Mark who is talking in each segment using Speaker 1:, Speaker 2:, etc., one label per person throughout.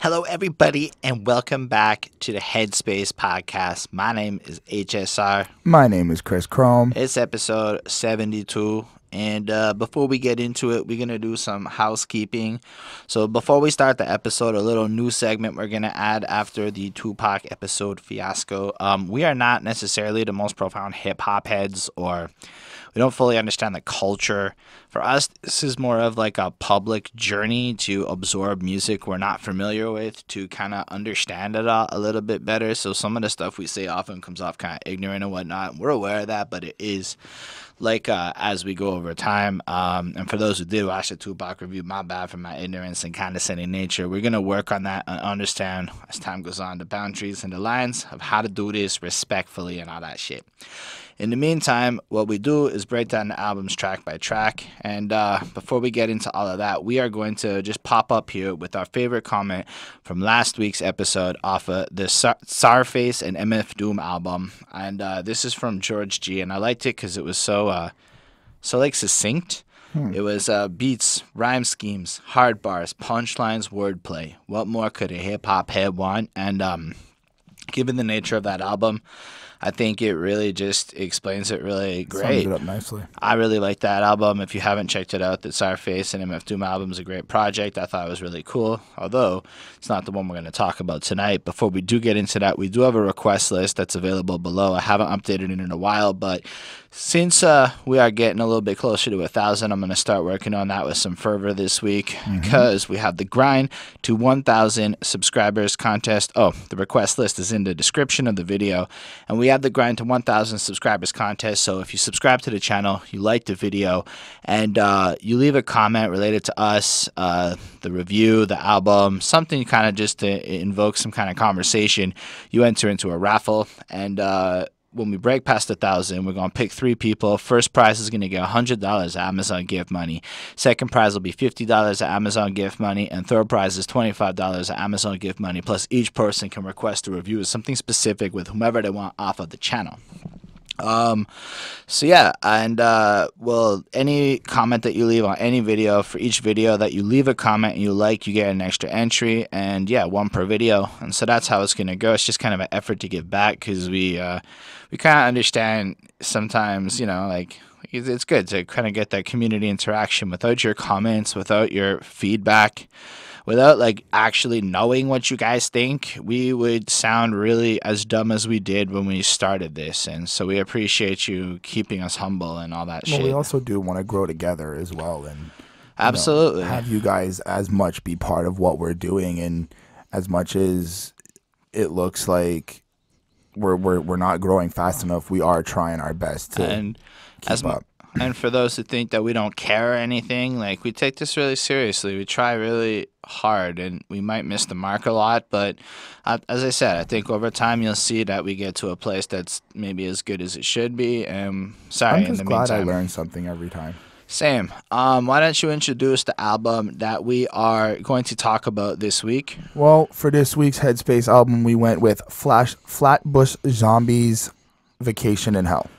Speaker 1: Hello, everybody, and welcome back to the Headspace podcast. My name is HSR.
Speaker 2: My name is Chris Chrome.
Speaker 1: It's episode 72. And before we get into it, we're going to do some housekeeping. So before we start the episode, a little new segment we're going to add after the Tupac episode fiasco. We are not necessarily the most profound hip-hop heads, or we don't fully understand the culture. For us, this is more of like a public journey to absorb music we're not familiar with, to kind of understand it a little bit better. So some of the stuff we say often comes off kind of ignorant and whatnot. We're aware of that, but it is like as we go over time. And for those who did watch the Tupac review, my bad for my ignorance and condescending nature. We're going to work on that and understand as time goes on the boundaries and the lines of how to do this respectfully and all that shit. In the meantime, what we do is break down the albums track by track. And before we get into all of that, we are going to just pop up here with our favorite comment from last week's episode off of the Czarface and MF Doom album. And this is from George G. And I liked it because it was so like succinct. It was beats, rhyme schemes, hard bars, punchlines, wordplay. What more could a hip-hop head want? And given the nature of that album, I think it really just explains it really great.
Speaker 2: Sums it up nicely.
Speaker 1: I really like that album. If you haven't checked it out, the Czarface and MF Doom album is a great project. I thought it was really cool, although it's not the one we're going to talk about tonight. Before we do get into that, we do have a request list that's available below. I haven't updated it in a while, but since we are getting a little bit closer to 1,000, I'm going to start working on that with some fervor this week because we have the grind to 1,000 subscribers contest. Oh, the request list is in the description of the video, and we have the grind to 1,000 subscribers contest. So if you subscribe to the channel, you like the video, and you leave a comment related to us, the review, the album, something kind of just to invoke some kind of conversation, you enter into a raffle. And when we break past 1,000, we're going to pick 3 people. First prize is going to get $100 Amazon gift money. Second prize will be $50 Amazon gift money. And third prize is $25 Amazon gift money. Plus, each person can request a review of something specific with whomever they want off of the channel. So yeah, and well, any comment that you leave on any video, for each video that you leave a comment and you like, you get an extra entry, and yeah, 1 per video. And so that's how it's gonna go. It's just kind of an effort to give back, because we kind of understand sometimes, you know, like, it's good to kind of get that community interaction. Without your comments, without your feedback, without like actually knowing what you guys think, we would sound really as dumb as we did when we started this. And so we appreciate you keeping us humble and all that shit.
Speaker 2: We also do want to grow together as well, and
Speaker 1: absolutely
Speaker 2: have you guys as much be part of what we're doing. And as much as it looks like we're not growing fast enough, we are trying our best to keep up.
Speaker 1: And for those who think that we don't care or anything, like, we take this really seriously. We try really hard, and we might miss the mark a lot. But as I said, I think over time you'll see that we get to a place that's maybe as good as it should be. Sorry,
Speaker 2: I'm just glad I learn something every time.
Speaker 1: Same. Why don't you introduce the album that we are going to talk about this week?
Speaker 2: Well, for this week's Headspace album, we went with Flatbush Zombies, Vacation in Hell.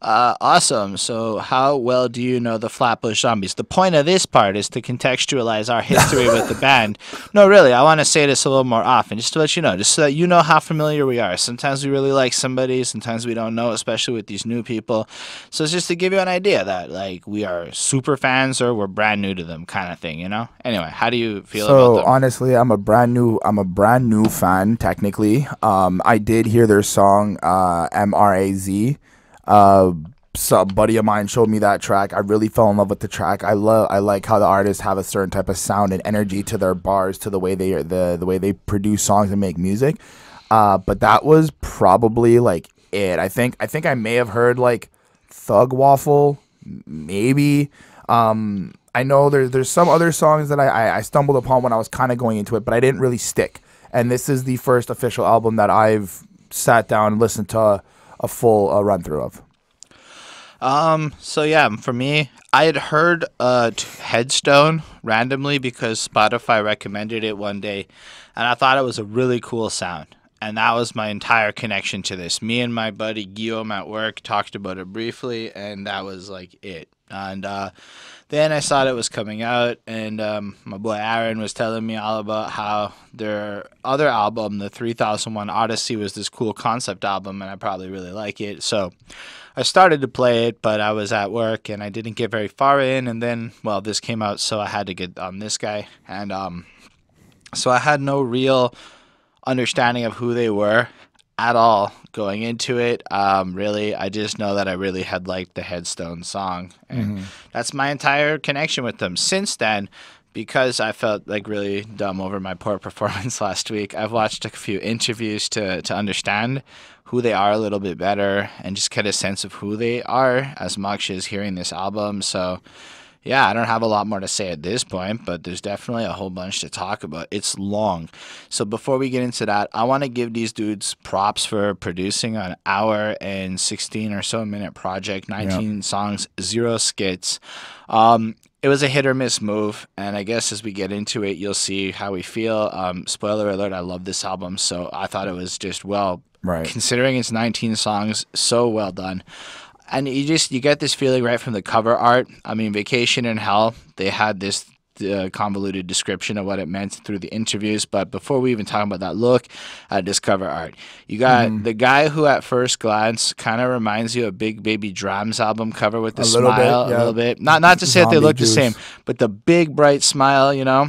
Speaker 1: Awesome. So how well do you know the Flatbush Zombies? The point of this part is to contextualize our history with the band. No, really, I want to say this a little more often, just to let you know, just so that you know how familiar we are. Sometimes we really like somebody, sometimes we don't know, especially with these new people. So it's just to give you an idea that, like, we are super fans or we're brand new to them kind of thing, you know? Anyway, how do you feel about them?
Speaker 2: So honestly, I'm a brand new fan, technically. I did hear their song, MRAZ. So a buddy of mine showed me that track. I really fell in love with the track. I like how the artists have a certain type of sound and energy to their bars, to the way they produce songs and make music. But that was probably like it. I think I may have heard like Thug Waffle, maybe. I know there's some other songs that I stumbled upon when I was kind of going into it, but I didn't really stick. And this is the first official album that I've sat down and listened to a full run through of.
Speaker 1: So yeah, for me, I had heard Headstone randomly because Spotify recommended it one day, and I thought it was a really cool sound. And that was my entire connection to this. Me and my buddy Guillaume at work talked about it briefly, and that was like it. And then I saw that it was coming out, and my boy Aaron was telling me all about how their other album, the 3001 Odyssey, was this cool concept album, and I probably really like it. So I started to play it, but I was at work, and I didn't get very far in. And then, well, this came out, so I had to get on this guy. And so I had no real understanding of who they were at all going into it. Really, I just know that I really had liked the Headstone song, and that's my entire connection with them. Since then, because I felt like really dumb over my poor performance last week, I've watched a few interviews to understand who they are a little bit better and just get a sense of who they are as much as hearing this album. So yeah, I don't have a lot more to say at this point, but there's definitely a whole bunch to talk about. It's long. So before we get into that, I want to give these dudes props for producing an hour and 16 or so minute project, 19 songs, 0 skits. It was a hit or miss move, and I guess as we get into it, you'll see how we feel. Spoiler alert, I love this album, so I thought it was just, well, considering it's 19 songs, so well done. And you get this feeling right from the cover art. I mean, Vacation in Hell, they had this convoluted description of what it meant through the interviews. But before we even talk about that look at this cover art, you got the guy who at first glance kind of reminds you of Big Baby Drams album cover with the smile a little bit. Not to say that they look the same, but the big bright smile, you know.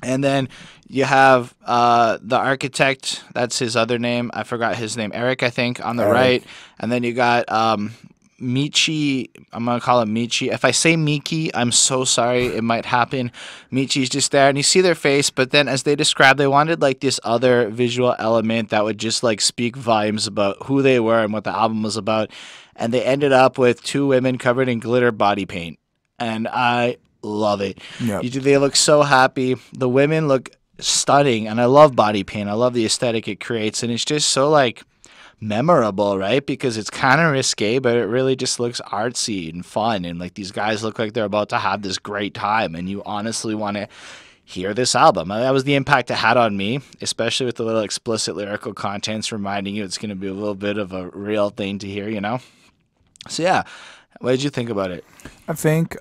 Speaker 1: And then you have the architect, that's his other name. I forgot his name. Eric, I think, on the right. And then you got Michi. I'm going to call him Michi. If I say Miki, I'm so sorry. It might happen. Michi's just there. And you see their face. But then as they described, they wanted like this other visual element that would just like speak volumes about who they were and what the album was about. And they ended up with 2 women covered in glitter body paint. And I love it. Yep. They look so happy. The women look stunning, and I love body paint. I love the aesthetic it creates, and it's just so like memorable, right? Because it's kind of risque, but it really just looks artsy and fun, and like these guys look like they're about to have this great time, and you honestly want to hear this album. That was the impact it had on me, especially with the little explicit lyrical contents reminding you it's going to be a little bit of a real thing to hear, you know? So yeah, what did you think about it?
Speaker 2: I think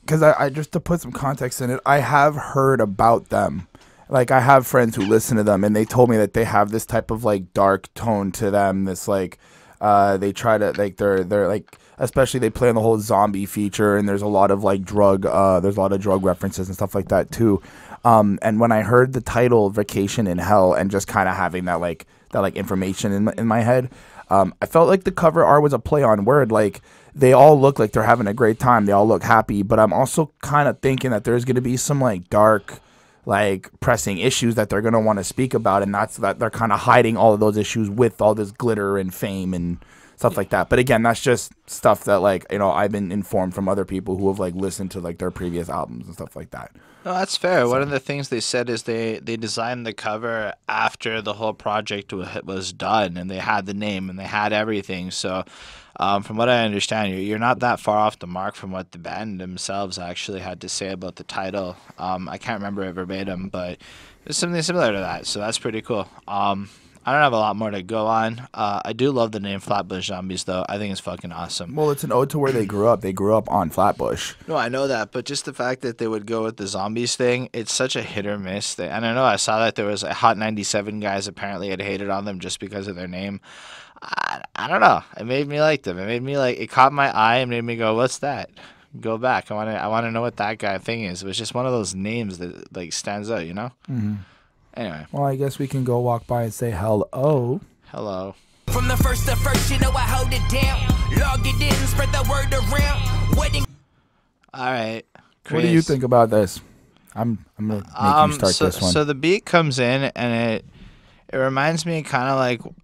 Speaker 2: because I just to put some context in it, I have heard about them. Like I have friends who listen to them, and they told me that they have this type of like dark tone to them. This like they try to like they're like, especially they play on the whole zombie feature, and there's a lot of like drug references and stuff like that too. And when I heard the title Vacation in Hell and just kind of having that information in my head, I felt like the cover art was a play on word. Like they all look like they're having a great time. They all look happy, but I'm also kind of thinking that there's going to be some like dark, like pressing issues that they're going to want to speak about. And that's that they're kind of hiding all of those issues with all this glitter and fame and stuff like that. But again, that's just stuff that like, you know, I've been informed from other people who have like listened to like their previous albums and stuff like that.
Speaker 1: No, that's fair. One of the things they said is they designed the cover after the whole project was done, and they had the name and they had everything. So from what I understand, you're not that far off the mark from what the band themselves actually had to say about the title. I can't remember it verbatim, but it's something similar to that. So that's pretty cool. I don't have a lot more to go on. I do love the name Flatbush Zombies, though. I think it's fucking awesome.
Speaker 2: Well, it's an ode to where they grew up. They grew up on Flatbush.
Speaker 1: No, I know that, but just the fact that they would go with the zombies thing, it's such a hit or miss thing. And I know I saw that there was a Hot 97 guys apparently had hated on them just because of their name. I don't know. It made me like them. It made me like, it caught my eye and made me go, what's that? Go back. I want to know what that guy thing is. It was just one of those names that like stands out, you know?
Speaker 2: Mm-hmm.
Speaker 1: Anyway.
Speaker 2: Well, I guess we can go walk by and say hello.
Speaker 1: Hello.
Speaker 3: From the first to first, you know I hold it down. Log it in, spread the word around. Wedding.
Speaker 1: All right. Chris.
Speaker 2: What do you think about this? I'm gonna make you start this one.
Speaker 1: So the beat comes in and it reminds me kind of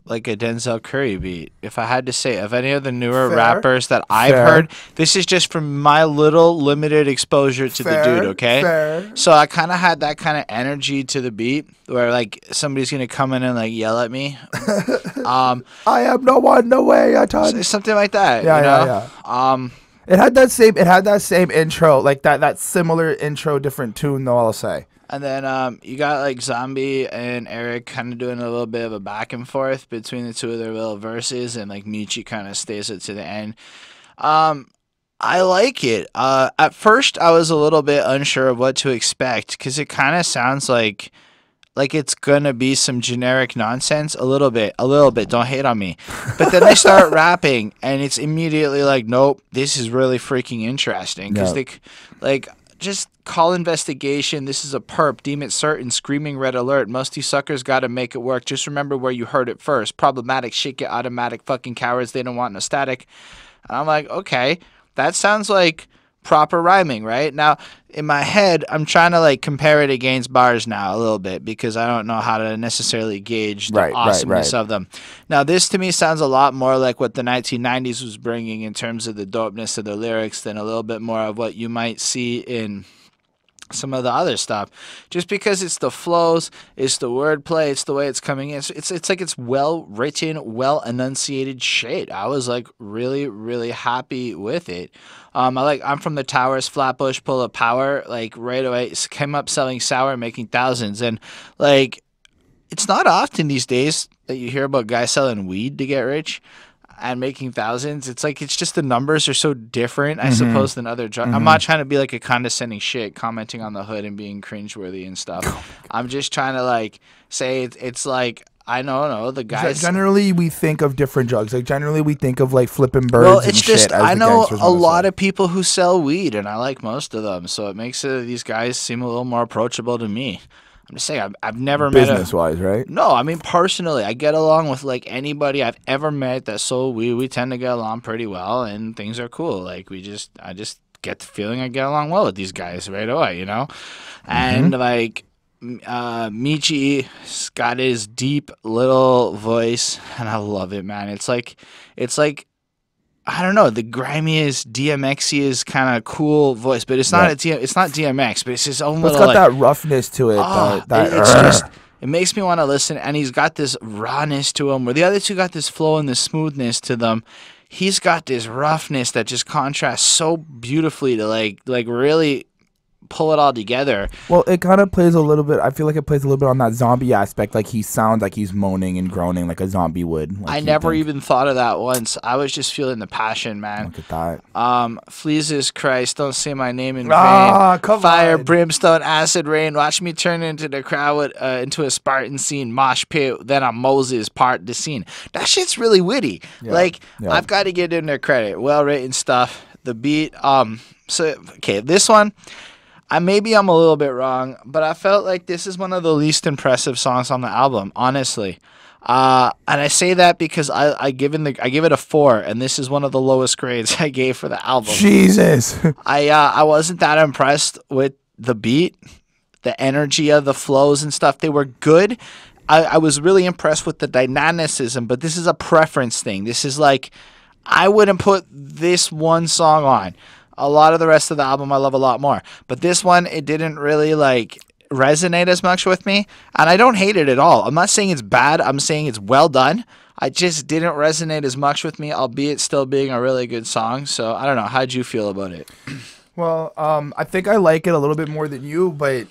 Speaker 1: like a Denzel Curry beat. If I had to say, of any of the newer rappers that I've heard, this is just from my little limited exposure to the dude, okay? So I kind of had that kind of energy to the beat where like somebody's going to come in and like yell at me.
Speaker 2: I am no one, no way, I touch.
Speaker 1: Something like that,
Speaker 2: yeah,
Speaker 1: you know?
Speaker 2: Yeah. It had that same intro, like that similar intro, different tune though, I'll say.
Speaker 1: And then you got like Zombie and Eric kind of doing a little bit of a back and forth between the two of their little verses, and like Michi kind of stays it to the end. I like it. At first, I was a little bit unsure of what to expect because it kind of sounds like it's gonna be some generic nonsense. A little bit. Don't hate on me. But then they start rapping, and it's immediately like, nope, this is really freaking interesting because
Speaker 2: Yeah.
Speaker 1: they like just call investigation. This is a perp. Deem it certain. Screaming red alert. Most of you suckers gotta make it work. Just remember where you heard it first. Problematic shit get automatic. Fucking cowards. They don't want no static. And I'm like, okay, that sounds like proper rhyming, right? Now, in my head, I'm trying to like compare it against bars now a little bit because I don't know how to necessarily gauge the awesomeness of them. Now, this to me sounds a lot more like what the 1990s was bringing in terms of the dopeness of the lyrics than a little bit more of what you might see in some of the other stuff, just because it's the flows, it's the wordplay, it's the way it's coming in. So it's like it's well written, well enunciated shit. I was like really happy with it. I'm from the towers, Flatbush, pull of power, like right away. Came up selling sour, making thousands, and like it's not often these days that you hear about guys selling weed to get rich and making thousands. It's like it's just the numbers are so different, I suppose, than other drugs. I'm not trying to be like a condescending shit commenting on the hood and being cringeworthy and stuff. I'm just trying to like say it's like I don't know the guys.
Speaker 2: Generally, we think of different drugs. Like generally, we think of like flipping birds.
Speaker 1: Well,
Speaker 2: and
Speaker 1: it's
Speaker 2: shit,
Speaker 1: just
Speaker 2: as
Speaker 1: I
Speaker 2: the
Speaker 1: know
Speaker 2: gangsters
Speaker 1: a
Speaker 2: wanna
Speaker 1: lot
Speaker 2: say.
Speaker 1: of people who sell weed, and I like most of them. So it makes these guys seem a little more approachable to me. I'm just saying I've never met
Speaker 2: business wise, right?
Speaker 1: No, I mean personally, I get along with like anybody I've ever met that sold weed. We tend to get along pretty well, and things are cool. Like I just get the feeling I get along well with these guys right away, you know. And like Michi's got his deep little voice, and I love it, man. It's like I don't know, the grimiest, DMXiest kind of cool voice, but it's not it's not DMX, but it's his own
Speaker 2: But it's
Speaker 1: little
Speaker 2: got that roughness to it.
Speaker 1: it's just it makes me want to listen, and he's got this rawness to him. Where the other two got this flow and this smoothness to them, he's got this roughness that just contrasts so beautifully to like really pull it all together.
Speaker 2: Well, it kind of plays a little bit. I feel like it plays a little bit on that zombie aspect. Like he sounds like he's moaning and groaning like a zombie would. Like
Speaker 1: I never even thought of that once. I was just feeling the passion, man.
Speaker 2: Look at that.
Speaker 1: Fleezus Christ, don't say my name in vain.
Speaker 2: Come
Speaker 1: Fire,
Speaker 2: on.
Speaker 1: brimstone, acid rain. Watch me turn into the crowd into a Spartan scene. Mosh pit. Then I'm Moses. Part the scene. That shit's really witty. I've got to give them their credit. Well written stuff. The beat. This one. Maybe I'm a little bit wrong, but I felt like this is one of the least impressive songs on the album, honestly. And I say that because I give it a 4, and this is one of the lowest grades I gave for the album.
Speaker 2: Jesus.
Speaker 1: I wasn't that impressed with the beat, the energy of the flows and stuff. They were good. I was really impressed with the dynamicism, but this is a preference thing. This is like I wouldn't put this one song on. A lot of the rest of the album I love a lot more. But this one, it didn't really like resonate as much with me. And I don't hate it at all. I'm not saying it's bad. I'm saying it's well done. I just didn't resonate as much with me, albeit still being a really good song. So I don't know. How'd you feel about it?
Speaker 2: Well, I think I like it a little bit more than you, but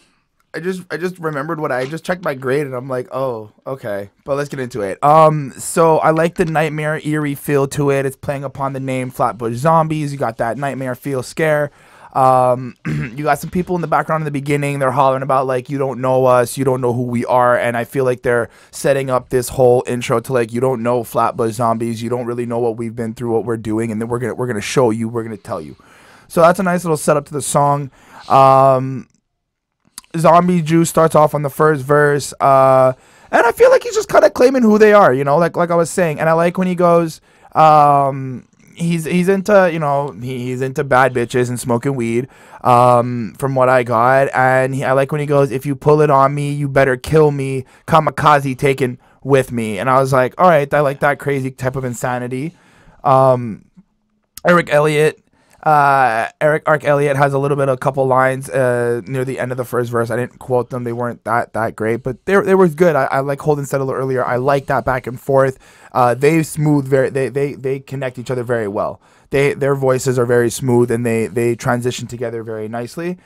Speaker 2: I just remembered what I just checked my grade and I'm like, oh, okay. But let's get into it. So I like the nightmare eerie feel to it. It's playing upon the name Flatbush Zombies. You got that nightmare feel scare. You got some people in the background in the beginning. They're hollering about like, you don't know us, you don't know who we are. And I feel like they're setting up this whole intro to like, you don't know Flatbush Zombies. You don't really know what we've been through, what we're doing. And then we're going to show you, we're going to tell you. So that's a nice little setup to the song. Zombie Juice starts off on the first verse, and I feel like he's just kind of claiming who they are, you know, like I was saying. And I like when he goes, he's into, you know, he's into bad bitches and smoking weed, from what I got. And I like when he goes, if you pull it on me, you better kill me, kamikaze taken with me. And I was like, all right, I like that crazy type of insanity. Eric Elliott has a little bit, a couple lines near the end of the first verse. I didn't quote them; they weren't that great, but they were good. I like Holden said a little earlier. I like that back and forth. They connect each other very well. Their voices are very smooth and they transition together very nicely.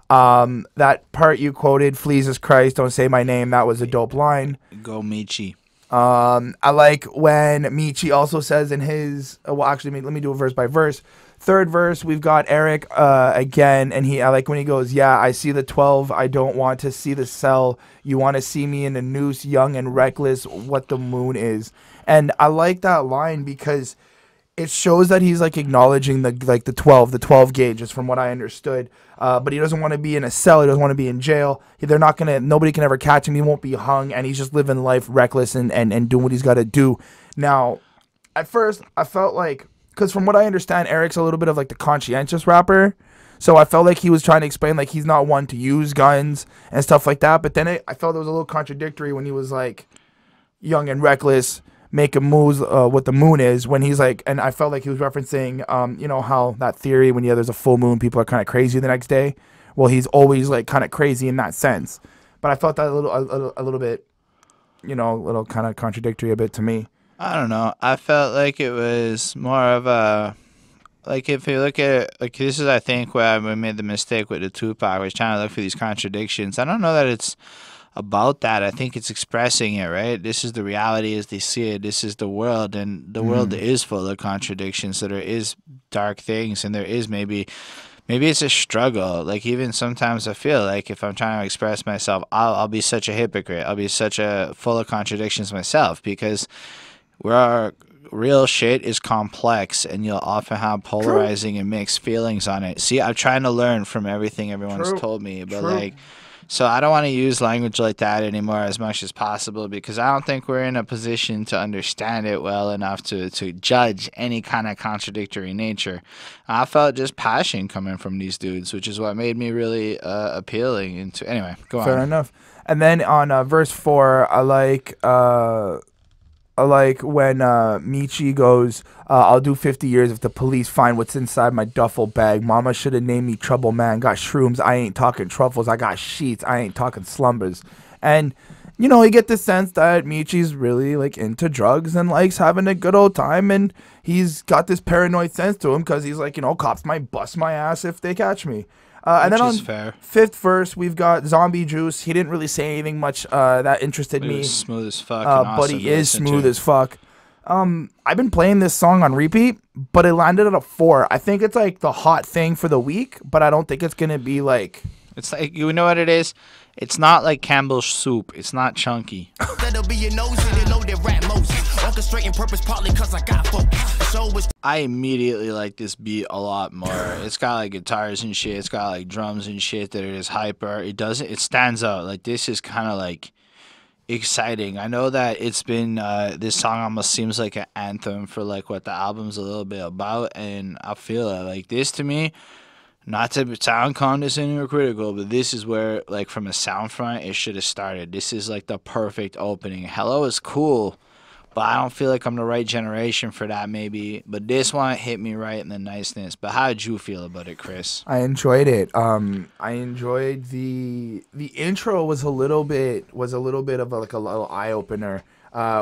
Speaker 2: That part you quoted, "Fleezus Christ, don't say my name." That was a dope line.
Speaker 1: Go Michi.
Speaker 2: I like when Michi also says in his. Well, actually, let me do a verse by verse. Third verse, we've got Eric again, and I like when he goes, yeah, I see the 12, I don't want to see the cell. You want to see me in a noose, young and reckless, what the moon is. And I like that line because it shows that he's like acknowledging the 12 gauges from what I understood. But he doesn't want to be in a cell. He doesn't want to be in jail. Nobody can ever catch him. He won't be hung, and he's just living life reckless and doing what he's got to do. Now, at first, I felt like, because from what I understand, Eric's a little bit of like the conscientious rapper. So I felt like he was trying to explain like he's not one to use guns and stuff like that. But then I felt it was a little contradictory when he was like young and reckless, making moves what the moon is, when he's like, and I felt like he was referencing, you know, how that theory when there's a full moon, people are kind of crazy the next day. Well, he's always like kind of crazy in that sense. But I felt that a little bit, you know, a little kind of contradictory a bit to me.
Speaker 1: I don't know. I felt like it was more of a, like if you look at it, like this is I think where I made the mistake with the Tupac. I was trying to look for these contradictions. I don't know that it's about that. I think it's expressing it, right? This is the reality as they see it. This is the world, and the world is full of contradictions. So there is dark things, and there is maybe it's a struggle. Like even sometimes I feel like if I'm trying to express myself, I'll be such a hypocrite. I'll be such a full of contradictions myself, because our real shit is complex, and you'll often have polarizing and mixed feelings on it. See, I'm trying to learn from everything everyone's told me, but like, so I don't want to use language like that anymore as much as possible, because I don't think we're in a position to understand it well enough to judge any kind of contradictory nature. I felt just passion coming from these dudes, which is what made me really appealing into. Anyway, go on.
Speaker 2: Fair enough. And then on verse 4, I like when Michi goes, I'll do 50 years if the police find what's inside my duffel bag. Mama should have named me Trouble Man. Got shrooms. I ain't talking truffles. I got sheets. I ain't talking slumbers. And, you know, you get the sense that Michi's really, like, into drugs and likes having a good old time. And he's got this paranoid sense to him because he's like, you know, cops might bust my ass if they catch me. And then on fifth verse, we've got Zombie Juice. He didn't really say anything much that interested me.
Speaker 1: Smooth as fuck.
Speaker 2: But he is smooth as fuck. I've been playing this song on repeat, but it landed at a 4. I think it's like the hot thing for the week, but I don't think it's going to be like...
Speaker 1: It's like, you know what it is? It's not like Campbell's soup. It's not chunky. I immediately like this beat a lot more. It's got like guitars and shit. It's got like drums and shit that is hyper. It stands out. Like this is kind of like exciting. I know that it's been this song almost seems like an anthem for like what the album's a little bit about, and I feel it. Like this to me, not to sound condescending or critical, but this is where, like, from a sound front, it should have started. This is, like, the perfect opening. Hello is cool, but I don't feel like I'm the right generation for that, maybe. But this one hit me right in the niceness. But how did you feel about it, Chris?
Speaker 2: I enjoyed it. I enjoyed the intro was a little bit of a little eye opener.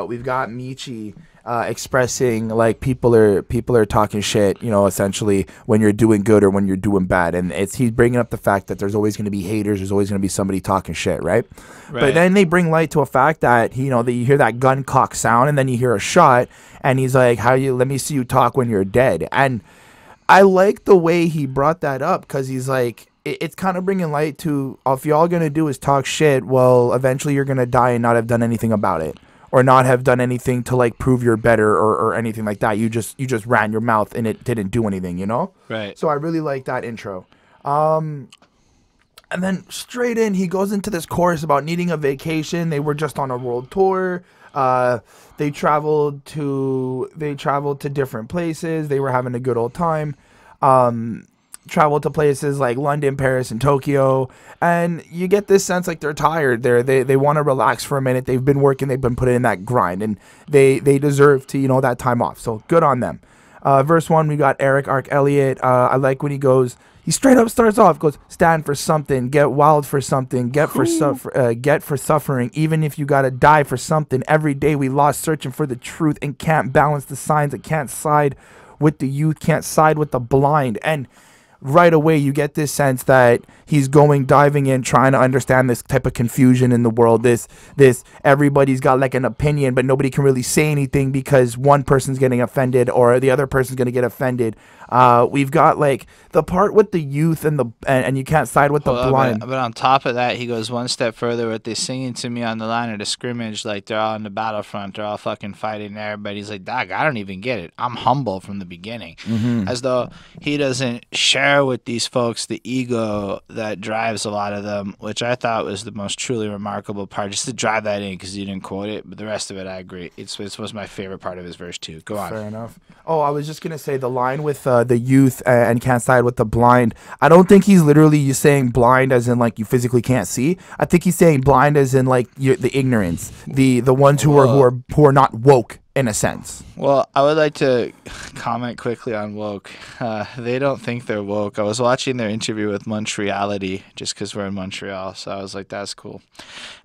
Speaker 2: We've got Michi expressing like people are talking shit, you know, essentially when you're doing good or when you're doing bad, and he's bringing up the fact that there's always going to be haters, there's always going to be somebody talking shit, right? But then they bring light to a fact that, you know, that you hear that gun cock sound and then you hear a shot, and he's like, let me see you talk when you're dead. And I like the way he brought that up, because he's like, it's kind of bringing light to, if y'all gonna do is talk shit, well, eventually you're gonna die and not have done anything about it, or not have done anything to like prove you're better or anything like that. You just ran your mouth and it didn't do anything, you know? Right. So I really like that intro. And then straight in, he goes into this chorus about needing a vacation. They were just on a world tour. They traveled to different places. They were having a good old time. Traveled to places like London, Paris, and Tokyo, and you get this sense like they're tired. They want to relax for a minute. They've been working. They've been putting in that grind, and they deserve to, you know, that time off. So good on them. Verse 1, we got Eric Arc Elliott. I like when he straight up starts off, goes, stand for something, get wild for something, get for suffering, even if you gotta die for something. Every day we lost searching for the truth and can't balance the signs. That can't side with the youth, can't side with the blind. And right away you get this sense that he's diving in, trying to understand this type of confusion in the world. This everybody's got like an opinion, but nobody can really say anything because one person's getting offended or the other person's gonna get offended. We've got like the part with the youth and you can't side with the blind.
Speaker 1: But on top of that, he goes one step further with they singing to me on the line of the scrimmage, like they're all on the battlefront, they're all fucking fighting there. But he's like, Doc, I don't even get it. I'm humble from the beginning, as though he doesn't share with these folks the ego that drives a lot of them, which I thought was the most truly remarkable part. Just to drive that in because you didn't quote it, but the rest of it, I agree. It was my favorite part of his verse too. Go on.
Speaker 2: Fair enough. Oh, I was just gonna say the line with the youth and can't side with the blind. I don't think he's literally saying blind as in like you physically can't see. I think he's saying blind as in like the ignorance, the ones who are not woke in a sense.
Speaker 1: Well, I would like to comment quickly on woke. They don't think they're woke. I was watching their interview with Montreality just because we're in Montreal, so I was like, that's cool.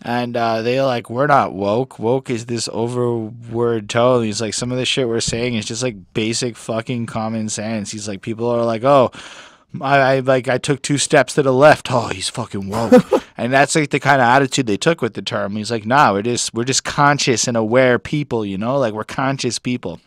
Speaker 1: And they're like, we're not woke. Woke is this overword tone. He's like, some of the shit we're saying is just like basic fucking common sense. He's like, people are like, oh, I took 2 steps to the left. Oh, he's fucking woke. And that's like the kind of attitude they took with the term. He's like, nah, we're just conscious and aware people, you know, like we're conscious people.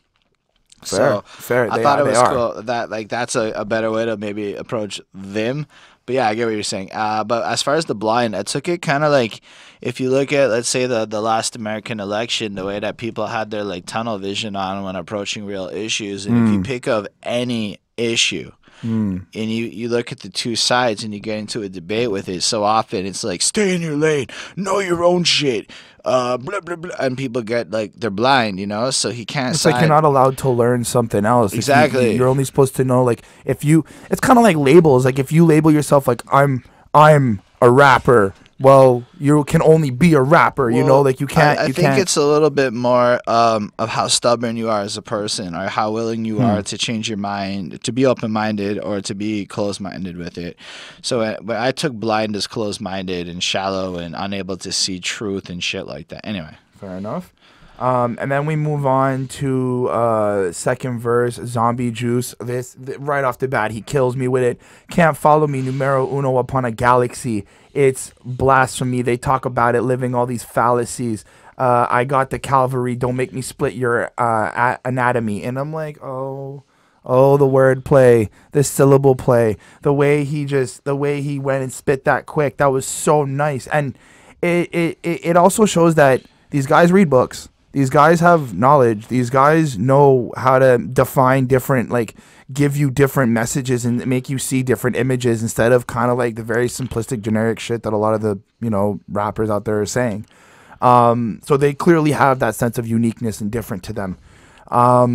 Speaker 2: Fair.
Speaker 1: I thought it was cool that like that's a better way to maybe approach them. But yeah, I get what you're saying. But as far as the blind, I took it kind of like if you look at, let's say, the last American election, the way that people had their like tunnel vision on when approaching real issues. And if you pick up any issue, and you look at the two sides and you get into a debate with it, so often it's like, stay in your lane, know your own shit, blah, blah, blah, and people get like, they're blind, you know, so he can't
Speaker 2: It's like you're not allowed to learn something else.
Speaker 1: Exactly.
Speaker 2: You're only supposed to know, like, it's kind of like labels. Like, if you label yourself like, I'm a rapper, well, you can only be a rapper, you know, like you can't.
Speaker 1: I think it's a little bit more of how stubborn you are as a person, or how willing you are to change your mind, to be open-minded or to be closed-minded with it. So but I took blind as closed-minded and shallow and unable to see truth and shit like that. Anyway.
Speaker 2: Fair enough. And then we move on to second verse, Zombie Juice. Right off the bat, he kills me with it. Can't follow me, numero uno upon a galaxy. It's blasphemy. They talk about it, living all these fallacies. I got the Calvary. Don't make me split your anatomy. And I'm like, oh, the word play, the syllable play, the way he went and spit that quick. That was so nice. And it also shows that these guys read books. These guys have knowledge. These guys know how to define different, like, give you different messages and make you see different images instead of kind of like the very simplistic, generic shit that a lot of the, you know, rappers out there are saying. So they clearly have that sense of uniqueness and different to them. I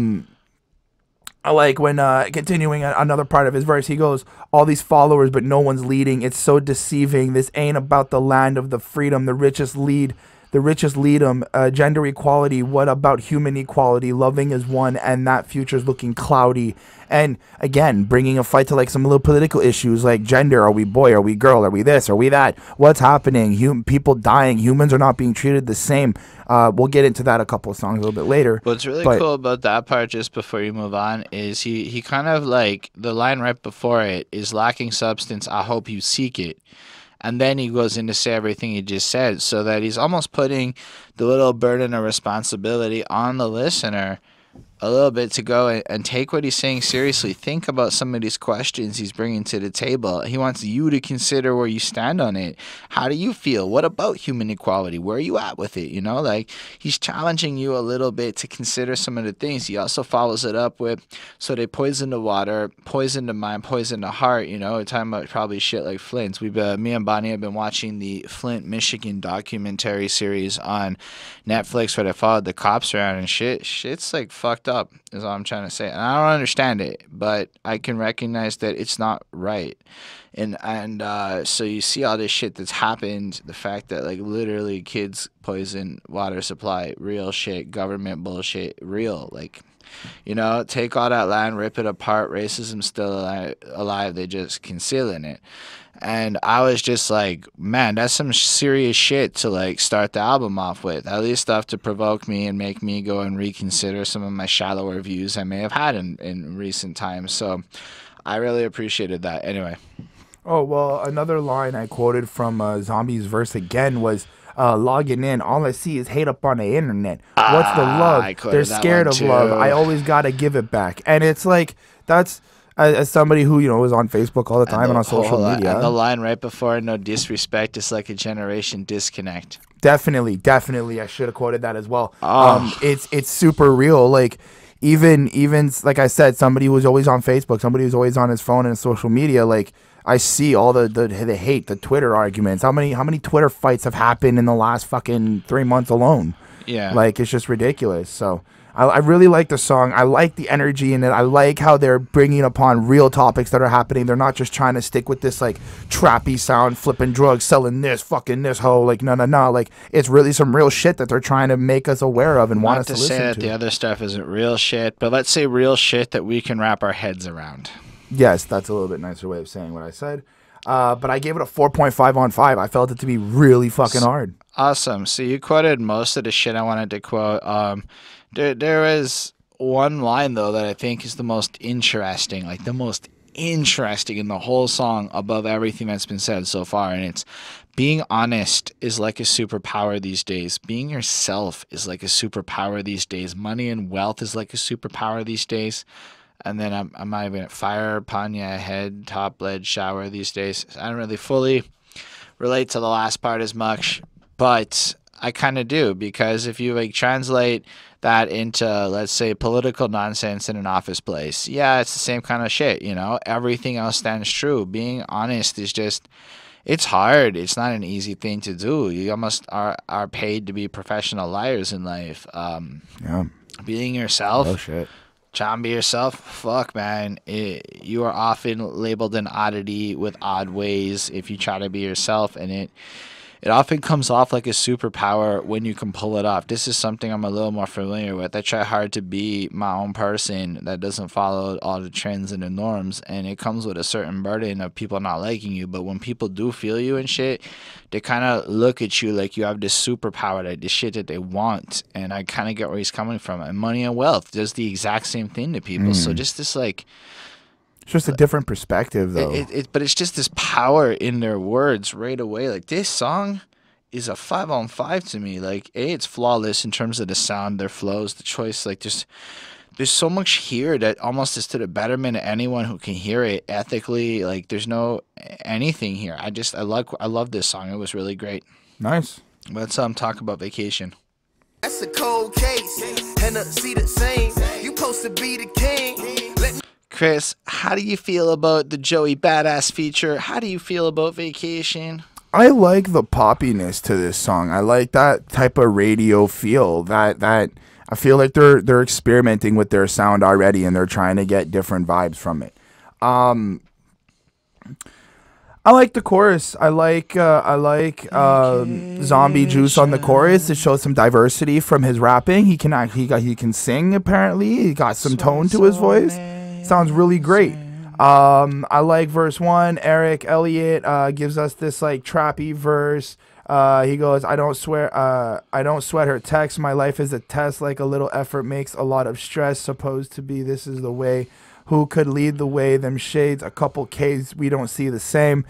Speaker 2: like when, continuing another part of his verse, he goes, all these followers, but no one's leading. It's so deceiving. This ain't about the land of the freedom. The richest lead them. Gender equality. What about human equality? Loving is one, and that future's looking cloudy. And again, bringing a fight to like some little political issues like gender. Are we boy? Are we girl? Are we this? Are we that? What's happening? People dying. Humans are not being treated the same. We'll get into that a couple of songs a little bit later.
Speaker 1: What's really cool about that part, just before you move on, is he kind of like, the line right before it is lacking substance. I hope you seek it. And then he goes in to say everything he just said, so that he's almost putting the little burden of responsibility on the listener a little bit to go and take what he's saying seriously. Think about some of these questions he's bringing to the table. He wants you to consider where you stand on it. How do you feel? What about human equality? Where are you at with it? You know, like, he's challenging you a little bit to consider some of the things. He also follows it up with, so they poison the water, poison the mind, poison the heart. You know, we're talking about probably shit like Flint. Me and Bonnie have been watching the Flint, Michigan documentary series on Netflix where they followed the cops around and shit. Shit's like fucked up, is all I'm trying to say. And I don't understand it, but I can recognize that it's not right. And so you see all this shit that's happened, the fact that like literally kids poison water supply, real shit, government bullshit, real, like, you know, take all that land, rip it apart, racism still alive, they just concealing it. And I was just like, man, that's some serious shit to like start the album off with. At least stuff to provoke me and make me go and reconsider some of my shallower views I may have had in recent times. So I really appreciated that. Anyway.
Speaker 2: Oh, well, another line I quoted from Zombies' verse again was, logging in, all I see is hate up on the internet. What's the love?
Speaker 1: I quoted
Speaker 2: They're
Speaker 1: that
Speaker 2: scared
Speaker 1: one
Speaker 2: of love.
Speaker 1: too.
Speaker 2: I always got to give it back. And it's like, that's, as somebody who, is on Facebook all the time and on social media.
Speaker 1: And the line right before, no disrespect, is like a generation disconnect.
Speaker 2: Definitely. I should have quoted that as well.
Speaker 1: Oh.
Speaker 2: It's super real. Like, even like I said, somebody who's always on Facebook, somebody who's always on his phone and social media, like, I see all the hate, the Twitter arguments. How many Twitter fights have happened in the last fucking 3 months alone?
Speaker 1: Yeah.
Speaker 2: Like, it's just ridiculous. So I really like the song. I like the energy in it. I like how they're bringing upon real topics that are happening. They're not just trying to stick with this, like, trappy sound, flipping drugs, selling this, fucking this hoe. Like, no. Like, it's really some real shit that they're trying to make us aware of and want us to listen to.
Speaker 1: Not to say that the other stuff isn't real shit, but let's say real shit that we can wrap our heads around.
Speaker 2: Yes, that's a little bit nicer way of saying what I said. But I gave it a 4.5 on 5. I felt it to be really fucking hard.
Speaker 1: Awesome. So you quoted most of the shit I wanted to quote. There is one line, though, that I think is the most interesting, like the most interesting in the whole song above everything that's been said so far. And it's, being honest is like a superpower these days. Being yourself is like a superpower these days. Money and wealth is like a superpower these days. And then I'm not even at fire upon your head, top lead shower these days. I don't really fully relate to the last part as much, but I kind of do, because if you like translate that into, let's say, political nonsense in an office place, yeah, it's the same kind of shit, Everything else stands true. Being honest is just, it's hard. It's not an easy thing to do. You almost are paid to be professional liars in life.
Speaker 2: Yeah.
Speaker 1: Being yourself.
Speaker 2: Oh, shit.
Speaker 1: Try and be yourself. Fuck, man. You are often labeled an oddity with odd ways if you try to be yourself, and it often comes off like a superpower when you can pull it off. This is something I'm a little more familiar with. I try hard to be my own person that doesn't follow all the trends and the norms, and it comes with a certain burden of people not liking you. But when people do feel you and shit, they kind of look at you like you have this superpower, that this shit that they want. And I kind of get where he's coming from. And money and wealth does the exact same thing to people. So just this, like,
Speaker 2: it's just a different perspective, though.
Speaker 1: But it's just this power in their words right away. Like, this song is a 5 on 5 to me. Like, it's flawless in terms of the sound, their flows, the choice. Like, there's so much here that almost is to the betterment of anyone who can hear it ethically. Like, there's no anything here. I love this song. It was really great.
Speaker 2: Nice.
Speaker 1: Let's talk about Vacation.
Speaker 3: That's a cold case, and see the same. You supposed to be the king.
Speaker 1: Chris, how do you feel about the Joey Badass feature? How do you feel about Vacation?
Speaker 2: I like the poppiness to this song. I like that type of radio feel. That I feel like they're experimenting with their sound already, and they're trying to get different vibes from it. I like the chorus. I like Zombie Juice on the chorus. It shows some diversity from his rapping. He can sing apparently. He got some tone to his voice. Sounds really great. I like verse 1. Eric Elliott gives us this like trappy verse. He goes, I don't sweat her text. My life is a test, like a little effort makes a lot of stress. Supposed to be, this is the way. Who could lead the way? Them shades, a couple K's, we don't see the same.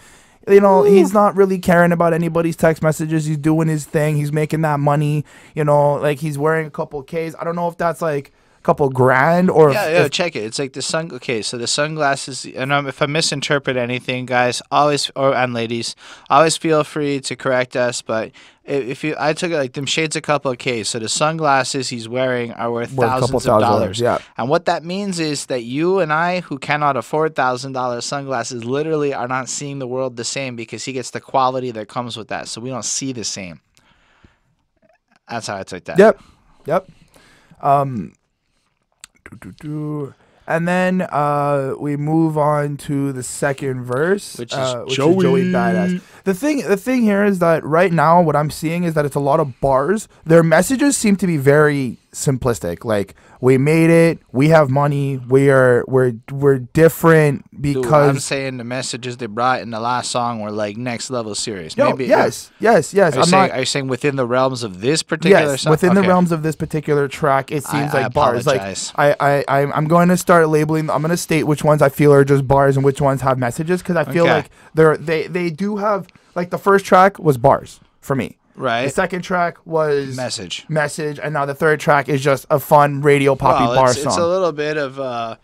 Speaker 2: He's not really caring about anybody's text messages. He's doing his thing. He's making that money. Like, he's wearing a couple K's. I don't know if that's like couple grand or
Speaker 1: check it. It's like so the sunglasses, and if I misinterpret anything, guys, and ladies, always feel free to correct us, but I took it like them shades a couple of K's, so the sunglasses he's wearing are worth thousands of dollars.
Speaker 2: Yeah.
Speaker 1: And what that means is that you and I, who cannot afford $1,000 sunglasses, literally are not seeing the world the same, because he gets the quality that comes with that, so we don't see the same. That's how I took that.
Speaker 2: Yep. And then we move on to the second verse,
Speaker 1: which is
Speaker 2: Joey Badass. The thing here is that right now what I'm seeing is that it's a lot of bars. Their messages seem to be very simplistic. Like, we made it, we have money, we're different because
Speaker 1: Dude, I'm saying the messages they brought in the last song were like next level serious.
Speaker 2: Yo,
Speaker 1: Maybe
Speaker 2: yes.
Speaker 1: Are you saying within the realms of this particular song?
Speaker 2: Within the realms of this particular track, it seems like bars.
Speaker 1: Apologize.
Speaker 2: Like I'm going to start labeling. I'm going to state which ones I feel are just bars and which ones have messages, because I feel like they do have, like, the first track was bars for me.
Speaker 1: Right.
Speaker 2: The second track was
Speaker 1: message,
Speaker 2: and now the third track is just a fun radio poppy bar song.
Speaker 1: It's a little bit of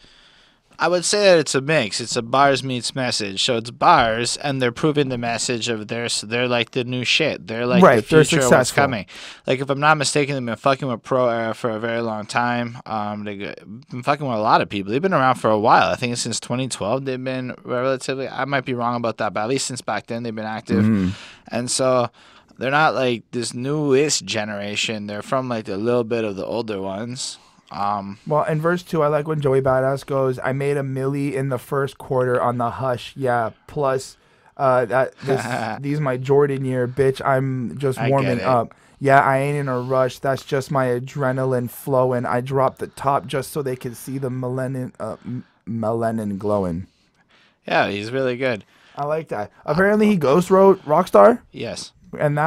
Speaker 1: I would say that it's a mix. It's a bars meets message. So it's bars, and they're proving the message of they're like the new shit. They're like the future of what's coming. Like, if I'm not mistaken, they've been fucking with Pro Era for a very long time. They've been fucking with a lot of people. They've been around for a while. I think it's since 2012 they've been relatively, I might be wrong about that, but at least since back then they've been active. And so they're not like this newest generation. They're from like a little bit of the older ones.
Speaker 2: Well, in verse 2, I like when Joey Badass goes, I made $1 million in the first quarter on the hush. Yeah, plus these my Jordan year, bitch. I'm just warming up. Yeah, I ain't in a rush. That's just my adrenaline flowing. I dropped the top just so they can see the melanin glowing.
Speaker 1: Yeah, he's really good.
Speaker 2: I like that. Apparently, he ghost wrote Rockstar.
Speaker 1: Yes.
Speaker 2: And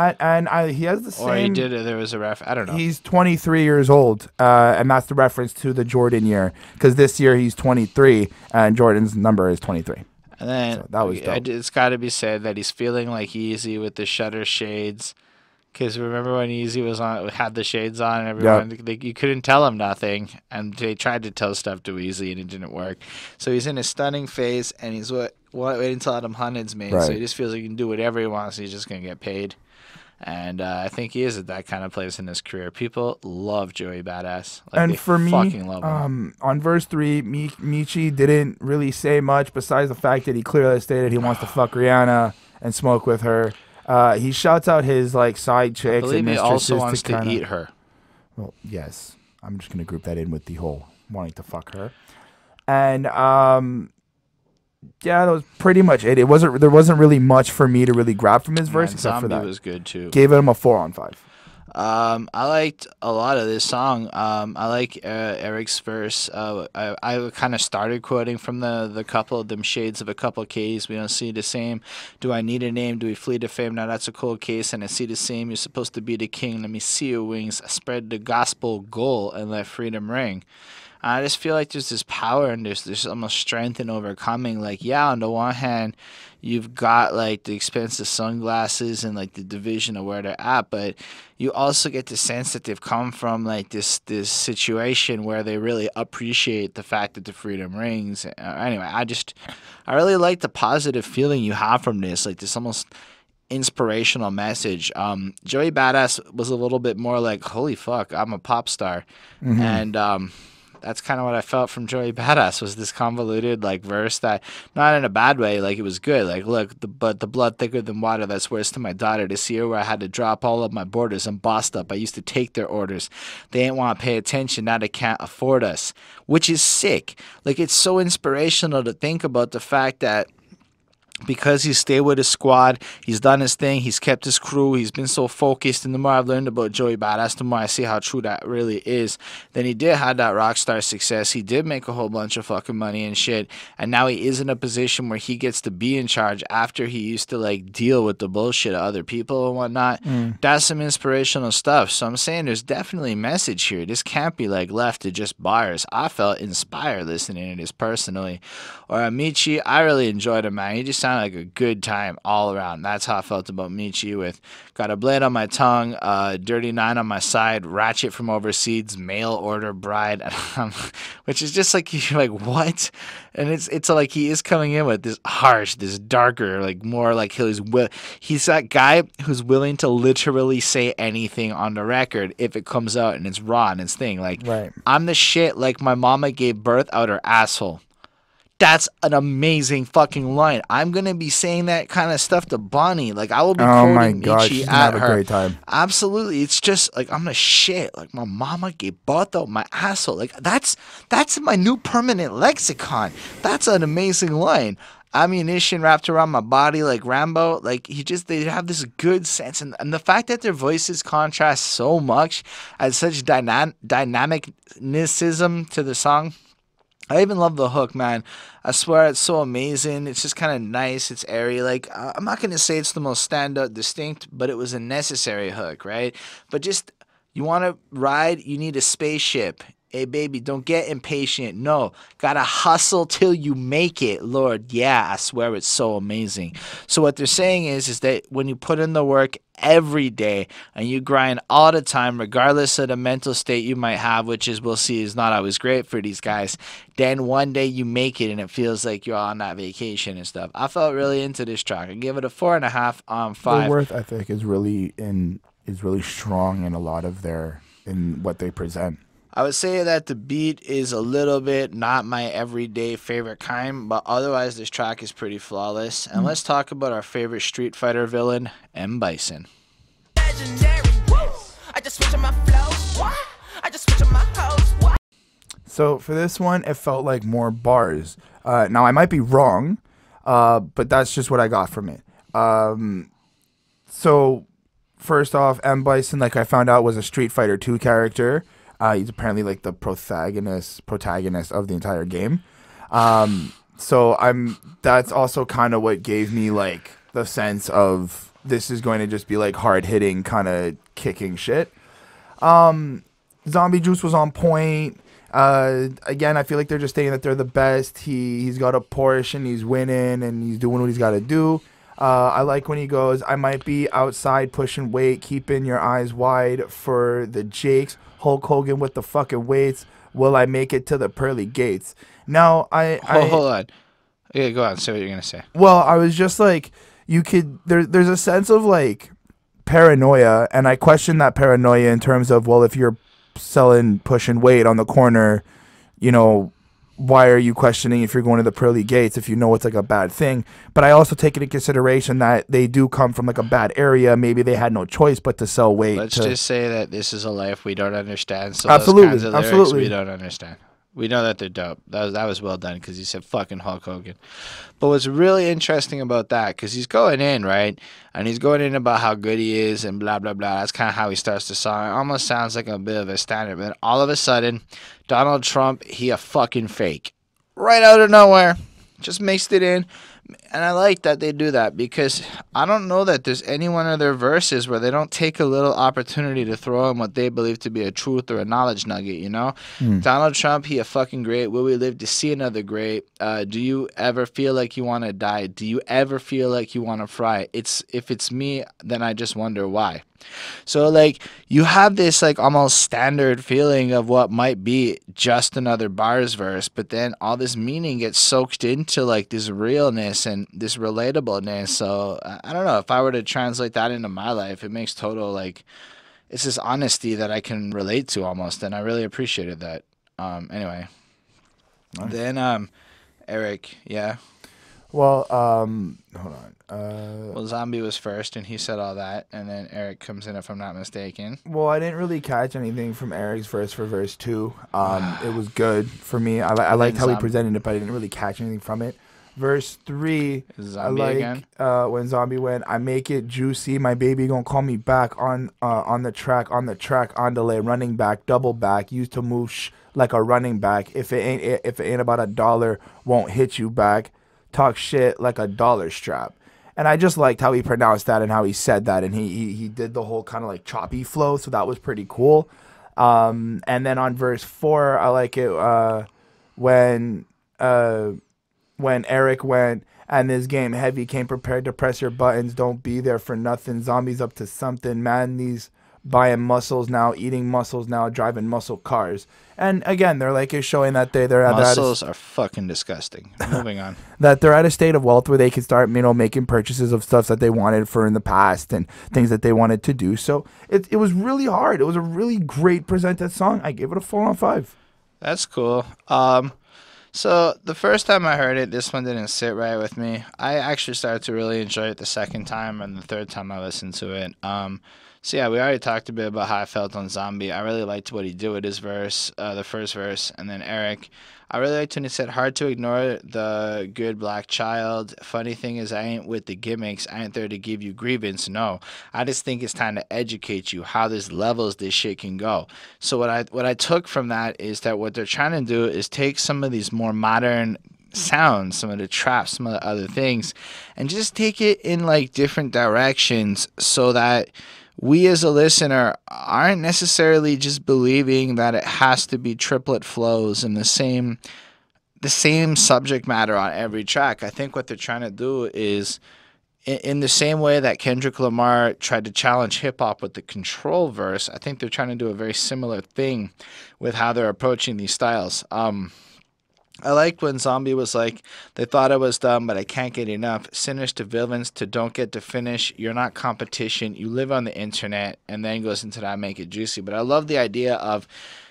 Speaker 2: he has the same.
Speaker 1: Or he did. There was a ref. I don't know.
Speaker 2: He's 23 years old, and that's the reference to the Jordan year, because this year he's 23, and Jordan's number is 23.
Speaker 1: And then
Speaker 2: so that was dope.
Speaker 1: It's got to be said that he's feeling like Easy with the shutter shades. Because remember when Easy had the shades on, and everyone you couldn't tell him nothing, and they tried to tell stuff to Easy, and it didn't work. So he's in a stunning phase, and he's waiting until Adam Hunned's made. Right. So he just feels like he can do whatever he wants. He's just gonna get paid, and I think he is at that kind of place in his career. People love Joey Badass,
Speaker 2: and for me,
Speaker 1: love him.
Speaker 2: On verse 3, Michi didn't really say much besides the fact that he clearly stated he wants to fuck Rihanna and smoke with her. He shouts out his like side chicks.
Speaker 1: I believe
Speaker 2: and
Speaker 1: he also wants
Speaker 2: to
Speaker 1: eat her.
Speaker 2: Well, yes, I'm just gonna group that in with the whole wanting to fuck her, and yeah, that was pretty much it. There wasn't really much for me to really grab from his verse except for that.
Speaker 1: Zombie was good too.
Speaker 2: Gave him a 4 on 5.
Speaker 1: I liked a lot of this song. I like Eric's verse. I kind of started quoting from the couple of them shades of a couple Ks. We don't see the same. Do I need a name? Do we flee to fame? Now that's a cold case, and I see the same. You're supposed to be the king. Let me see your wings. Spread the gospel goal and let freedom ring. I just feel like there's this power and there's almost strength in overcoming. Like, yeah, on the one hand, you've got like the expensive sunglasses and like the division of where they're at, but you also get the sense that they've come from like this situation where they really appreciate the fact that the freedom rings. Anyway, I really like the positive feeling you have from this, like this almost inspirational message. Joey Badass was a little bit more like, holy fuck, I'm a pop star. And that's kind of what I felt from Joey Badass, was this convoluted like verse that, not in a bad way, like it was good. Like, look, but the blood thicker than water, that swears to my daughter. This year where I had to drop all of my borders and bossed up. I used to take their orders. They ain't want to pay attention. Now they can't afford us, which is sick. Like, it's so inspirational to think about the fact that because he stayed with his squad, he's done his thing, he's kept his crew, he's been so focused, and the more I've learned about Joey Badass, the more I see how true that really is. Then he did have that rock star success, he did make a whole bunch of fucking money and shit, and now he is in a position where he gets to be in charge after he used to like deal with the bullshit of other people and whatnot. That's some inspirational stuff. So I'm saying there's definitely a message here. This can't be like left to just bars. I felt inspired listening to this personally. Or Michi, I really enjoyed him, man. He just sounded like a good time all around. That's how I felt about Michi, with got a blade on my tongue, dirty 9 on my side, ratchet from overseas, mail order bride, which is just like, you're like, what? And it's like he is coming in with this harsh, this darker, like more like he's that guy who's willing to literally say anything on the record if it comes out and it's raw and it's thing. Like, right. I'm the shit, like my mama gave birth out her asshole. That's an amazing fucking line. I'm gonna be saying that kind of stuff to Bonnie. Like, I will be quoting Michi at her. Have a great time. Absolutely. It's just like, I'm the shit. Like, my mama gave birth out my asshole. Like, that's my new permanent lexicon. That's an amazing line. ammunition wrapped around my body like Rambo. Like they have this good sense, and the fact that their voices contrast so much, adds such dynamicnessism to the song. I even love the hook, man. I swear it's so amazing. It's just kind of nice. It's airy. Like, I'm not going to say it's the most standout distinct, but it was a necessary hook, right? But just, you want to ride, you need a spaceship. Hey, baby, don't get impatient. No, gotta hustle till you make it. Lord, yeah, I swear it's so amazing. So what they're saying is that when you put in the work every day and you grind all the time, regardless of the mental state you might have, which is, we'll see, is not always great for these guys, then one day you make it and it feels like you're on that vacation and stuff. I felt really into this track. I give it a 4.5 on 5.
Speaker 2: Their worth ethic is really strong in a lot of in what they present.
Speaker 1: I would say that the beat is a little bit not my everyday favorite kind, but otherwise this track is pretty flawless. And let's talk about our favorite Street Fighter villain, M. Bison.
Speaker 2: So for this one, it felt like more bars. Now, I might be wrong, but that's just what I got from it. So first off, M. Bison, like I found out, was a Street Fighter 2 character. He's apparently like the protagonist of the entire game. So that's also kind of what gave me like the sense of this is going to just be like hard hitting, kind of kicking shit. Zombie Juice was on point. Again, I feel like they're just saying that they're the best. He's got a Porsche and he's winning and he's doing what he's got to do. I like when he goes, I might be outside pushing weight, keeping your eyes wide for the Jakes. Hulk Hogan with the fucking weights. Will I make it to the pearly gates? Now,
Speaker 1: Hold on. Yeah, go on. Say what you're going to say.
Speaker 2: Well, I was just like, there's a sense of like paranoia, and I question that paranoia in terms of, well, if you're pushing weight on the corner, you know, why are you questioning if you're going to the pearly gates if you know it's like a bad thing? But I also take into consideration that they do come from like a bad area. Maybe they had no choice but to sell weight.
Speaker 1: Let's just say that this is a life we don't understand. So
Speaker 2: absolutely,
Speaker 1: those kinds of lyrics
Speaker 2: absolutely,
Speaker 1: we don't understand. We know that they're dope. That was well done because he said fucking Hulk Hogan. But what's really interesting about that, because he's going in, right? And he's going in about how good he is and blah, blah, blah. That's kind of how he starts the song. It almost sounds like a bit of a standard. But then all of a sudden, Donald Trump, he a fucking fake. Right out of nowhere. Just mixed it in. And I like that they do that because I don't know that there's any one of their verses where they don't take a little opportunity to throw in what they believe to be a truth or a knowledge nugget, you know? Donald Trump, he a fucking great. Will we live to see another great? Do you ever feel like you want to die? Do you ever feel like you want to fry? If it's me, then I just wonder why. So, like, you have this, like, almost standard feeling of what might be just another bars verse, but then all this meaning gets soaked into, like, this realness and this relatableness. So, I don't know. If I were to translate that into my life, it makes total, like, it's this honesty that I can relate to almost, and I really appreciated that. Anyway. Nice. Then, Eric, yeah?
Speaker 2: Well, hold on.
Speaker 1: Well, Zombie was first, and he said all that, and then Eric comes in, if I'm not mistaken.
Speaker 2: Well, I didn't really catch anything from Eric's verse for verse 2. It was good for me. I liked how he presented it, but I didn't really catch anything from it. Verse 3,
Speaker 1: Zombie again?
Speaker 2: When Zombie went, I make it juicy, my baby gonna call me back on the track, on delay, running back, double back, used to move like a running back. If it ain't about $1, won't hit you back. Talk shit like a dollar strap. And I just liked how he pronounced that and how he said that, and he did the whole kind of like choppy flow, so that was pretty cool. And then on verse 4, I like it when Eric went, and this game heavy, came prepared to press your buttons, don't be there for nothing, zombies up to something, man, these buying muscles now, eating muscles now, driving muscle cars. And again, they're like showing that they're
Speaker 1: muscles are fucking disgusting. Moving on.
Speaker 2: That they're at a state of wealth where they can start, making purchases of stuff that they wanted for in the past and things that they wanted to do. So it was really hard. It was a really great presented song. I gave it a 4 on 5.
Speaker 1: That's cool. So the first time I heard it, this one didn't sit right with me. I actually started to really enjoy it the second time and the third time I listened to it. So yeah, we already talked a bit about how I felt on Zombie. I really liked what he did with his verse, the first verse, and then Eric. I really liked when he said, "Hard to ignore the good black child. Funny thing is, I ain't with the gimmicks. I ain't there to give you grievance. No, I just think it's time to educate you how there's levels this shit can go." So what I took from that is that what they're trying to do is take some of these more modern sounds, some of the traps, some of the other things, and just take it in like different directions so that we as a listener aren't necessarily just believing that it has to be triplet flows and the same subject matter on every track. I think what they're trying to do is in the same way that Kendrick Lamar tried to challenge hip hop with the Control verse, I think they're trying to do a very similar thing with how they're approaching these styles. I liked when Zombie was like, "They thought I was dumb, but I can't get enough. Sinners to villains to don't get to finish. You're not competition. You live on the internet." And then goes into that, make it juicy. But I love the idea of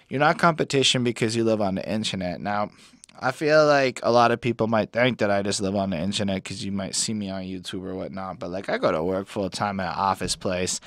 Speaker 1: you're not competition because you live on the internet. Now, I feel like a lot of people might think that I just live on the internet because you might see me on YouTube or whatnot. But like, I go to work full time at an office place.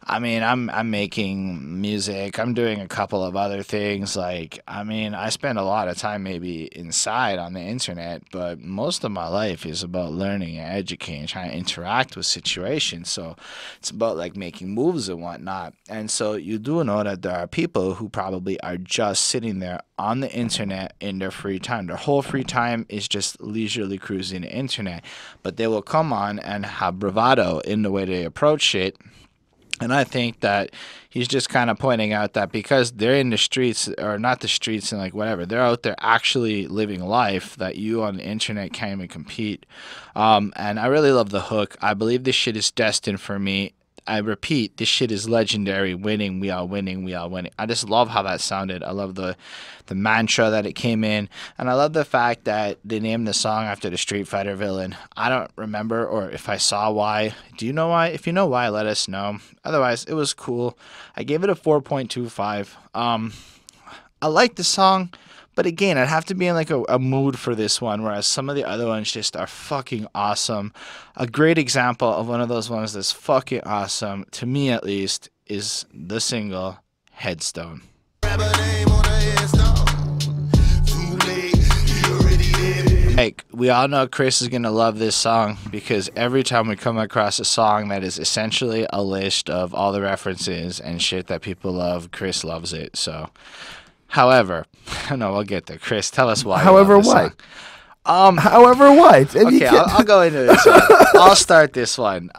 Speaker 1: I mean, I'm making music. I'm doing a couple of other things. Like, I mean, I spend a lot of time maybe inside on the internet, but most of my life is about learning and educating, trying to interact with situations. So it's about like making moves and whatnot. And so you do know that there are people who probably are just sitting there on the internet in their free time. Their whole free time is just leisurely cruising the internet, but they will come on and have bravado in the way they approach it. And I think that he's just kind of pointing out that because they're in the streets, or not the streets and like whatever, they're out there actually living life, that you on the internet can't even compete. And I really love the hook. I believe this shit is destined for me. I repeat, this shit is legendary. Winning, we are winning, we are winning. I just love how that sounded. I love the mantra that it came in. And I love the fact that they named the song after the Street Fighter villain. I don't remember, or if I saw why. Do you know why? If you know why, let us know. Otherwise, it was cool. I gave it a 4.25. I like the song. But again, I'd have to be in like a mood for this one, whereas some of the other ones just are fucking awesome. A great example of one of those ones that's fucking awesome, to me at least, is the single Headstone. Like, we all know Chris is going to love this song because every time we come across a song that is essentially a list of all the references and shit that people love, Chris loves it, so... However, no, we'll get there. Chris, tell us why.
Speaker 2: However, what? However, what?
Speaker 1: Okay, I'll go into this one. I'll start this one.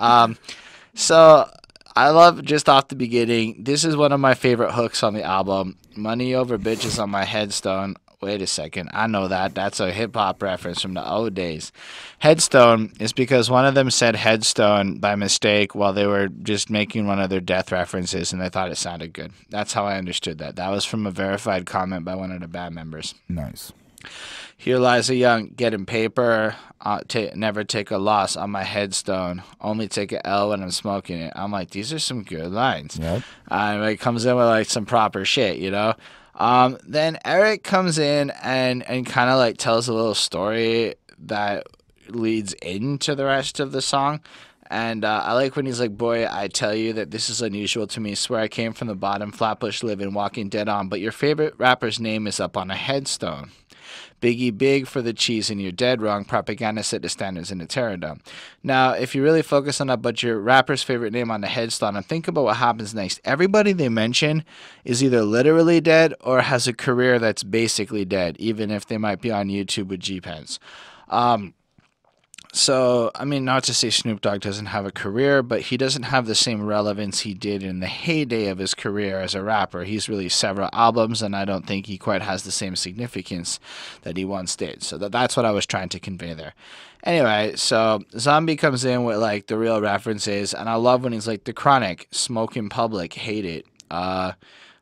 Speaker 1: So I love, just off the beginning, this is one of my favorite hooks on the album. Money over bitches on my headstone. Wait a second, I know that. That's a hip-hop reference from the old days. Headstone is because one of them said headstone by mistake while they were just making one of their death references, and they thought it sounded good. That's how I understood that. That was from a verified comment by one of the band members.
Speaker 2: Nice.
Speaker 1: Here lies a young getting paper, never take a loss on my headstone, only take a L when I'm smoking it. I'm like, these are some good lines.
Speaker 2: Yep.
Speaker 1: It comes in with like some proper shit, you know? Then Eric comes in and kind of like tells a little story that leads into the rest of the song. And I like when he's like, boy, I tell you that this is unusual to me. Swear I came from the bottom, Flatbush living, walking dead on. But your favorite rapper's name is up on a headstone. Biggie big for the cheese and you're dead wrong. Propaganda set the standards in the Terradome. Now, if you really focus on that, but your rapper's favorite name on the headstone, and think about what happens next. Everybody they mention is either literally dead or has a career that's basically dead, even if they might be on YouTube with G-Pens. So, I mean, not to say Snoop Dogg doesn't have a career, but he doesn't have the same relevance he did in the heyday of his career as a rapper. He's released several albums, and I don't think he quite has the same significance that he once did. So that's what I was trying to convey there. Anyway, so Zombie comes in with, like, the real references, and I love when he's like, The Chronic, smoke in public, hate it.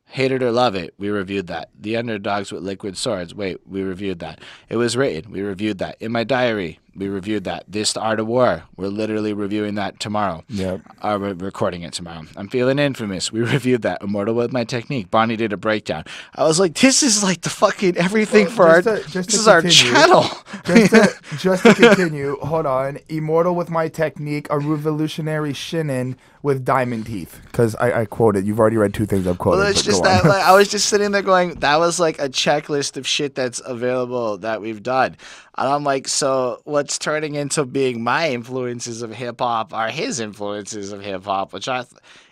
Speaker 1: Hate it or love it, we reviewed that. The Underdogs with Liquid Swords, wait, we reviewed that. It was written, we reviewed that. In my diary, We reviewed that. This Art of War. We're literally reviewing that tomorrow.
Speaker 2: Yep.
Speaker 1: We're recording it tomorrow. I'm Feeling Infamous. We reviewed that. Immortal with My Technique. Bonnie did a breakdown. I was like, this is like the fucking everything for our. This is our channel.
Speaker 2: Just to continue, hold on. Immortal with My Technique, a revolutionary shinin with diamond teeth. Because I quoted. You've already read 2 things I've quoted.
Speaker 1: Well, it's just that like, I was just sitting there going, that was like a checklist of shit that's available that we've done. And I'm like, so what's turning into being my influences of hip hop are his influences of hip hop, which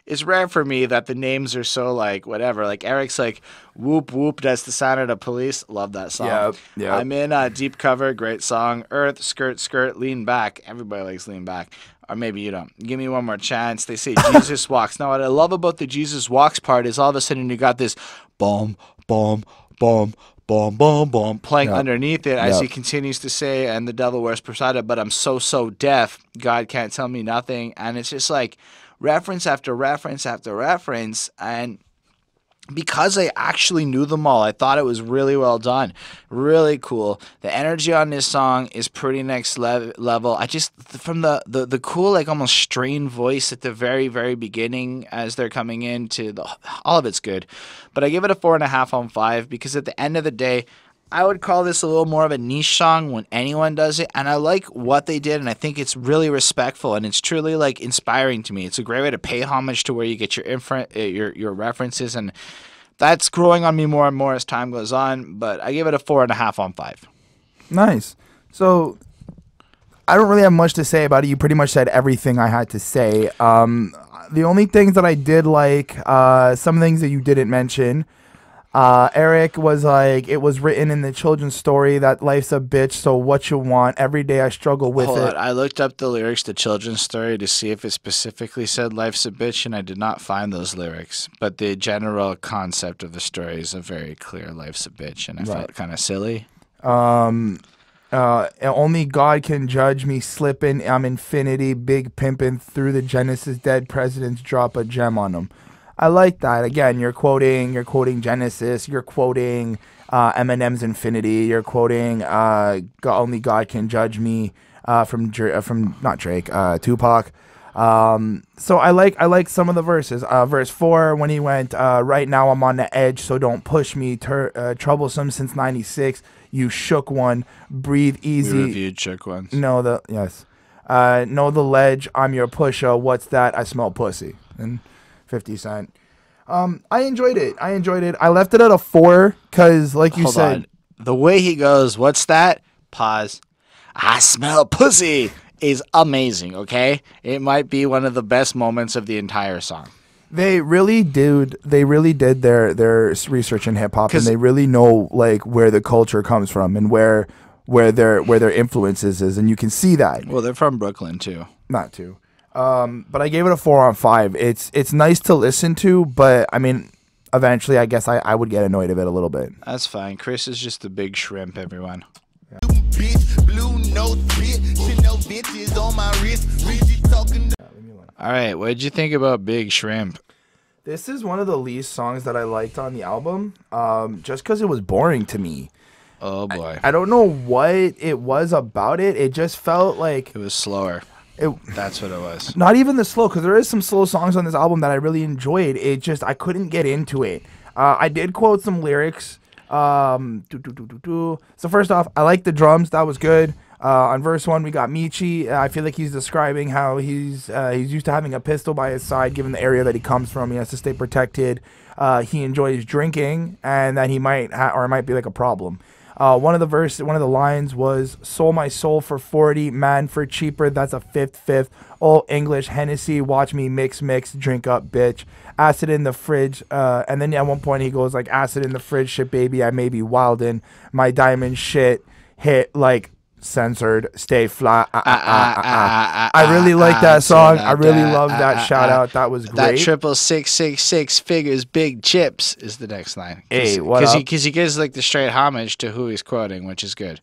Speaker 1: is rare for me that the names are so like whatever. Like Eric's like, whoop whoop, that's the sound of the police. Love that song.
Speaker 2: Yeah.
Speaker 1: I'm in Deep Cover, great song. Earth, Skirt, Skirt, Lean Back. Everybody likes Lean Back. Or maybe you don't. Give me one more chance. They say Jesus Walks. Now, what I love about the Jesus Walks part is all of a sudden you got this boom, boom, boom, boom, boom, boom playing underneath it as he continues to say, and the devil wears Prada, but I'm so, so deaf. God can't tell me nothing. And it's just like reference after reference after reference. And because I actually knew them all, I thought it was really well done. Really cool. The energy on this song is pretty next level. I just, from the cool, like almost strained voice at the very, very beginning as they're coming in to all of it's good. But I give it a 4.5 on 5 because at the end of the day, I would call this a little more of a niche song when anyone does it, and I like what they did, and I think it's really respectful, and it's truly like inspiring to me. It's a great way to pay homage to where you get your references, and that's growing on me more and more as time goes on. But I give it a 4.5 on 5. Nice.
Speaker 2: So I don't really have much to say about it. You pretty much said everything I had to say. The only things that I did like, some things that you didn't mention. Eric was like, it was written in the children's story that life's a bitch, so what you want? Every day I struggle with
Speaker 1: Hold
Speaker 2: it.
Speaker 1: on. I looked up the lyrics to children's story to see if it specifically said life's a bitch, and I did not find those lyrics. But the general concept of the story is a very clear life's a bitch, and I felt kind of silly.
Speaker 2: Only God can judge me slipping. I'm infinity, big pimping through the Genesis. Dead presidents drop a gem on them. I like that. Again, you're quoting Genesis. You're quoting Eminem's Infinity. You're quoting Only God Can Judge Me from not Drake, Tupac. So I like some of the verses. Verse 4 when he went, right now I'm on the edge, so don't push me. Troublesome since '96. You shook one. Breathe easy.
Speaker 1: We reviewed shook ones.
Speaker 2: Know the ledge. I'm your pusher. What's that? I smell pussy. And 50 Cent. I enjoyed it. I left it at a 4 because, like you said,
Speaker 1: on. The way he goes, what's that? Pause. I smell pussy is amazing, okay? It might be one of the best moments of the entire song.
Speaker 2: They really did their research in hip hop, and they really know like where the culture comes from and where their influences is, and you can see that.
Speaker 1: Well, they're from Brooklyn too.
Speaker 2: Not too. But I gave it a 4 on 5. It's nice to listen to, but I mean, eventually I guess I would get annoyed of it a little bit.
Speaker 1: That's fine. Chris is just a big shrimp, everyone. Yeah. All right, what did you think about Big Shrimp?
Speaker 2: This is one of the least songs that I liked on the album, just because it was boring to me.
Speaker 1: Oh boy.
Speaker 2: I don't know what it was about it. It just felt like
Speaker 1: it was slower. That's what it was.
Speaker 2: Not even the slow, because there is some slow songs on this album that I really enjoyed. It just, I couldn't get into it. I did quote some lyrics. So first off, I like the drums. That was good. On verse 1, we got Michi. I feel like he's describing how he's used to having a pistol by his side, given the area that he comes from. He has to stay protected. He enjoys drinking, and that he might it might be like a problem. One of the lines was, sold my soul for 40, man for cheaper, that's a fifth. Old English Hennessy, watch me mix, drink up, bitch. Acid in the fridge, and then at one point he goes like, acid in the fridge, shit, baby, I may be wildin'. My diamond shit hit like censored, stay fly. I really like that song. I really love that shout out. That was great.
Speaker 1: That 666 figures big chips is the next line.
Speaker 2: Hey, what up?
Speaker 1: Because he gives like the straight homage to who he's quoting, which is good.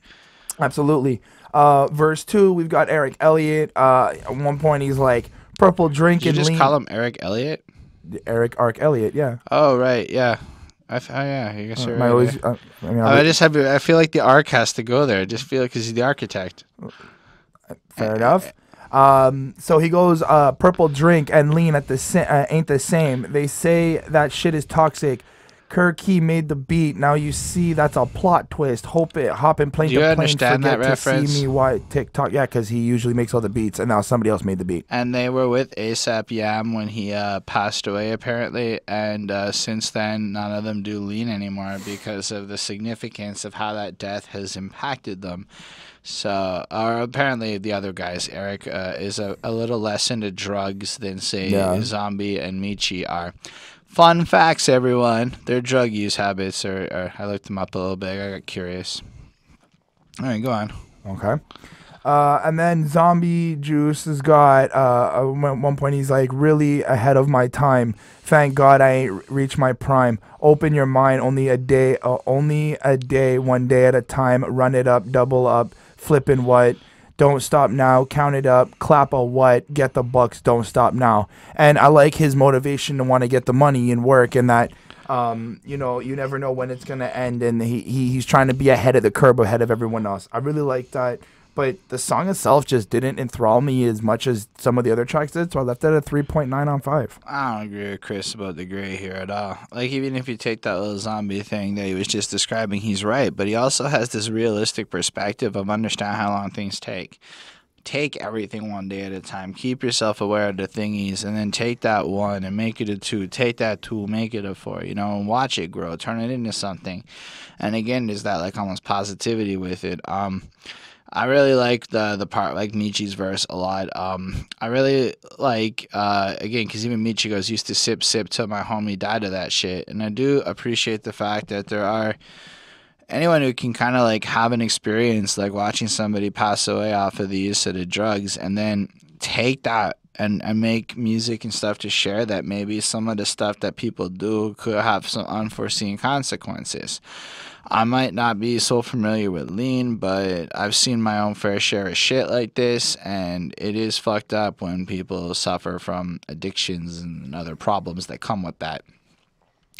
Speaker 2: Absolutely. Verse 2, we've got Eric Elliott. At one point he's like, purple drink
Speaker 1: Did
Speaker 2: and
Speaker 1: you just
Speaker 2: lean.
Speaker 1: call him Eric Elliott?
Speaker 2: Eric Arc Elliott, yeah.
Speaker 1: Oh right, yeah. Yeah, I guess you're right.
Speaker 2: Always,
Speaker 1: I feel like the arc has to go there. I just feel like because he's the architect.
Speaker 2: Fair enough. So he goes, purple drink and lean at the ain't the same. They say that shit is toxic. Kirky made the beat. Now you see that's a plot twist. Hop and plane
Speaker 1: Do you
Speaker 2: to plane.
Speaker 1: understand
Speaker 2: Forget
Speaker 1: that
Speaker 2: to
Speaker 1: reference?
Speaker 2: see me. Why TikTok? Yeah, because he usually makes all the beats, and now somebody else made the beat.
Speaker 1: And they were with ASAP Yam when he passed away, apparently. And since then, none of them do lean anymore because of the significance of how that death has impacted them. So, or apparently the other guys, Eric, is a little less into drugs than, say, Zombie and Michi are. Fun facts, everyone. Their drug use habits are I looked them up a little bit. I got curious. All right, go on.
Speaker 2: Okay. And then Zombie Juice has got, at one point he's like, really ahead of my time. Thank God I ain't reached my prime. Open your mind, only a day, one day at a time. Run it up, double up, flipping what? Don't stop now, count it up, clap a what, get the bucks, don't stop now. And I like his motivation to want to get the money and work, and that, you know, you never know when it's going to end, and he's trying to be ahead of the curve, ahead of everyone else. I really like that, but the song itself just didn't enthrall me as much as some of the other tracks did, so I left it at a 3.9 on 5.
Speaker 1: I don't agree with Chris about the gray here at all. Like, even if you take that little zombie thing that he was just describing, he's right, but he also has this realistic perspective of understand how long things take. Take everything one day at a time. Keep yourself aware of the thingies, and then take that one and make it a 2. Take that 2, make it a 4, you know, and watch it grow. Turn it into something. And again, there's that, like, almost positivity with it. I really like the part, like Michi's verse a lot. I really like, again, because even Michi goes, used to sip till my homie died of that shit. And I do appreciate the fact that there are anyone who can kind of like have an experience like watching somebody pass away off of the use of the drugs and then take that and make music and stuff to share that maybe some of the stuff that people do could have some unforeseen consequences. I might not be so familiar with lean, but I've seen my own fair share of shit like this, and it is fucked up when people suffer from addictions and other problems that come with that.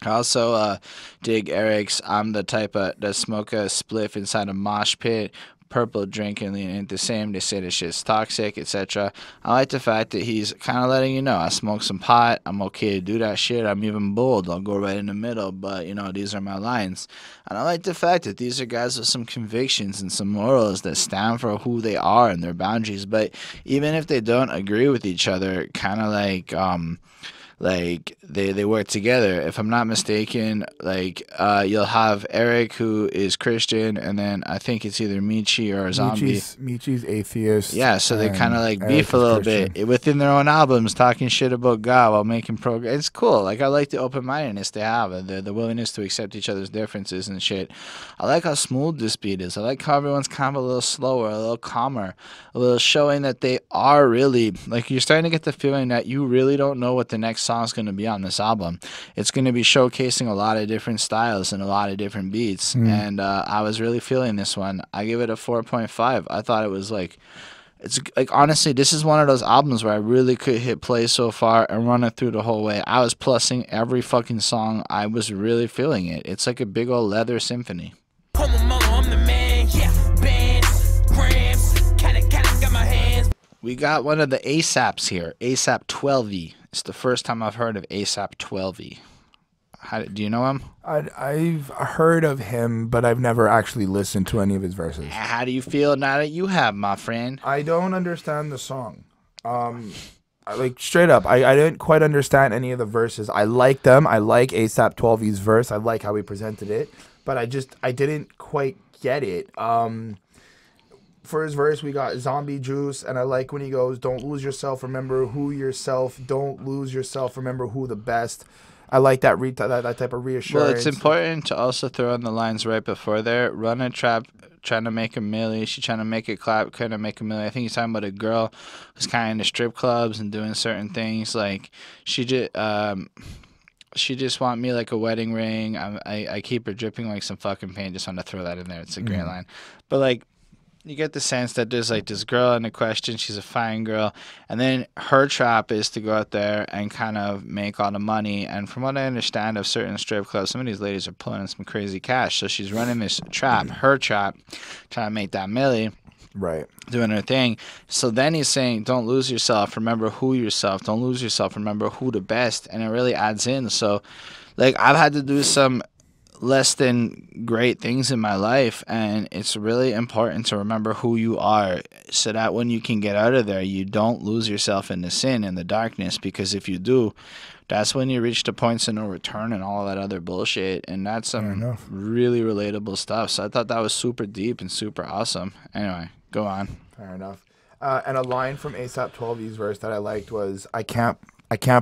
Speaker 1: I also dig Eric's I'm the type that smoke a spliff inside a mosh pit, purple drink and lean ain't the same. They say this shit's toxic, etc. I like the fact that he's kind of letting you know, I smoke some pot, I'm okay to do that shit, I'm even bold, I'll go right in the middle, but, you know, these are my lines. And I like the fact that these are guys with some convictions and some morals that stand for who they are and their boundaries, but even if they don't agree with each other, kind of like they work together. If I'm not mistaken, like you'll have Eric, who is Christian, and then I think it's either Michi or Zombie.
Speaker 2: Michi's atheist.
Speaker 1: Yeah, so they kind of like beef a little bit within their own albums, talking shit about God while making progress. It's cool. Like, I like the open-mindedness they have, the willingness to accept each other's differences and shit. I like how smooth this beat is. I like how everyone's kind of a little slower, a little calmer, a little showing that they are really, like, you're starting to get the feeling that you really don't know what the next song's going to be on this album. It's going to be showcasing a lot of different styles and a lot of different beats, and I was really feeling this one. I give it a 4.5. I thought it was like, it's like, honestly, this is one of those albums where I really could hit play so far and run it through the whole way. I was plussing every fucking song. I was really feeling it. It's like a big old leather symphony. We got one of the ASAPs here, ASAP Twelvyy. It's the first time I've heard of ASAP Twelvyy. Do you know him?
Speaker 2: I've heard of him, but I've never actually listened to any of his verses.
Speaker 1: How do you feel now that you have, my friend?
Speaker 2: I don't understand the song. Like, straight up, I didn't quite understand any of the verses. I like them. I like ASAP Twelvy's verse. I like how he presented it, but I didn't quite get it. For his verse, we got Zombie Juice, and I like when he goes, don't lose yourself, remember who yourself, don't lose yourself, remember who the best. I like that that type of reassurance.
Speaker 1: Well, it's important to also throw in the lines right before there. Run a trap, trying to make a milli. She trying to make it clap, couldn't make a milli. I think he's talking about a girl who's kind of into strip clubs and doing certain things. Like, she just want me like a wedding ring. I keep her dripping like some fucking paint. Just want to throw that in there. It's a great line. But, like, you get the sense that there's like this girl in the question. She's a fine girl. And then her trap is to go out there and kind of make all the money. And from what I understand of certain strip clubs, some of these ladies are pulling in some crazy cash. So she's running this trap, her trap, trying to make that milli.
Speaker 2: Right.
Speaker 1: doing her thing. So then he's saying, don't lose yourself, remember who yourself, don't lose yourself, remember who the best, and it really adds in. So like I've had to do some less than great things in my life, and it's really important to remember who you are so that when you can get out of there, you don't lose yourself in the sin and the darkness, because if you do, that's when you reach the points of no return and all that other bullshit. And that's some really relatable stuff. So I thought that was super deep and super awesome. Anyway, go on.
Speaker 2: Fair enough. And a line from ASAP Twelvy's verse that I liked was, I can't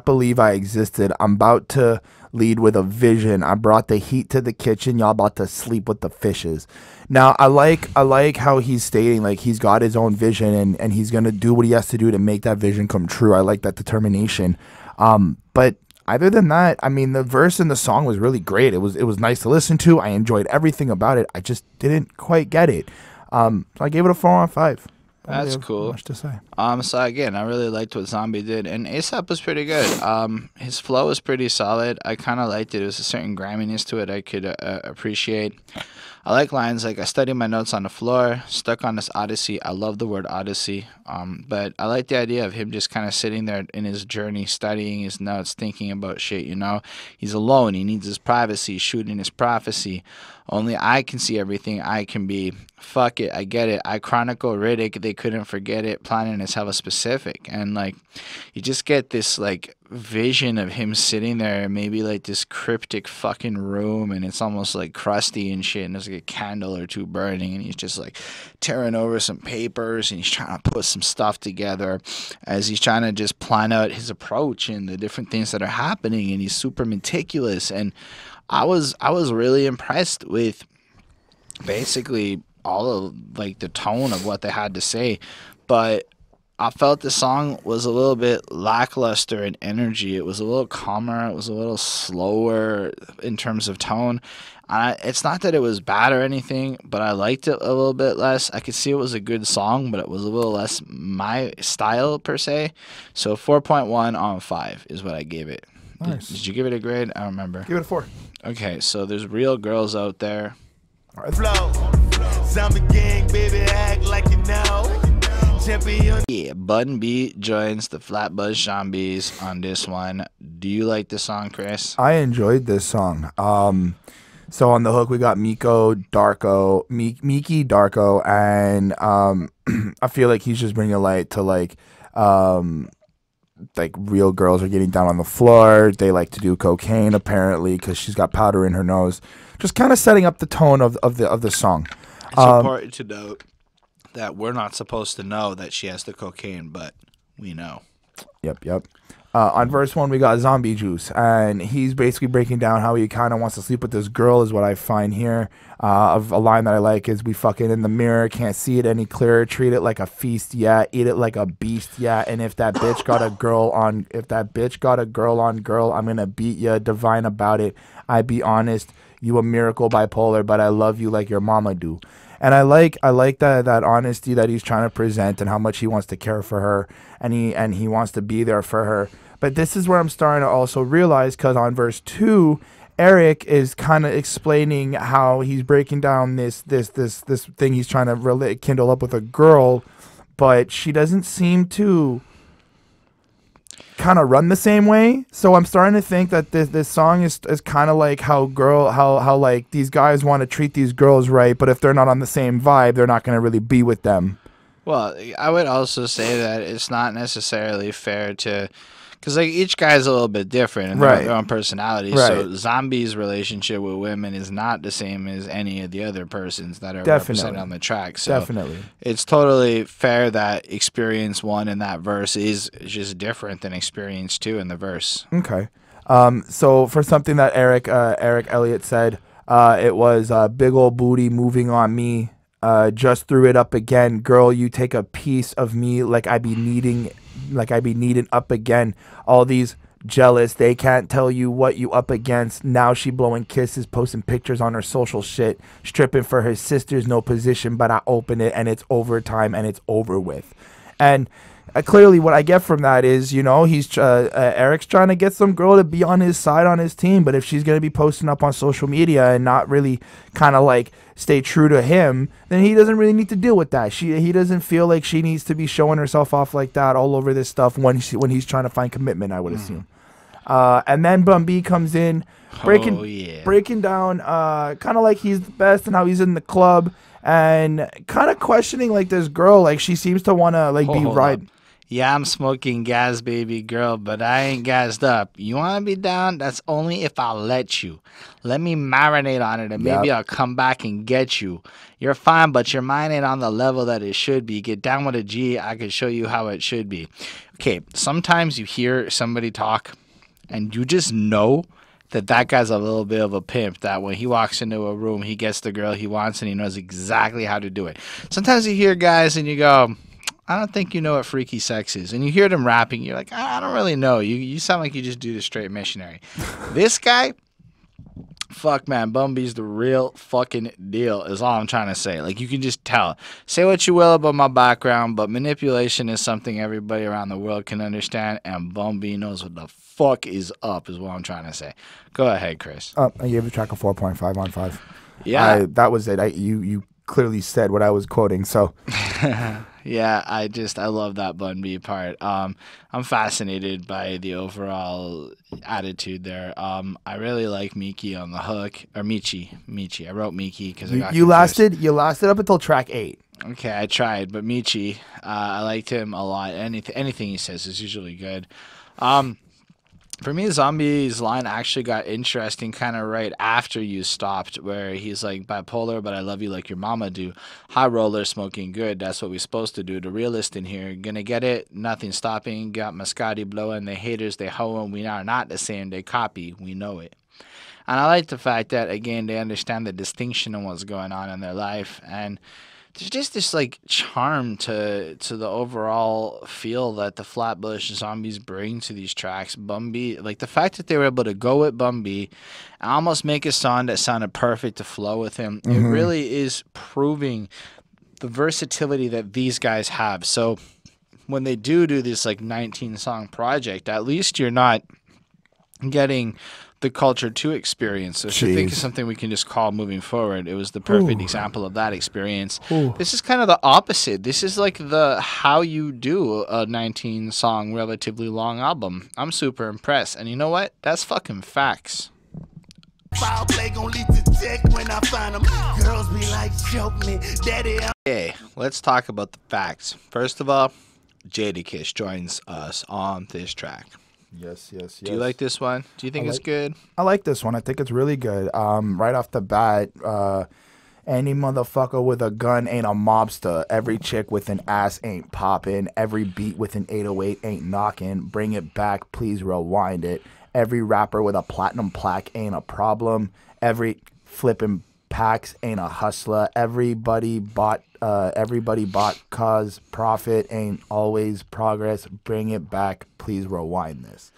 Speaker 2: believe I existed. I'm about to lead with a vision. I brought the heat to the kitchen. Y'all about to sleep with the fishes. Now, I like how he's stating, like, he's got his own vision and he's going to do what he has to do to make that vision come true. I like that determination. But other than that, I mean, the verse in the song was really great. It was nice to listen to. I enjoyed everything about it. I just didn't quite get it. So I gave it a 4 out of 5.
Speaker 1: That's cool.
Speaker 2: Much to say.
Speaker 1: So again, I really liked what Zombie did, and ASAP was pretty good. His flow was pretty solid. I kind of liked it. There was a certain gramminess to it I could appreciate. I like lines like, I study my notes on the floor, stuck on this odyssey. I love the word odyssey. But I like the idea of him just kind of sitting there in his journey, studying his notes, thinking about shit, you know. He's alone. He needs his privacy, shooting his prophecy. Only I can see everything I can be. Fuck it, I get it. I chronicle Riddick, they couldn't forget it. Planning is hella specific. And like, you just get this like vision of him sitting there, maybe like this cryptic fucking room, and it's almost like crusty and shit, and there's like a candle or two burning, and he's just like tearing over some papers, and he's trying to put some stuff together as he's trying to just plan out his approach and the different things that are happening, and he's super meticulous. And I was really impressed with basically all of like the tone of what they had to say, but I felt the song was a little bit lackluster in energy. It was a little calmer. It was a little slower in terms of tone. It's not that it was bad or anything, but I liked it a little bit less. I could see it was a good song, but it was a little less my style per se. So 4.1 on 5 is what I gave it.
Speaker 2: Nice.
Speaker 1: Did you give it a grade? I don't remember.
Speaker 2: Give it a 4.
Speaker 1: Okay, so there's real girls out there.
Speaker 2: All right.
Speaker 3: Flow. Zombie gang, baby, act like you know. Champion.
Speaker 1: Yeah, Bun B joins the Flatbush Zombies on this one. Do you like this song, Chris?
Speaker 2: I enjoyed this song. So on the hook we got Miki, Darko, and I feel like he's just bringing light to like real girls are getting down on the floor. They like to do cocaine apparently because she's got powder in her nose. Just kind of setting up the tone of the song.
Speaker 1: It's important to note that we're not supposed to know that she has the cocaine, but we know.
Speaker 2: Yep. On verse 1, we got Zombie Juice, and he's basically breaking down how he kind of wants to sleep with this girl, is what I find here. Of a line that I like is, we fucking in the mirror, can't see it any clearer, treat it like a feast, yeah, eat it like a beast, yeah, and if that bitch got a girl on girl, I'm gonna beat ya, divine about it, I be honest, you a miracle bipolar, but I love you like your mama do. And I like that honesty that he's trying to present, and how much he wants to care for her, and he wants to be there for her. But this is where I'm starting to also realize, because on verse 2, Eric is kind of explaining how he's breaking down this thing he's trying to kindle up with a girl, but she doesn't seem to kind of run the same way. So I'm starting to think that this song is kind of like how like these guys want to treat these girls right, but if they're not on the same vibe, they're not going to really be with them.
Speaker 1: Well, I would also say that it's not necessarily fair to, because like each guy's a little bit different in their own personality. Right. So Zombie's relationship with women is not the same as any of the other persons that are represented on the track. So it's totally fair that experience 1 in that verse is just different than experience 2 in the verse.
Speaker 2: Okay. So for something that Eric Elliott said, it was big old booty moving on me. Just threw it up again. Girl, you take a piece of me like I be needing up again. All these jealous, they can't tell you what you up against. Now she blowing kisses, posting pictures on her social shit, stripping for her sisters, no position, but I open it and it's overtime and it's over with. And clearly what I get from that is, you know, Eric's trying to get some girl to be on his side on his team, but if she's going to be posting up on social media and not really kind of like stay true to him, then he doesn't really need to deal with that. He doesn't feel like she needs to be showing herself off like that all over this stuff when he's trying to find commitment, I would assume. And then Bun B comes in breaking down kind of like he's the best and how he's in the club, and kind of questioning like this girl, like she seems to want to like be right.
Speaker 1: Yeah, I'm smoking gas, baby girl, but I ain't gassed up. You want to be down? That's only if I'll let you. Let me marinate on it, and maybe I'll come back and get you. You're fine, but your mind ain't on the level that it should be. Get down with a G. I can show you how it should be. Okay, sometimes you hear somebody talk, and you just know that guy's a little bit of a pimp, that when he walks into a room, he gets the girl he wants and he knows exactly how to do it. Sometimes you hear guys and you go, I don't think you know what freaky sex is. And you hear them rapping, you're like, I don't really know. You sound like you just do the straight missionary. This guy, fuck, man, Bun B's the real fucking deal is all I'm trying to say. Like, you can just tell. Say what you will about my background, but manipulation is something everybody around the world can understand, and Bun B knows what the fuck is up is what I'm trying to say. Go ahead, Chris.
Speaker 2: I gave the track a 4.5 on 5.
Speaker 1: Yeah.
Speaker 2: That was it. You clearly said what I was quoting, so...
Speaker 1: Yeah, I love that Bun B part. I'm fascinated by the overall attitude there. I really like Miki on the hook, or Michi. I wrote Miki because I got
Speaker 2: you lasted up until track 8.
Speaker 1: Okay, I tried, but Michi, I liked him a lot. Anything he says is usually good. For me, Zombie's line actually got interesting kind of right after you stopped, where he's like, bipolar, but I love you like your mama do. High roller, smoking good, that's what we're supposed to do. The realist in here, gonna get it, nothing stopping. Got Mascati blowing, the haters, they hoeing. We are not the same, they copy, we know it. And I like the fact that, again, they understand the distinction in what's going on in their life. And there's just this like charm to the overall feel that the Flatbush Zombies bring to these tracks. Bun B, like the fact that they were able to go with Bun B and almost make a song that sounded perfect to flow with him, it really is proving the versatility that these guys have. So when they do this like 19-song project, at least you're not getting the Culture 2 experience. So if you think of something we can just call moving forward, it was the perfect example of that experience. This is kind of the opposite. This is like the how you do a 19-song, relatively long album. I'm super impressed. And you know what? That's fucking facts.
Speaker 3: Foul play gon' lead to check when I find them. Girls be like, choke me, daddy.
Speaker 1: Okay, let's talk about the facts. First of all, Jadakiss joins us on this track.
Speaker 2: Yes.
Speaker 1: Do you like this one? Do you think it's good?
Speaker 2: I like this one. I think it's really good. Right off the bat, any motherfucker with a gun ain't a mobster. Every chick with an ass ain't popping. Every beat with an 808 ain't knocking. Bring it back, please rewind it. Every rapper with a platinum plaque ain't a problem. Every flipping packs ain't a hustler. Everybody bought cause profit ain't always progress. Bring it back, please rewind this.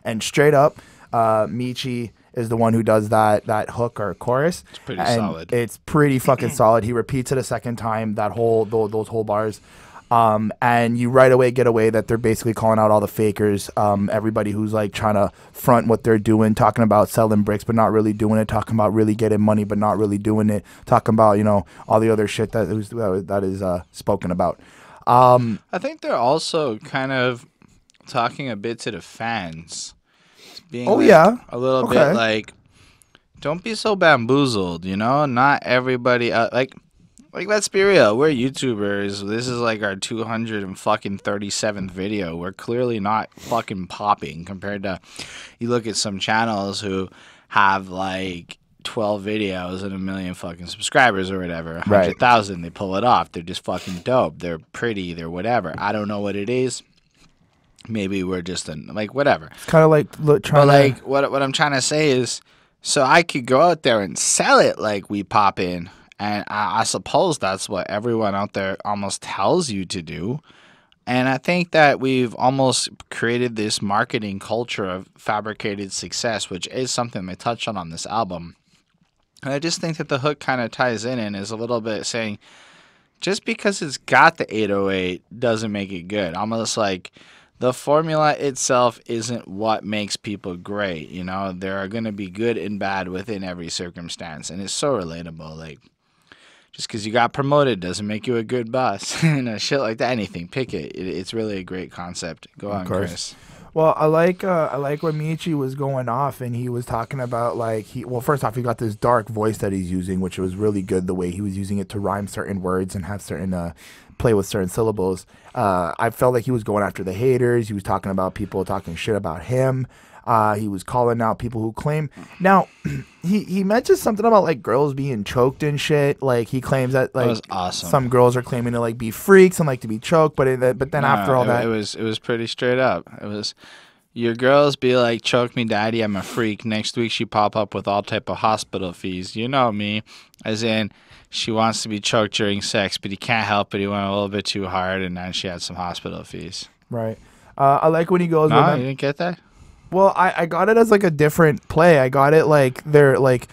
Speaker 2: And straight up, Michi is the one who does that hook or chorus.
Speaker 1: It's pretty solid.
Speaker 2: It's pretty fucking solid. He repeats it a second time, those whole bars. And you right away get away that they're basically calling out all the fakers, everybody who's like trying to front what they're doing, talking about selling bricks but not really doing it, talking about really getting money but not really doing it, talking about, you know, all the other shit that is spoken about.
Speaker 1: I think they're also kind of talking a bit to the fans. Being a little bit like, don't be so bamboozled, you know? Not everybody like let's be real, we're YouTubers. This is like our 237th video. We're clearly not fucking popping compared to, you look at some channels who have like 12 videos and 1 million fucking subscribers or whatever, 100,000. They pull it off. They're just fucking dope. They're pretty. They're whatever. I don't know what it is. Maybe we're just like whatever.
Speaker 2: It's kind of like
Speaker 1: what I'm trying to say is, so I could go out there and sell it like we pop in. And I suppose that's what everyone out there almost tells you to do. And I think that we've almost created this marketing culture of fabricated success, which is something they touch on this album. And I just think that the hook kind of ties in and is a little bit saying, just because it's got the 808 doesn't make it good. Almost like the formula itself isn't what makes people great. You know, there are going to be good and bad within every circumstance, and it's so relatable. Like, just because you got promoted doesn't make you a good boss. You know, shit like that. Anything, pick it. It's really a great concept. Go on, Chris.
Speaker 2: Well, I like when Michi was going off and he was talking about like first off, he got this dark voice that he's using, which was really good, the way he was using it to rhyme certain words and have certain play with certain syllables. I felt like he was going after the haters. He was talking about people talking shit about him. He was calling out people who claim. Now, he mentioned something about like girls being choked and shit. Like he claims that like
Speaker 1: that was awesome.
Speaker 2: Some girls are claiming to like be freaks and like to be choked, but then after all that,
Speaker 1: it was pretty straight up. It was, your girls be like, choke me, daddy, I'm a freak. Next week she pop up with all type of hospital fees. You know me, as in she wants to be choked during sex, but he can't help it. He went a little bit too hard, and then she had some hospital fees.
Speaker 2: Right. I like when he goes.
Speaker 1: No, you didn't get that.
Speaker 2: Well, I got it as like a different play. I got it like they're like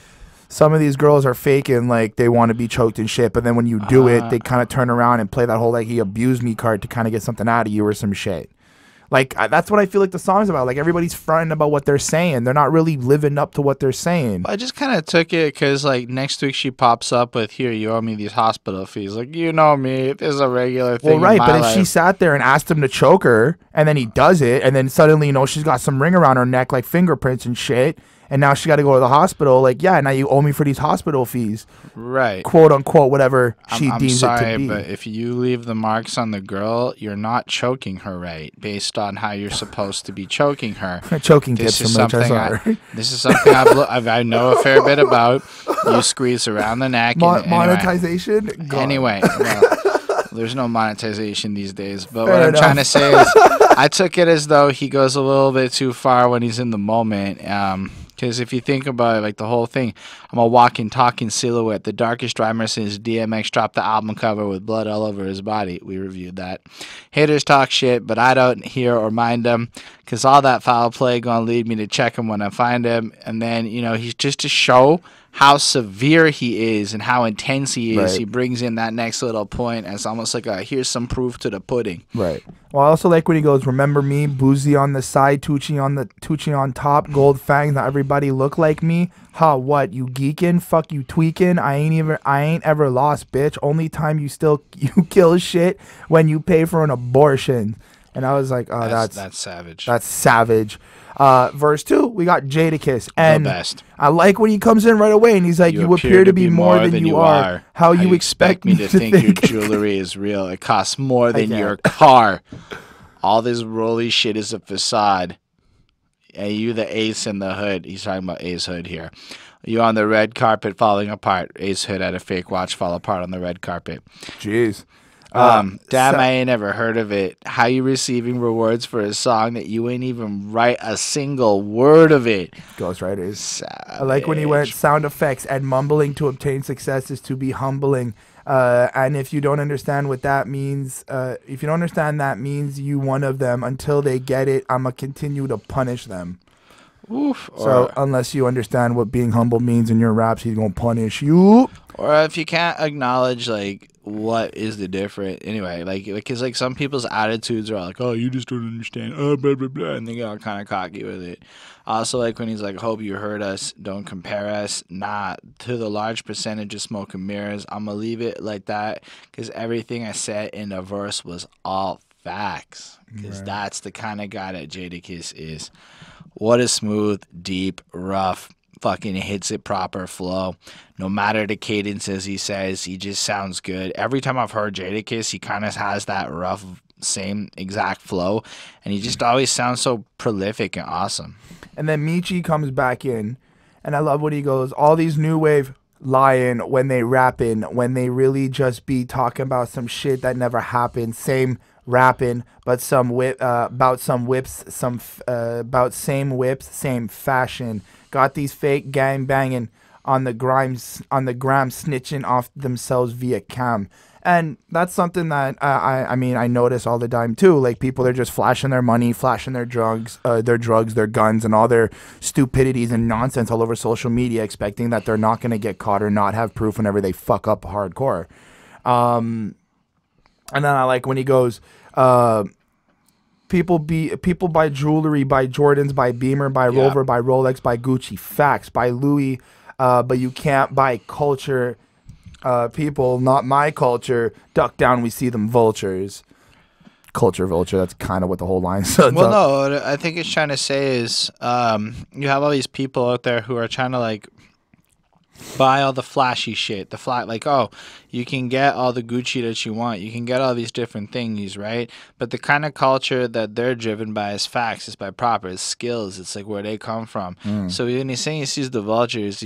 Speaker 2: some of these girls are faking like they want to be choked and shit, but then when you do it, they kind of turn around and play that whole like he abused me card to kind of get something out of you or some shit. Like that's what I feel like the song's about. Like everybody's fronting about what they're saying. They're not really living up to what they're saying.
Speaker 1: I just kind of took it because like next week she pops up with, here, you owe me these hospital fees. Like, you know me, this is a regular thing.
Speaker 2: Well, right,
Speaker 1: in my
Speaker 2: but
Speaker 1: life.
Speaker 2: if she sat there and asked him to choke her, and then he does it, and then suddenly she's got some ring around her neck like fingerprints and shit, and now she got to go to the hospital. Like, yeah, now you owe me for these hospital fees,
Speaker 1: right?
Speaker 2: Quote unquote, whatever she deems it to be.
Speaker 1: But if you leave the marks on the girl, you're not choking her right, based on how you're supposed to be choking her.
Speaker 2: Choking tips from HSR.
Speaker 1: This is something I know a fair bit about. You squeeze around the neck.
Speaker 2: Monetization.
Speaker 1: Anyway, there's no monetization these days. But what I'm trying to say is, I took it as though he goes a little bit too far when he's in the moment. Because if you think about it, like the whole thing, I'm a walking, talking silhouette, the darkest driver since DMX dropped the album cover with blood all over his body. We reviewed that. Haters talk shit, but I don't hear or mind them, because all that foul play gonna lead me to check him when I find him. And then, he's just to show how severe he is and how intense he is. Right. He brings in that next little point as almost like here's some proof to the pudding.
Speaker 2: Right. Well, I also like when he goes, remember me, Boozy on the side, Tucci on top, gold fangs, now everybody look like me. Ha, what, you geeking? Fuck you tweaking? I ain't ever lost, bitch. Only time you kill shit when you pay for an abortion. And I was like, oh, that's
Speaker 1: savage.
Speaker 2: That's savage. Verse 2, we got Jadakiss. And
Speaker 1: the best.
Speaker 2: I like when he comes in right away and he's like, you appear to be more than you are. How you expect me to think
Speaker 1: your jewelry is real? It costs more than your car. All this rolly shit is a facade. Are you the ace in the hood? He's talking about Ace Hood here. You on the red carpet falling apart. Ace Hood had a fake watch fall apart on the red carpet.
Speaker 2: Jeez.
Speaker 1: Damn, I ain't never heard of it. How you receiving rewards for a song that you ain't even write a single word of it?
Speaker 2: Ghostwriters.
Speaker 1: Savage.
Speaker 2: I like when he went sound effects and mumbling to obtain success is to be humbling. And if you don't understand what that means, if you don't understand that means you one of them. Until they get it, I'ma continue to punish them.
Speaker 1: Oof.
Speaker 2: So unless you understand what being humble means in your raps, he's gonna punish you.
Speaker 1: Or if you can't acknowledge like what is the difference anyway, because like some people's attitudes are like, oh, you just don't understand, blah blah blah, and they get all kind of cocky with it. Also, like when he's like, hope you heard us, don't compare us. Nah, to the large percentage of smoke and mirrors, I'm gonna leave it like that, because everything I said in the verse was all facts, because that's the kind of guy that Jadakiss is. What a smooth, deep, rough, fucking hits it proper flow. No matter the cadences he says, he just sounds good. Every time I've heard Jadakiss, he kind of has that rough, same exact flow, and he just always sounds so prolific and awesome.
Speaker 2: And then Michi comes back in, and I love when he goes, all these new wave lying when they rapping, when they really just be talking about some shit that never happened. Same rapping, but some about some whips, about same whips, same fashion. Got these fake gang banging on the gram snitching off themselves via cam. And that's something that I mean I notice all the time too. Like people are just flashing their money, flashing their drugs, their guns, and all their stupidities and nonsense all over social media, expecting that they're not going to get caught or not have proof whenever they fuck up hardcore. And then I like when he goes, people buy jewelry, buy Jordans, buy Beamer, buy Rover, buy Rolex, buy Gucci, facts, buy Louis, but you can't buy culture. People, not my culture. Duck down, we see them vultures. Culture vulture. That's kind of what the whole line says.
Speaker 1: Well, no, what I think it's trying to say is you have all these people out there who are trying to like buy all the flashy shit. Like, oh, you can get all the Gucci that you want. You can get all these different things, right? But the kind of culture that they're driven by is facts, is by proper, is skills. It's like where they come from. So when he's saying he sees the vultures,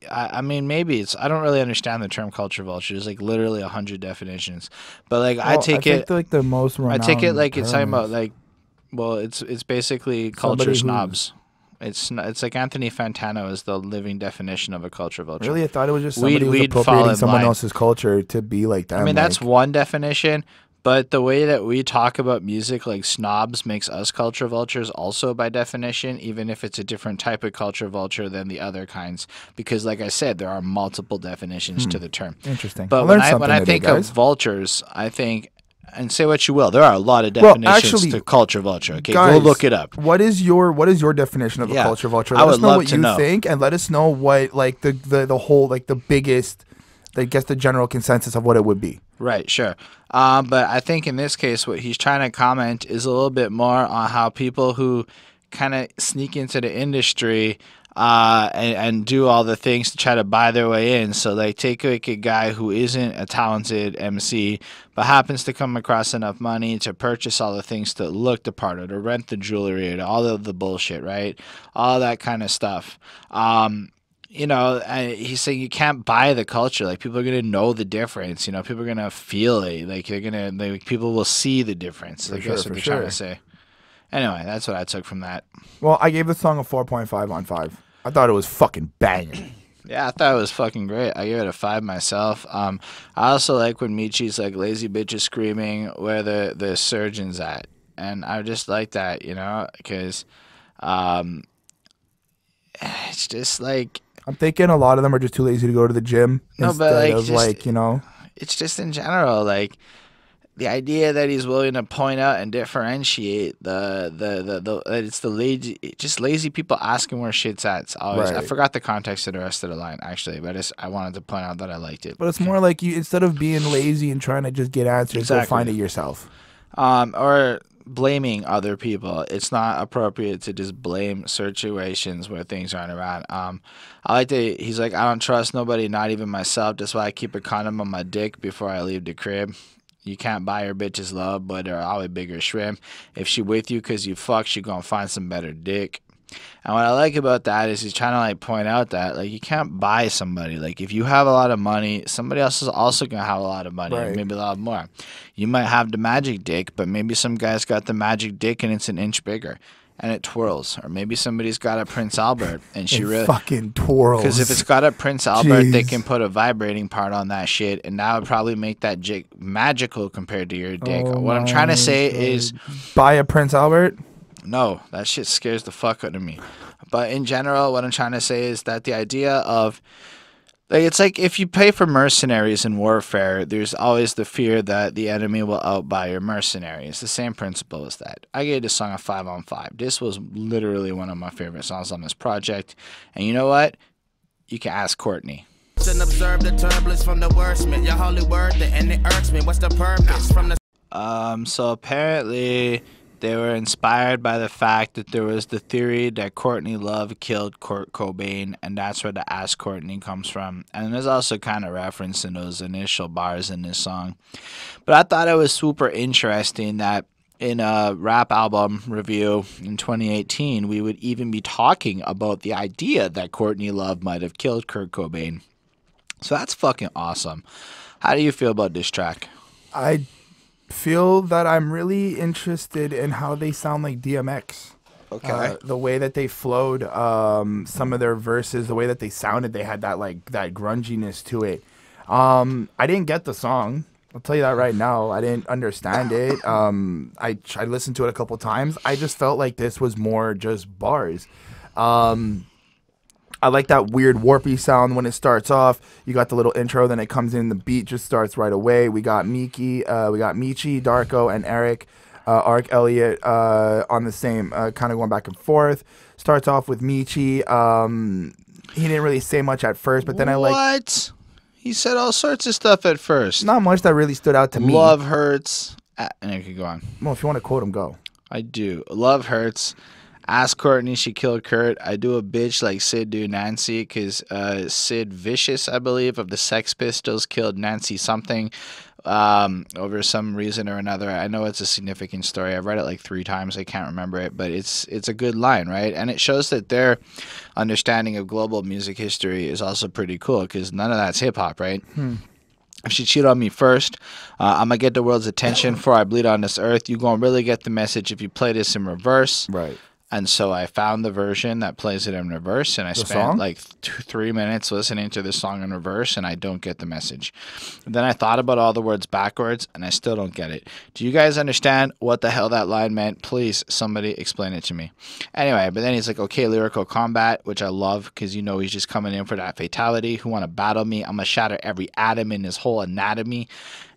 Speaker 1: I mean, maybe it's, I don't really understand the term culture vulture. There's like literally 100 definitions. But like, I take it like the most renowned. I take it like it's talking about like, well, it's basically culture snobs. It's like Anthony Fantano is the living definition of a culture vulture.
Speaker 2: Really? I thought it was just somebody who's appropriating someone else's culture to be like that.
Speaker 1: I mean, that's one definition, but the way that we talk about music like snobs makes us culture vultures also by definition, even if it's a different type of culture vulture than the other kinds. Because like I said, there are multiple definitions to the term.
Speaker 2: Interesting.
Speaker 1: But when I think of vultures, I think... And say what you will, there are a lot of definitions to culture vulture. Okay,
Speaker 2: guys,
Speaker 1: go look it up.
Speaker 2: What is your definition of a culture vulture? Let us know what you think, and let us know what like the whole like the biggest, I guess the general consensus of what it would be.
Speaker 1: Right, sure. But I think in this case, what he's trying to comment is a little bit more on how people who kind of sneak into the industry and do all the things to try to buy their way in. So like take like a guy who isn't a talented MC but happens to come across enough money to purchase all the things to look the part or to rent the jewelry or all of the bullshit, right? All that kind of stuff. You know, he's saying you can't buy the culture. Like people are gonna know the difference. You know, people are gonna feel it. Like people will see the difference. I guess what they're trying to say. Anyway, that's what I took from that.
Speaker 2: Well, I gave the song a 4.5 on 5. I thought it was fucking banging.
Speaker 1: Yeah, I thought it was fucking great. I gave it a 5 myself. I also like when Michi's like lazy bitches screaming where the surgeon's at. And I just like that, you know, because it's just like...
Speaker 2: I'm thinking a lot of them are just too lazy to go to the gym.
Speaker 1: No, but like,
Speaker 2: of
Speaker 1: just,
Speaker 2: like, you know...
Speaker 1: It's just in general, like... The idea that he's willing to point out and differentiate it's the lazy people asking where shit's at. It's always, I forgot the context of the rest of the line actually, but I wanted to point out that I liked it.
Speaker 2: But it's more like you, instead of being lazy and trying to just get answers, go find it yourself.
Speaker 1: Or blaming other people. It's not appropriate to just blame situations where things aren't around. I like that he's like, I don't trust nobody, not even myself. That's why I keep a condom on my dick before I leave the crib. You can't buy her bitch's love, but they're always bigger shrimp. If she with you because you fuck, she gonna find some better dick. And what I like about that is he's trying to like point out that like you can't buy somebody. Like if you have a lot of money, somebody else is also gonna have a lot of money, or maybe a lot more. You might have the magic dick, but maybe some guy's got the magic dick and it's an inch bigger. And it twirls, or maybe somebody's got a Prince Albert, and she really
Speaker 2: fucking twirls.
Speaker 1: Because if it's got a Prince Albert, they can put a vibrating part on that shit, and that would probably make that dick magical compared to your dick. What I'm trying to say is,
Speaker 2: buy a Prince Albert.
Speaker 1: No, that shit scares the fuck out of me. But in general, what I'm trying to say is that the idea of like it's like if you pay for mercenaries in warfare, there's always the fear that the enemy will outbuy your mercenary. It's the same principle as that. I gave this song a 5 on 5. This was literally one of my favorite songs on this project. And you know what? You can ask Courtney.
Speaker 3: Observe the turbulence from the wordsmith. Your holy word, and it irks me. What's the purpose from the
Speaker 1: So apparently they were inspired by the fact that there was the theory that Courtney Love killed Kurt Cobain, and that's where the Ask Courtney comes from. And there's also kind of reference in those initial bars in this song. But I thought it was super interesting that in a rap album review in 2018, we would even be talking about the idea that Courtney Love might have killed Kurt Cobain. So that's fucking awesome. How do you feel about this track?
Speaker 2: I feel that I'm really interested in how they sound like DMX.
Speaker 1: Okay.
Speaker 2: The way that they flowed, some of their verses, the way that they sounded, they had that like that grunginess to it. I didn't get the song. I'll tell you that right now. I didn't understand it. I listened to it a couple times. I just felt like this was more just bars. I like that weird warpy sound when it starts off. You got the little intro, then it comes in. The beat just starts right away. We got Michi, Darko, and Eric, Ark Elliott on the same, kind of going back and forth. Starts off with Michi. He didn't really say much at first, but then I like...
Speaker 1: What? He said all sorts of stuff at first.
Speaker 2: Not much that really stood out to me.
Speaker 1: Love hurts. And I could go on.
Speaker 2: Well, if you want to quote him, go.
Speaker 1: I do. Love hurts. Ask Courtney, she killed Kurt. I do a bitch like Sid do Nancy, because Sid Vicious, I believe, of the Sex Pistols killed Nancy something over some reason or another. I know it's a significant story. I've read it like 3 times. I can't remember it, but it's a good line, right? And it shows that their understanding of global music history is also pretty cool, because none of that's hip-hop, right? If she cheat on me first, I'm going to get the world's attention before I bleed on this earth. You going to really get the message if you play this in reverse.
Speaker 2: Right.
Speaker 1: And so I found the version that plays it in reverse, and I spent like 3 minutes listening to this song in reverse, and I don't get the message. And then I thought about all the words backwards, and I still don't get it. Do you guys understand what the hell that line meant? Please, somebody explain it to me. Anyway, but then he's like, okay, lyrical combat, which I love, because you know he's just coming in for that fatality. Who want to battle me? I'm going to shatter every atom in his whole anatomy.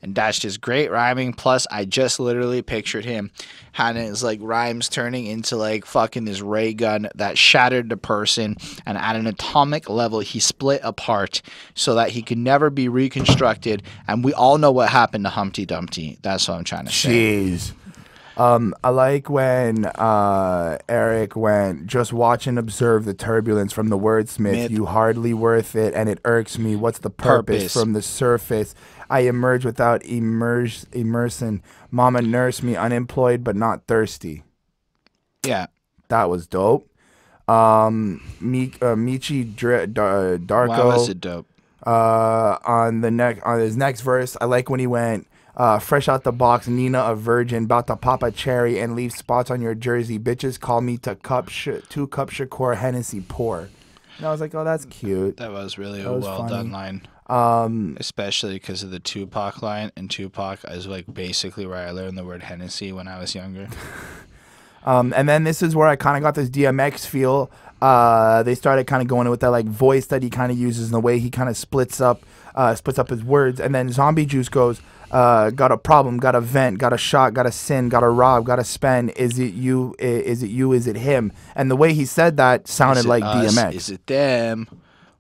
Speaker 1: And that's just great rhyming. Plus, I just literally pictured him having his like rhymes turning into like fucking this ray gun that shattered the person, and at an atomic level, he split apart so that he could never be reconstructed. And we all know what happened to Humpty Dumpty. That's what I'm trying to say.
Speaker 2: Jeez. I like when Eric went, just watch and observe the turbulence from the wordsmith. You hardly worth it, and it irks me. What's the purpose? From the surface? I emerge without immersing. Mama nursed me, unemployed but not thirsty.
Speaker 1: Yeah.
Speaker 2: That was dope. Michi Darko.
Speaker 1: Why was it dope?
Speaker 2: On his next verse, I like when he went, fresh out the box, Nina a virgin, about to pop a cherry and leave spots on your jersey. Bitches call me to 2 cup Shakur Hennessy pour. And I was like, oh, that's cute.
Speaker 1: That was really a well-done line. Especially because of the Tupac line. And Tupac is like basically where I learned the word Hennessy when I was younger.
Speaker 2: And then this is where I kind of got this DMX feel. They started kind of going with that like voice that he kind of uses and the way he kind of splits up his words. And then Zombie Juice goes, got a problem, got a vent, got a shot, got a sin, got a rob, got a spend. Is it you? Is it you? Is it him? And the way he said that sounded like
Speaker 1: us?
Speaker 2: DMX.
Speaker 1: Is it them?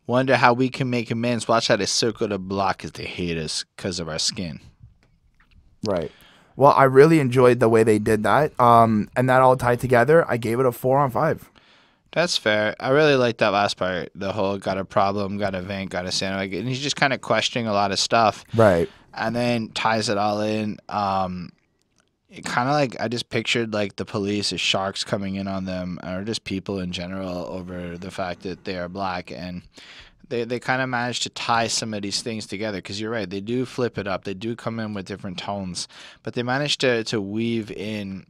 Speaker 1: Wonder how we can make amends. Watch how they circle the block as they hate us because of our skin.
Speaker 2: Right. Well, I really enjoyed the way they did that. And that all tied together. I gave it a 4 on 5.
Speaker 1: That's fair. I really like that last part. The whole got a problem, got a vent, got a sandwich. And he's just kind of questioning a lot of stuff.
Speaker 2: Right.
Speaker 1: And then ties it all in. It kind of like I just pictured like the police as sharks coming in on them, or just people in general, over the fact that they are black. And they kind of managed to tie some of these things together, because you're right, they do flip it up, they do come in with different tones, but they managed to weave in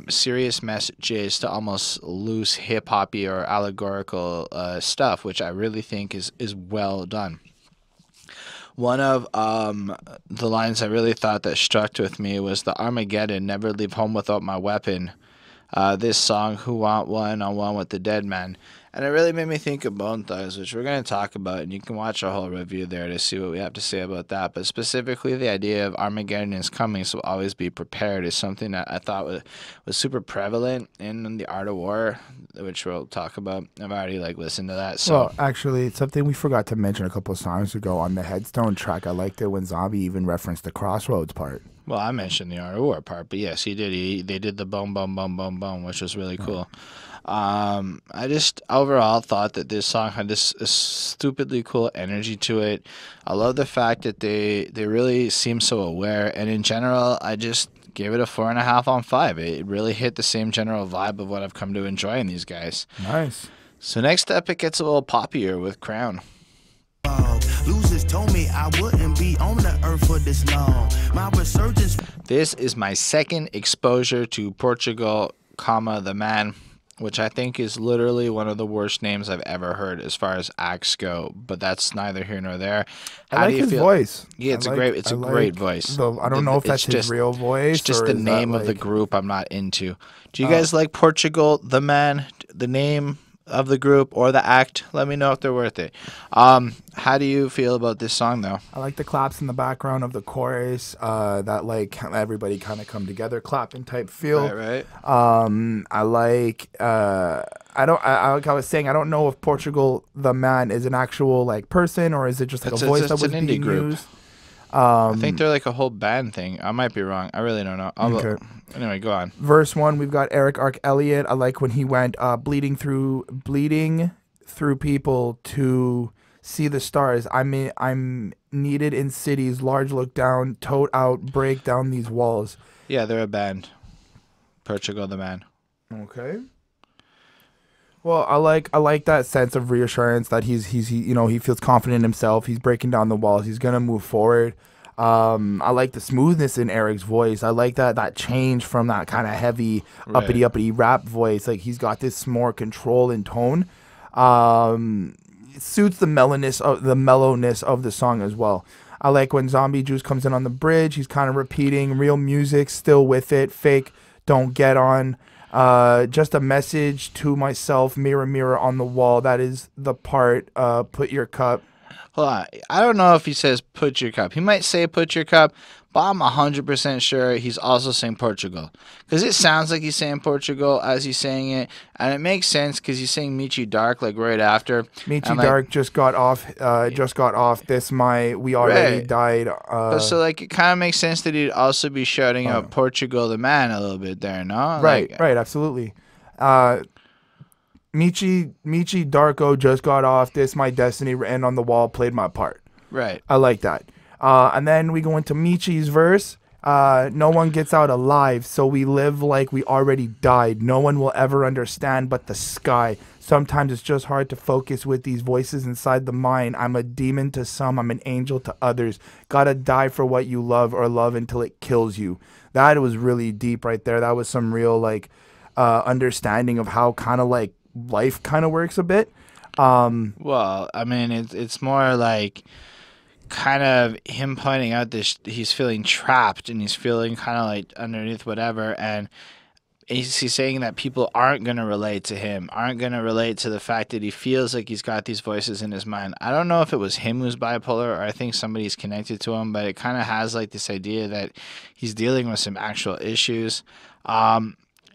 Speaker 1: serious messages to almost loose hip-hoppy or allegorical stuff, which I really think is well done. One of the lines I really thought that struck with me was the Armageddon, never leave home without my weapon. This song, Who Want One-on-One with the Dead Man. And it really made me think of Bone Thugs, which we're going to talk about, and you can watch our whole review there to see what we have to say about that. But specifically, the idea of Armageddon is coming, so always be prepared is something that I thought was super prevalent in the art of war, which we'll talk about. I've already listened to that. So.
Speaker 2: Well, actually, it's something we forgot to mention a couple of songs ago on the Headstone track. I liked it when Zombie even referenced the Crossroads part.
Speaker 1: Well, I mentioned the art of war part, but yes, he did. They did the boom, boom, boom, boom, boom, which was really cool. I just overall thought that this song had this stupidly cool energy to it. I love the fact that they really seem so aware, and in general, I just gave it a 4.5 on 5. It really hit the same general vibe of what I've come to enjoy in these guys.
Speaker 2: Nice.
Speaker 1: So next up, it gets a little poppier with Crown.
Speaker 3: Losers told me I wouldn't be on the earth for this long. My resurgence.
Speaker 1: This is my second exposure to Portugal, the man, which I think is literally one of the worst names I've ever heard as far as acts go, but that's neither here nor there.
Speaker 2: How do you feel? Voice.
Speaker 1: Yeah, it's a great voice.
Speaker 2: I don't know if that's his real voice.
Speaker 1: It's just the name of the group I'm not into. Do you guys like Portugal, the man, the name? of the group or the act. Let me know if they're worth it. How do you feel about this song, though?
Speaker 2: I like the claps in the background of the chorus. That like everybody kind of come together, clapping type feel.
Speaker 1: Right.
Speaker 2: I like. Like I was saying, I don't know if Portugal the man is an actual like person or is it just like a voice that was
Speaker 1: an indie
Speaker 2: being
Speaker 1: group.
Speaker 2: used.
Speaker 1: I think they're like a whole band thing. I might be wrong. I really don't know.
Speaker 2: Okay.
Speaker 1: Anyway, go on.
Speaker 2: Verse 1, we've got Eric Arc Elliott. I like when he went bleeding through people to see the stars. I'm needed in cities, large look down, tote out, break down these walls.
Speaker 1: Yeah, they're a band. Portugal the man.
Speaker 2: Okay. Well, I like that sense of reassurance that he feels confident in himself. He's breaking down the walls. He's gonna move forward. I like the smoothness in Eric's voice. I like that change from that kind of heavy uppity rap voice. Like he's got this more control and tone. It suits the mellowness of the song as well. I like when Zombie Juice comes in on the bridge. He's kind of repeating real music, still with it. Fake, don't get on. Just a message to myself, mirror, mirror on the wall. That is the part, put your cup.
Speaker 1: Hold on. I don't know if he says put your cup. He might say put your cup, but I'm 100% sure he's also saying Portugal. Because it sounds like he's saying Portugal as he's saying it. And it makes sense because he's saying Michi Dark like right after.
Speaker 2: Michi Dark just got off we already died.
Speaker 1: But so like it kind of makes sense that he'd also be shouting out Portugal the man a little bit there, no?
Speaker 2: Right, absolutely. Michi Darko just got off this my destiny written on the wall, played my part.
Speaker 1: Right.
Speaker 2: I like that. And then we go into Michi's verse. No one gets out alive, so we live like we already died. No one will ever understand but the sky. Sometimes it's just hard to focus with these voices inside the mind. I'm a demon to some, I'm an angel to others. Gotta die for what you love or love until it kills you. That was really deep right there. That was some real like understanding of how kind of like life kind of works a bit.
Speaker 1: Well, I mean, it's more like kind of him pointing out this, he's feeling trapped and he's feeling kind of like underneath whatever, and he's saying that people aren't going to relate to him, aren't going to relate to the fact that he feels like he's got these voices in his mind. I don't know if it was him who's bipolar or I think somebody's connected to him, but it kind of has like this idea that he's dealing with some actual issues.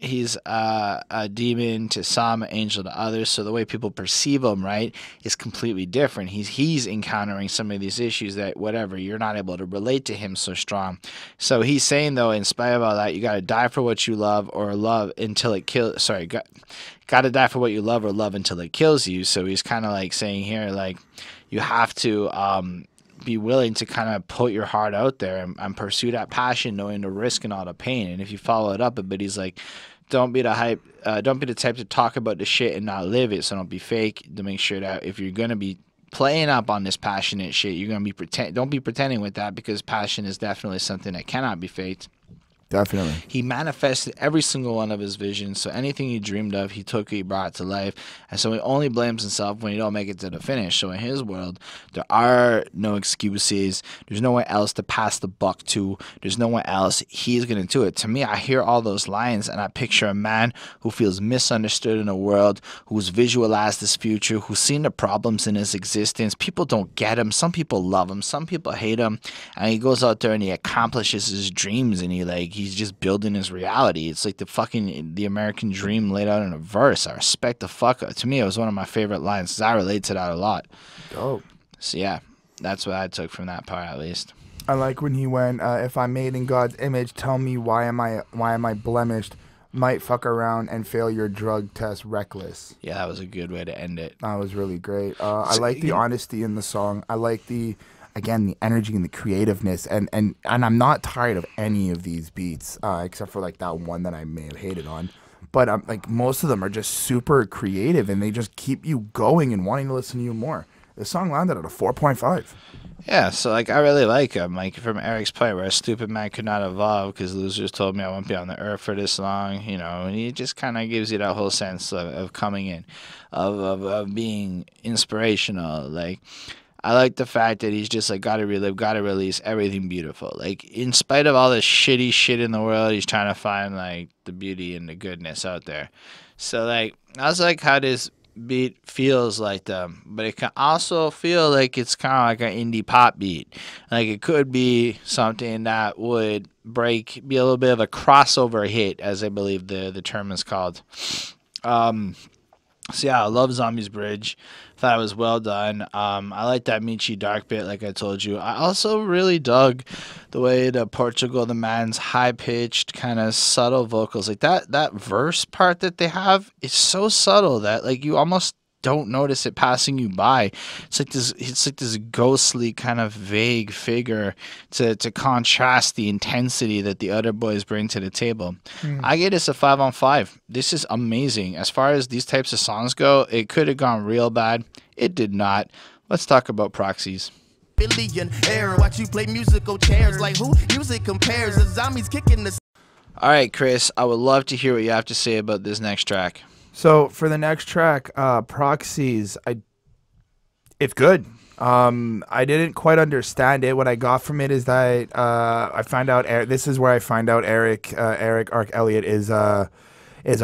Speaker 1: He's a demon to some, an angel to others. So the way people perceive him, right, is completely different. He's encountering some of these issues that, whatever, you're not able to relate to him so strong. So he's saying, though, in spite of all that, you got to die for what you love or love until it kills. Sorry, got to die for what you love or love until it kills you. So he's kind of like saying here, like, you have to be willing to kind of put your heart out there and pursue that passion, knowing the risk and all the pain. And if you follow it up a bit, he's like, don't be the type to talk about the shit and not live it. So don't be fake. To make sure that if you're gonna be playing up on this passionate shit, you're gonna be don't be pretending with that, because passion is definitely something that cannot be faked.
Speaker 2: Definitely.
Speaker 1: He manifested every single one of his visions. So anything he dreamed of, he took it, he brought it to life. And so he only blames himself when he don't make it to the finish. So in his world, there are no excuses. There's no one else to pass the buck to. There's no one else. He's going to do it. To me, I hear all those lines and I picture a man who feels misunderstood in the world, who's visualized this future, who's seen the problems in his existence. People don't get him. Some people love him. Some people hate him. And he goes out there and he accomplishes his dreams, and he's just building his reality. It's like the American dream laid out in a verse. I respect the fuck out. To me, it was one of my favorite lines because I relate to that a lot.
Speaker 2: Dope.
Speaker 1: So yeah, that's what I took from that part, at least.
Speaker 2: I like when he went, if I'm made in God's image, tell me why am I blemished? Might fuck around and fail your drug test reckless.
Speaker 1: Yeah, that was a good way to end it.
Speaker 2: That was really great. I like the honesty in the song. I like the energy and the creativeness, and I'm not tired of any of these beats, except for like that one that I may have hated on. But like most of them are just super creative, and they just keep you going and wanting to listen to you more. The song landed at a 4.5.
Speaker 1: Yeah, so like I really like him. Like from Eric's point, where a stupid man could not evolve because losers told me I won't be on the earth for this long, you know. And he just kind of gives you that whole sense of coming in, of being inspirational, like. I like the fact that he's just like, gotta relive, gotta release everything beautiful. Like, in spite of all this shitty shit in the world, he's trying to find like the beauty and the goodness out there. So like, I was like how this beat feels like them, but it can also feel like it's kind of like an indie pop beat. Like it could be something that would be a little bit of a crossover hit, as I believe the term is called. So yeah, I love Zombies Bridge. Thought it was well done. I like that Michi Dark bit, like I told you. I also really dug the way the Portugal the Man's high pitched, kind of subtle vocals. Like that verse part that they have is so subtle that like you almost don't notice it passing you by. It's like this ghostly kind of vague figure to contrast the intensity that the other boys bring to the table. I get this a 5 on 5. This is amazing. As far as these types of songs go, it could have gone real bad. It did not. Let's talk about Proxies.
Speaker 3: Billionaire, watch you play musical chairs like who music compares. The zombies kicking the.
Speaker 1: All right, Chris, I would love to hear what you have to say about this next track.
Speaker 2: So for the next track, Proxies, it's good. I didn't quite understand it. What I got from it is that I find out this is where I find out Eric Ark Elliott is a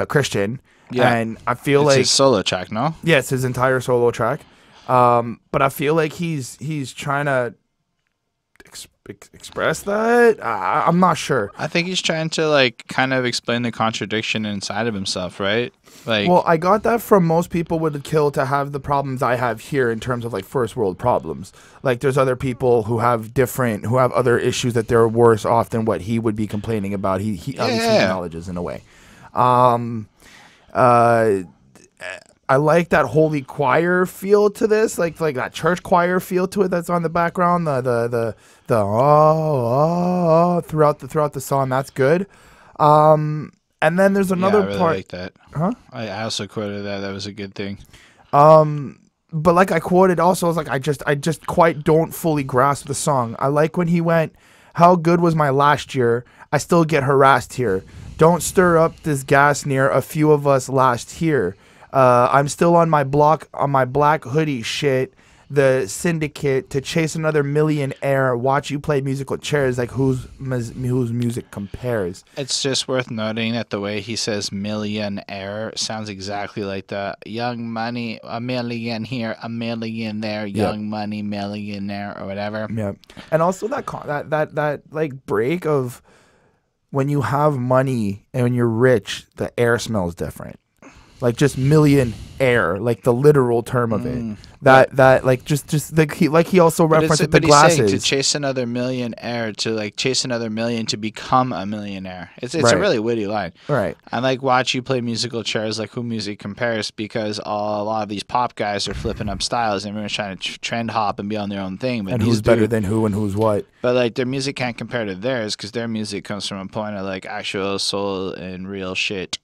Speaker 2: Christian.
Speaker 1: Yeah,
Speaker 2: and I feel
Speaker 1: it's
Speaker 2: like
Speaker 1: his solo track, no?
Speaker 2: Yes, his entire solo track. But I feel like he's trying to express that. I'm not sure.
Speaker 1: I think he's trying to like kind of explain the contradiction inside of himself, right? Like,
Speaker 2: well, I got that from most people would kill to have the problems I have here in terms of like first world problems. Like there's other people who have other issues that they're worse off than what he would be complaining about. He at least acknowledges in a way. I like that holy choir feel to this, like that church choir feel to it that's on the background. The throughout the song, that's good. And then there's another
Speaker 1: I really
Speaker 2: part.
Speaker 1: like that.
Speaker 2: Huh?
Speaker 1: I also quoted that. That was a good thing.
Speaker 2: But like I quoted also, I was like, I just quite don't fully grasp the song. I like when he went, "How good was my last year? I still get harassed here. Don't stir up this gas near a few of us last here. I'm still on my block on my black hoodie shit. The syndicate to chase another millionaire. Watch you play musical chairs like whose music compares."
Speaker 1: It's just worth noting that the way he says millionaire sounds exactly like the Young Money, a million here, a million there, Young Money millionaire or whatever.
Speaker 2: Yeah, and also that like break of when you have money and when you're rich, the air smells different. Like just million air, like the literal term of it. That like just like he also referenced the glasses.
Speaker 1: To chase another millionaire, to like chase another million to become a millionaire. It's a really witty line.
Speaker 2: Right.
Speaker 1: And like watch you play musical chairs like who music compares, because a lot of these pop guys are flipping up styles and everyone's trying to trend hop and be on their own thing. But
Speaker 2: and who's better than who and who's what.
Speaker 1: But like their music can't compare to theirs because their music comes from a point of like actual soul and real shit.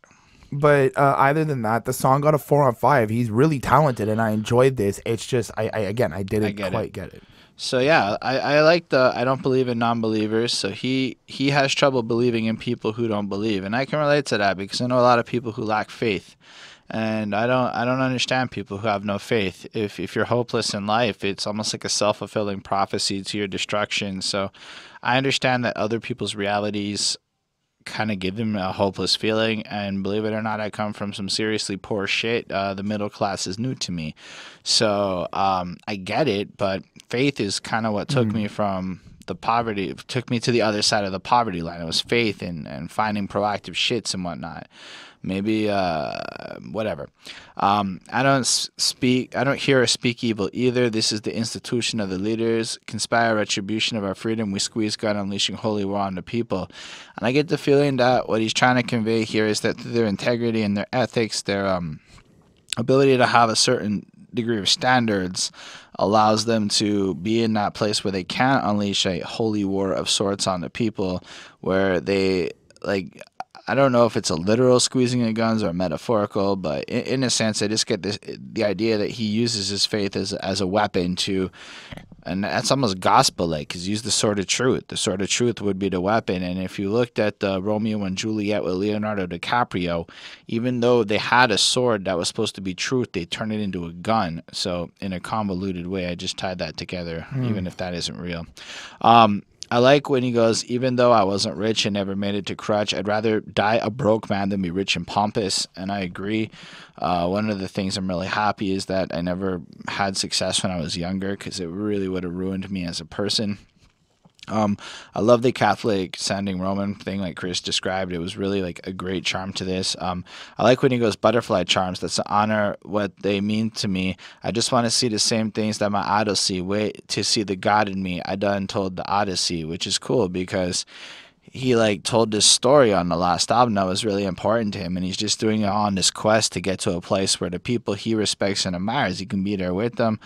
Speaker 2: But other than that, the song got a 4 on 5. He's really talented, and I enjoyed this. It's just, I didn't quite get it.
Speaker 1: So yeah, I like I don't believe in non-believers. So he has trouble believing in people who don't believe, and I can relate to that because I know a lot of people who lack faith, and I don't understand people who have no faith. If you're hopeless in life, it's almost like a self-fulfilling prophecy to your destruction. So I understand that other people's realities kind of give them a hopeless feeling, and believe it or not, I come from some seriously poor shit. The middle class is new to me, so I get it, but faith is kind of what took me from the poverty, took me to the other side of the poverty line. It was faith and finding proactive shits and whatnot. Maybe whatever. I don't hear or speak evil either. This is the institution of the leaders. Conspire retribution of our freedom. We squeeze God, unleashing holy war on the people. And I get the feeling that what he's trying to convey here is that through their integrity and their ethics, their ability to have a certain degree of standards allows them to be in that place where they can unleash a holy war of sorts on the people, where they like. I don't know if it's a literal squeezing of guns or metaphorical, but in a sense, I just get the idea that he uses his faith as a weapon to, and that's almost gospel-like, because use the sword of truth. The sword of truth would be the weapon, and if you looked at Romeo and Juliet with Leonardo DiCaprio, even though they had a sword that was supposed to be truth, they turned it into a gun. So in a convoluted way, I just tied that together, even if that isn't real. I like when he goes, even though I wasn't rich and never made it to crutch, I'd rather die a broke man than be rich and pompous. And I agree. One of the things I'm really happy is that I never had success when I was younger, because it really would have ruined me as a person. I love the Catholic sounding Roman thing like Chris described. It was really like a great charm to this. I like when he goes butterfly charms. That's to honor what they mean to me. I just want to see the same things that my idols see. Wait to see the God in me. I done told the Odyssey, which is cool because he like told this story on the last album that was really important to him, and he's just doing it on this quest to get to a place where the people he respects and admires, he can be there with them.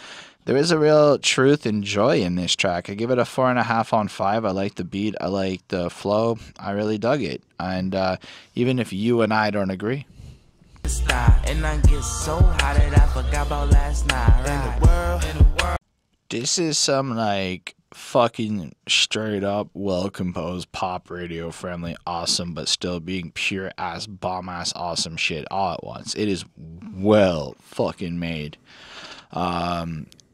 Speaker 1: There is a real truth and joy in this track. I give it a 4.5 on 5. I like the beat. I like the flow. I really dug it. And even if you and I don't agree. This is some like fucking straight up well composed pop radio friendly awesome, but still being pure ass bomb ass awesome shit all at once. It is well fucking made.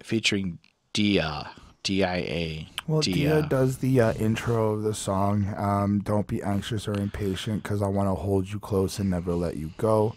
Speaker 1: Featuring Dia, D-I-A.
Speaker 2: Well, Dia does the intro of the song. Don't be anxious or impatient, because I want to hold you close and never let you go.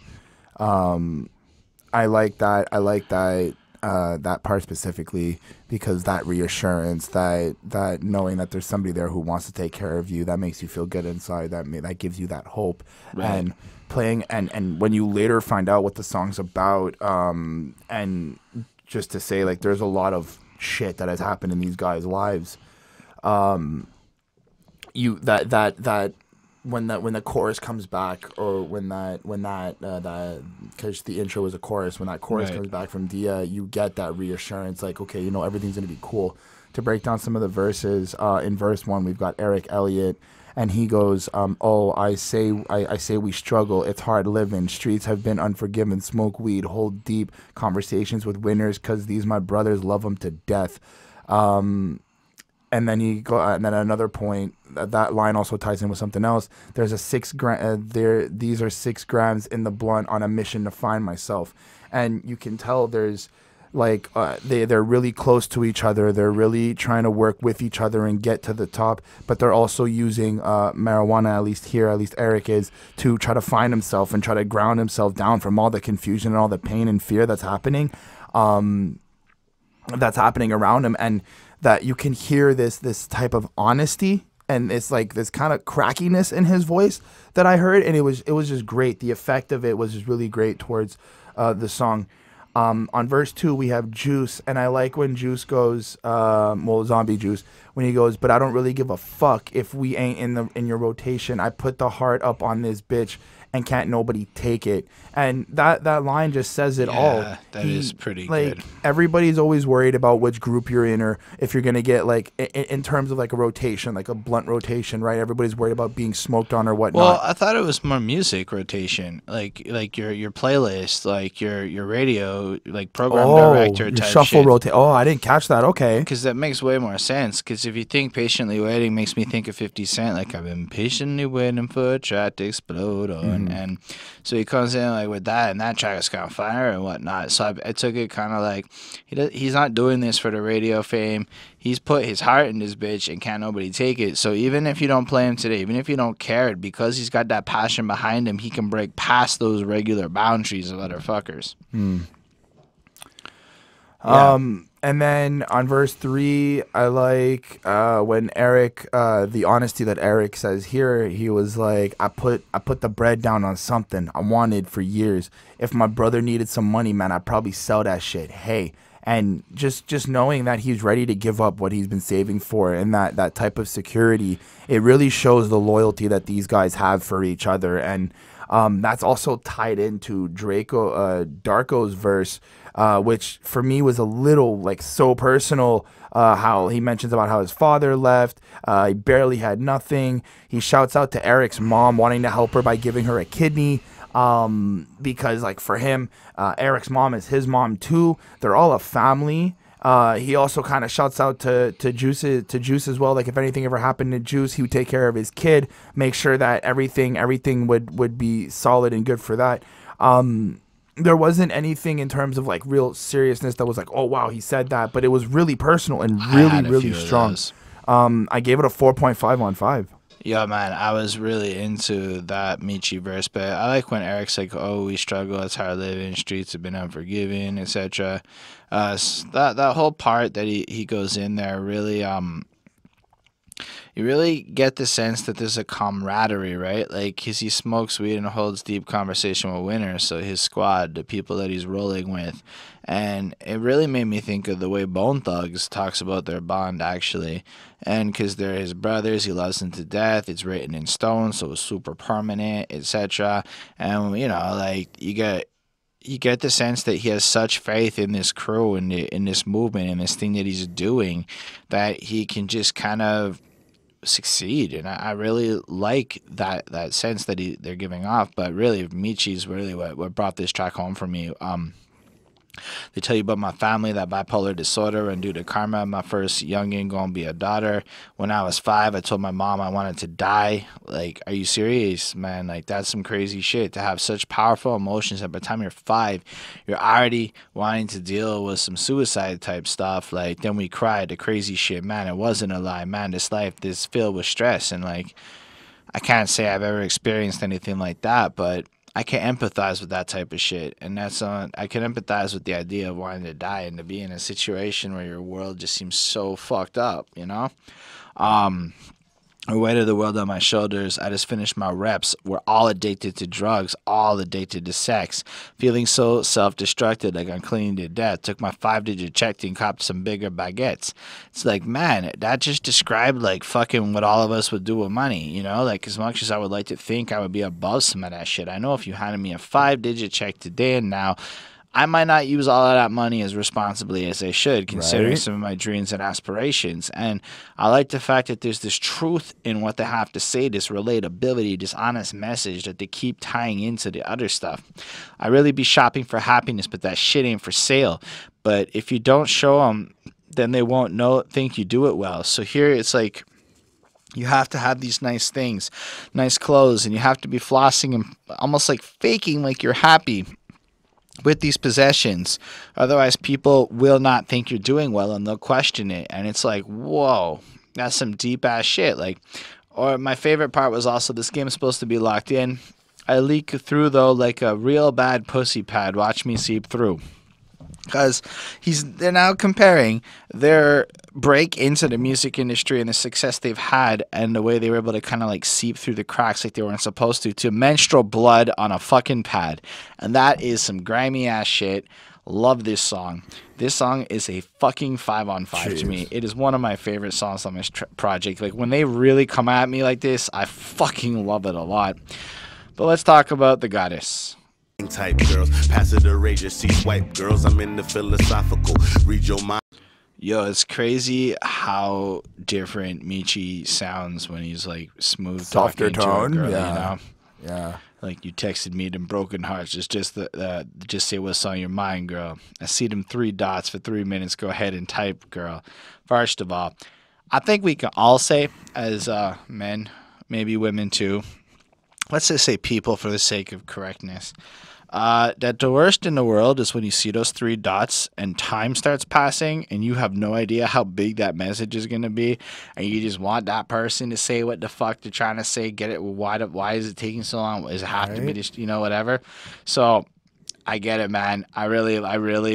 Speaker 2: I like that. I like that that part specifically, because that reassurance, that knowing that there's somebody there who wants to take care of you, that makes you feel good inside. That gives you that hope. Right. And playing and when you later find out what the song's about, and just to say, like, there's a lot of shit that has happened in these guys' lives. When the chorus comes back, or when that because the intro was a chorus, when that chorus comes back from Dia, you get that reassurance, like, okay, you know, everything's gonna be cool. To break down some of the verses, in verse 1, we've got Eric Elliott. And he goes, oh, I say we struggle. It's hard living. Streets have been unforgiving. Smoke weed, hold deep conversations with winners, because these my brothers love them to death. And then and then another point, that line also ties in with something else. There's a 6 gram. These are 6 grams in the blunt on a mission to find myself. And you can tell there's like they're really close to each other. They're really trying to work with each other and get to the top, but they're also using marijuana, at least Eric is, to try to find himself and try to ground himself down from all the confusion and all the pain and fear that's happening around him. And that you can hear this type of honesty, and it's like this kind of crackiness in his voice that I heard, and it was just great. The effect of it was just really great towards the song. On verse 2, we have Juice, and I like when Juice goes, Zombie Juice, when he goes, but I don't really give a fuck if we ain't in your rotation. I put the heart up on this bitch, and can't nobody take it. And that line just says it all.
Speaker 1: That is pretty
Speaker 2: like,
Speaker 1: good.
Speaker 2: Everybody's always worried about which group you're in, or if you're going to get, like, in terms of, like, a rotation, like a blunt rotation, right? Everybody's worried about being smoked on or whatnot.
Speaker 1: Well, I thought it was more music rotation, like your playlist, like your radio, like program director type
Speaker 2: shuffle
Speaker 1: shit.
Speaker 2: Rotate. Oh, I didn't catch that. Okay.
Speaker 1: Because that makes way more sense. Because if you think patiently waiting makes me think of 50 Cent, like, I've been patiently waiting for a track to explode on. And so he comes in like with that, and that track is kind of fire and whatnot. So I took it kind of like he's not doing this for the radio fame. He's put his heart in this bitch, and can't nobody take it. So even if you don't play him today, even if you don't care, because he's got that passion behind him, he can break past those regular boundaries of other fuckers.
Speaker 2: And then on verse 3, I like when Eric, the honesty that Eric says here. He was like, I put the bread down on something I wanted for years. If my brother needed some money, man, I'd probably sell that shit. Hey. And just knowing that he's ready to give up what he's been saving for, and that type of security, it really shows the loyalty that these guys have for each other. And that's also tied into Darko's verse, which for me was a little, like, so personal. How he mentions about how his father left, he barely had nothing. He shouts out to Eric's mom, wanting to help her by giving her a kidney. Because, like, for him, Eric's mom is his mom too. They're all a family. He also kind of shouts out to Juice as well. Like, if anything ever happened to Juice, he would take care of his kid, make sure that everything would be solid and good for that. There wasn't anything in terms of, like, real seriousness that was like, oh wow, he said that, but it was really personal and really strong. I gave it a 4.5 on 5.
Speaker 1: Yo, man, I was really into that Michi verse, but I like when Eric's like, "Oh, we struggle, it's hard living, streets have been unforgiving, etc." That whole part that he goes in there really you really get the sense that there's a camaraderie, right? Like, 'cause he smokes weed and holds deep conversation with winners, so his squad, the people that he's rolling with. And it really made me think of the way Bone Thugs talks about their bond, actually. And 'cause they're his brothers, he loves them to death. It's written in stone, so it's super permanent, etc. And, you know, like, you get the sense that he has such faith in this crew and in this movement and this thing that he's doing that he can just kind of succeed. And I really like that sense that they're giving off. But really, Michi's really what brought this track home for me. They tell you about my family, that bipolar disorder, and due to karma, my first youngin' gonna be a daughter. When I was 5, I told my mom I wanted to die. Like, are you serious, man? Like, that's some crazy shit to have such powerful emotions. That by the time you're 5, you're already wanting to deal with some suicide type stuff. Like, then we cried, the crazy shit, man. It wasn't a lie, man. This life is filled with stress, and like, I can't say I've ever experienced anything like that, but I can empathize with that type of shit, and I can empathize with the idea of wanting to die and to be in a situation where your world just seems so fucked up, you know? The weight of the world on my shoulders. I just finished my reps. We're all addicted to drugs, all addicted to sex. Feeling so self-destructed, like I'm clinging to death. Took my 5-digit check and copped some bigger baguettes. It's like, man, that just described like fucking what all of us would do with money, you know? Like, as much as I would like to think I would be above some of that shit, I know if you handed me a 5-digit check today and now, I might not use all of that money as responsibly as I should, considering some of my dreams and aspirations. And I like the fact that there's this truth in what they have to say, this relatability, this honest message that they keep tying into the other stuff. I really be shopping for happiness, but that shit ain't for sale. But if you don't show them, then they won't think you do it well. So here it's like, you have to have these nice things, nice clothes, and you have to be flossing and almost like faking like you're happy with these possessions. Otherwise, people will not think you're doing well and they'll question it. And it's like, whoa, that's some deep ass shit. Like, or my favorite part was also, this game is supposed to be locked in. I leak through though like a real bad pussy pad. Watch me seep through. Because they're now comparing their break into the music industry and the success they've had and the way they were able to kind of like seep through the cracks like they weren't supposed to menstrual blood on a fucking pad. And that is some grimy ass shit. Love this song. This song is a fucking 5 on 5 to me. It is one of my favorite songs on this project. Like, when they really come at me like this, I fucking love it a lot. But let's talk about the goddess.
Speaker 4: Type girls, passive the rage, see white girls. I'm in the philosophical. Read your mind.
Speaker 1: Yo, it's crazy how different Michi sounds when he's like smooth,
Speaker 2: softer tone.
Speaker 1: Girl,
Speaker 2: yeah,
Speaker 1: you know?
Speaker 2: Yeah.
Speaker 1: Like, you texted me them broken hearts. It's just just say what's on your mind, girl. I see them 3 dots for 3 minutes. Go ahead and type, girl. First of all, I think we can all say as men, maybe women too. Let's just say people for the sake of correctness. That the worst in the world is when you see those 3 dots and time starts passing and you have no idea how big that message is going to be, and you just want that person to say what the fuck they're trying to say, get it, why is it taking so long, does it have to be just, you know, whatever. So I get it, man. I really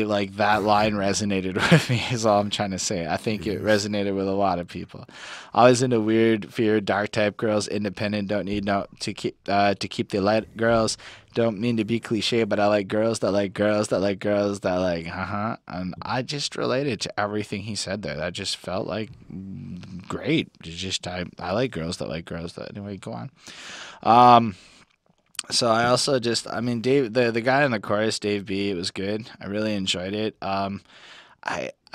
Speaker 1: like that line resonated with me is all I'm trying to say. I think it resonated with a lot of people. Always into weird, fear, dark type girls, independent, don't need to keep the light girls. Don't mean to be cliche, but I like girls that like girls that like girls that like, and I just related to everything he said there. That just felt like great. It's just, I like girls that like girls that, anyway, go on. So I also just, I mean, Dave, the guy in the chorus, Dave B, it was good. I really enjoyed it. I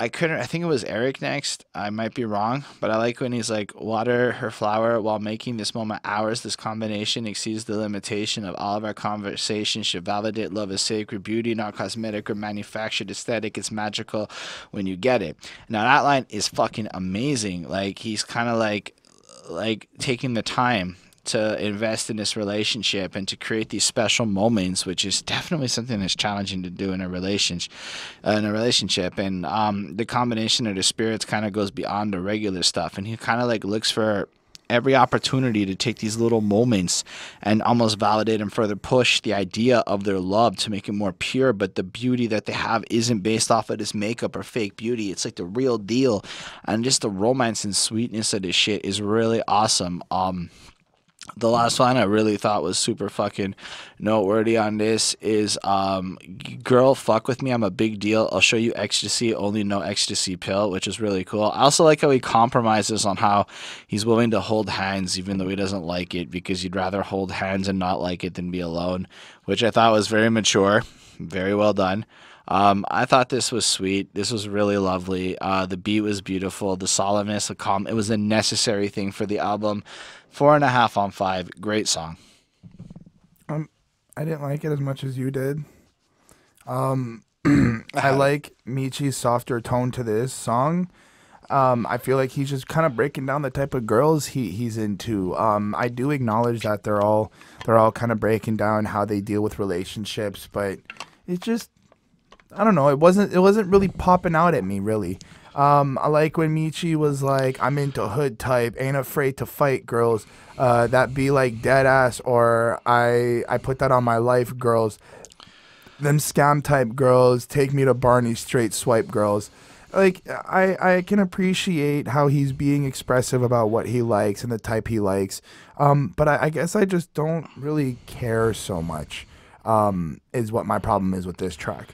Speaker 1: think it was Eric next. I might be wrong, but I like when he's like, water her flower while making this moment ours. This combination exceeds the limitation of all of our conversations. Should validate love as sacred beauty, not cosmetic or manufactured aesthetic. It's magical when you get it. Now that line is fucking amazing. Like, he's kind of like taking the time to invest in this relationship and to create these special moments, which is definitely something that's challenging to do in a relationship. And the combination of the spirits kind of goes beyond the regular stuff, and he kind of like looks for every opportunity to take these little moments and almost validate and further push the idea of their love to make it more pure. But the beauty that they have isn't based off of this makeup or fake beauty. It's like the real deal. And just the romance and sweetness of this shit is really awesome. The last one I really thought was super fucking noteworthy on this is Girl, Fuck With Me, I'm a Big Deal. I'll show you ecstasy, only no ecstasy pill, which is really cool. I also like how he compromises on how he's willing to hold hands even though he doesn't like it, because you'd rather hold hands and not like it than be alone, which I thought was very mature, very well done. I thought this was sweet. This was really lovely. The beat was beautiful. The solemnness, the calm. It was a necessary thing for the album. 4.5 on 5. Great song.
Speaker 2: I didn't like it as much as you did. I like Michi's softer tone to this song. I feel like he's just kind of breaking down the type of girls he's into. I do acknowledge that they're all kind of breaking down how they deal with relationships, but it just, I don't know. It wasn't really popping out at me, really. I like when Michi was like, I'm into hood type, ain't afraid to fight girls, that be like dead ass, or I put that on my life girls, them scam type girls, take me to Barney straight swipe girls. Like, I can appreciate how he's being expressive about what he likes and the type he likes, but I guess I just don't really care so much, is what my problem is with this track.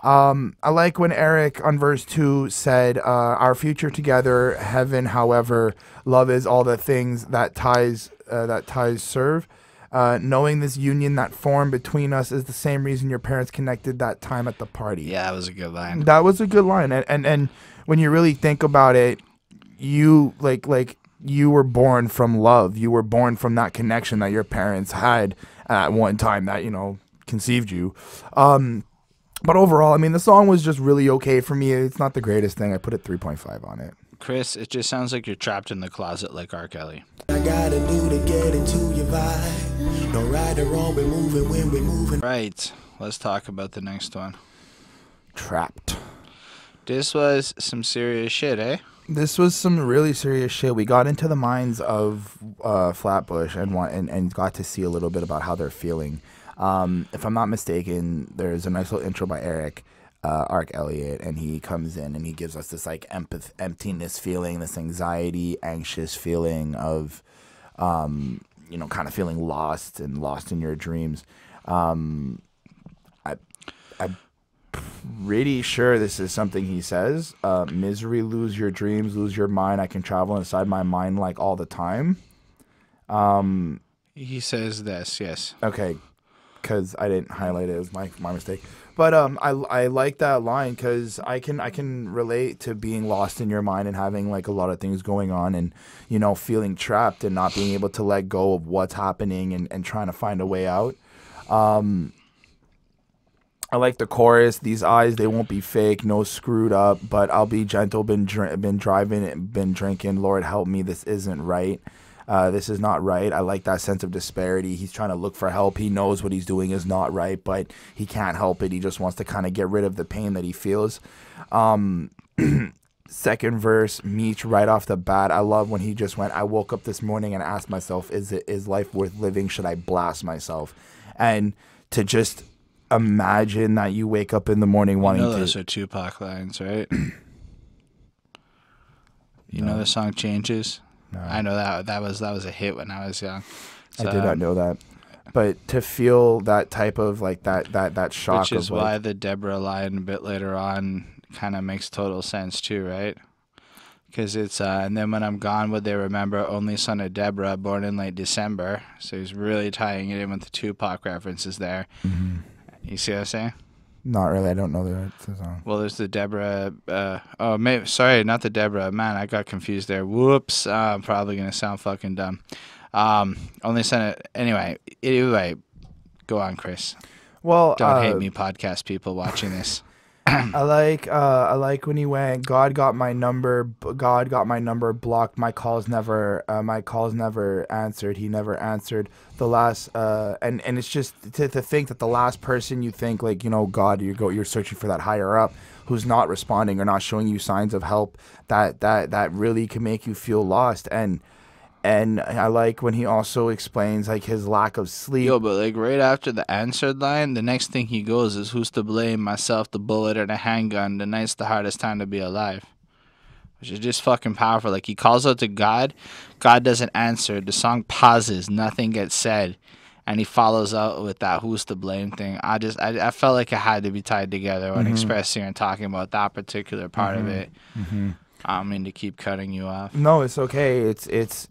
Speaker 2: I like when Eric on verse 2 said, our future together, heaven, however, love is all the things that ties serve. Knowing this union that formed between us is the same reason your parents connected that time at the party.
Speaker 1: Yeah, that was a good line.
Speaker 2: That was a good line. And when you really think about it, you like you were born from love. You were born from that connection that your parents had at one time that, conceived you. But overall, I mean, the song was just really okay for me. It's not the greatest thing. I put it 3.5 on it.
Speaker 1: Chris, it just sounds like you're trapped in the closet like R. Kelly.
Speaker 5: I gotta do to get into your vibe. No right or wrong, we're moving when we're moving.
Speaker 1: Right. Let's talk about the next one.
Speaker 2: Trapped.
Speaker 1: This was some serious shit, eh?
Speaker 2: This was some really serious shit. We got into the minds of Flatbush and got to see a little bit about how they're feeling. If I'm not mistaken, there's a nice little intro by Eric Elliott, and he comes in and he gives us this like emptiness feeling, this anxiety, anxious feeling of, kind of feeling lost in your dreams. I'm pretty sure this is something he says. Misery, lose your dreams, lose your mind. I can travel inside my mind like all the time.
Speaker 1: He says this, yes.
Speaker 2: Okay. Because I didn't highlight it. It was my mistake. But I like that line because I can relate to being lost in your mind and having like a lot of things going on and, feeling trapped and not being able to let go of what's happening and trying to find a way out. I like the chorus. These eyes, they won't be fake, no screwed up, but I'll be gentle, been driving, been drinking. Lord help me, this isn't right. This is not right. I like that sense of disparity. He's trying to look for help. He knows what he's doing is not right, but he can't help it. He just wants to kind of get rid of the pain that he feels. Second verse, Meech right off the bat. I love when he just went, I woke up this morning and asked myself, is life worth living? Should I blast myself? And to just imagine that you wake up in the morning wanting to...
Speaker 1: those are Tupac lines, right? You know the song Changes? No. I know that was a hit when I was young. So,
Speaker 2: I did not know that, but to feel that type of like that shock,
Speaker 1: which is
Speaker 2: of, like,
Speaker 1: why the Deborah line a bit later on kind of makes total sense too, right? Because it's and then when I'm gone, would they remember? Only son of Deborah, born in late December. So he's really tying it in with the Tupac references there. Mm-hmm. You see what I'm saying?
Speaker 2: Not really. I don't know the song.
Speaker 1: Well, there's the Deborah. Sorry, not the Deborah. Man, I got confused there. Whoops. I'm probably gonna sound fucking dumb. Only sent it anyway. Go on, Chris.
Speaker 2: Well,
Speaker 1: don't hate me, podcast people watching this.
Speaker 2: I like when he went, God got my number, blocked, my calls never answered, he never answered the last, and it's just to think that the last person you think, like, you know, God, you're searching for that higher up who's not responding or not showing you signs of help, that really can make you feel lost. And I like when he also explains like his lack of sleep.
Speaker 1: Yo, but like right after the answered line, the next thing he goes is, who's to blame, myself, the bullet, or the handgun? The night's the hardest time to be alive. Which is just fucking powerful. Like, he calls out to God. God doesn't answer. The song pauses. Nothing gets said. And he follows out with that who's to blame thing. I felt like it had to be tied together when expressing and talking about that particular part of it. I don't mean to keep cutting you off.
Speaker 2: No, it's okay. It's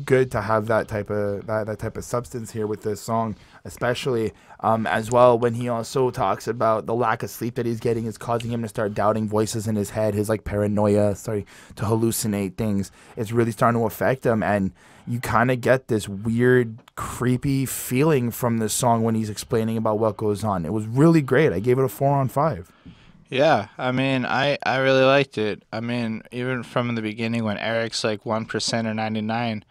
Speaker 2: good to have that type of substance here with this song, especially as well when he also talks about the lack of sleep that he's getting is causing him to start doubting voices in his head, his like paranoia, to hallucinate things. It's really starting to affect him, and you kind of get this weird, creepy feeling from this song when he's explaining about what goes on. It was really great. I gave it a 4 on 5.
Speaker 1: Yeah, I mean, I really liked it. I mean, even from the beginning when Eric's like 1% or 99,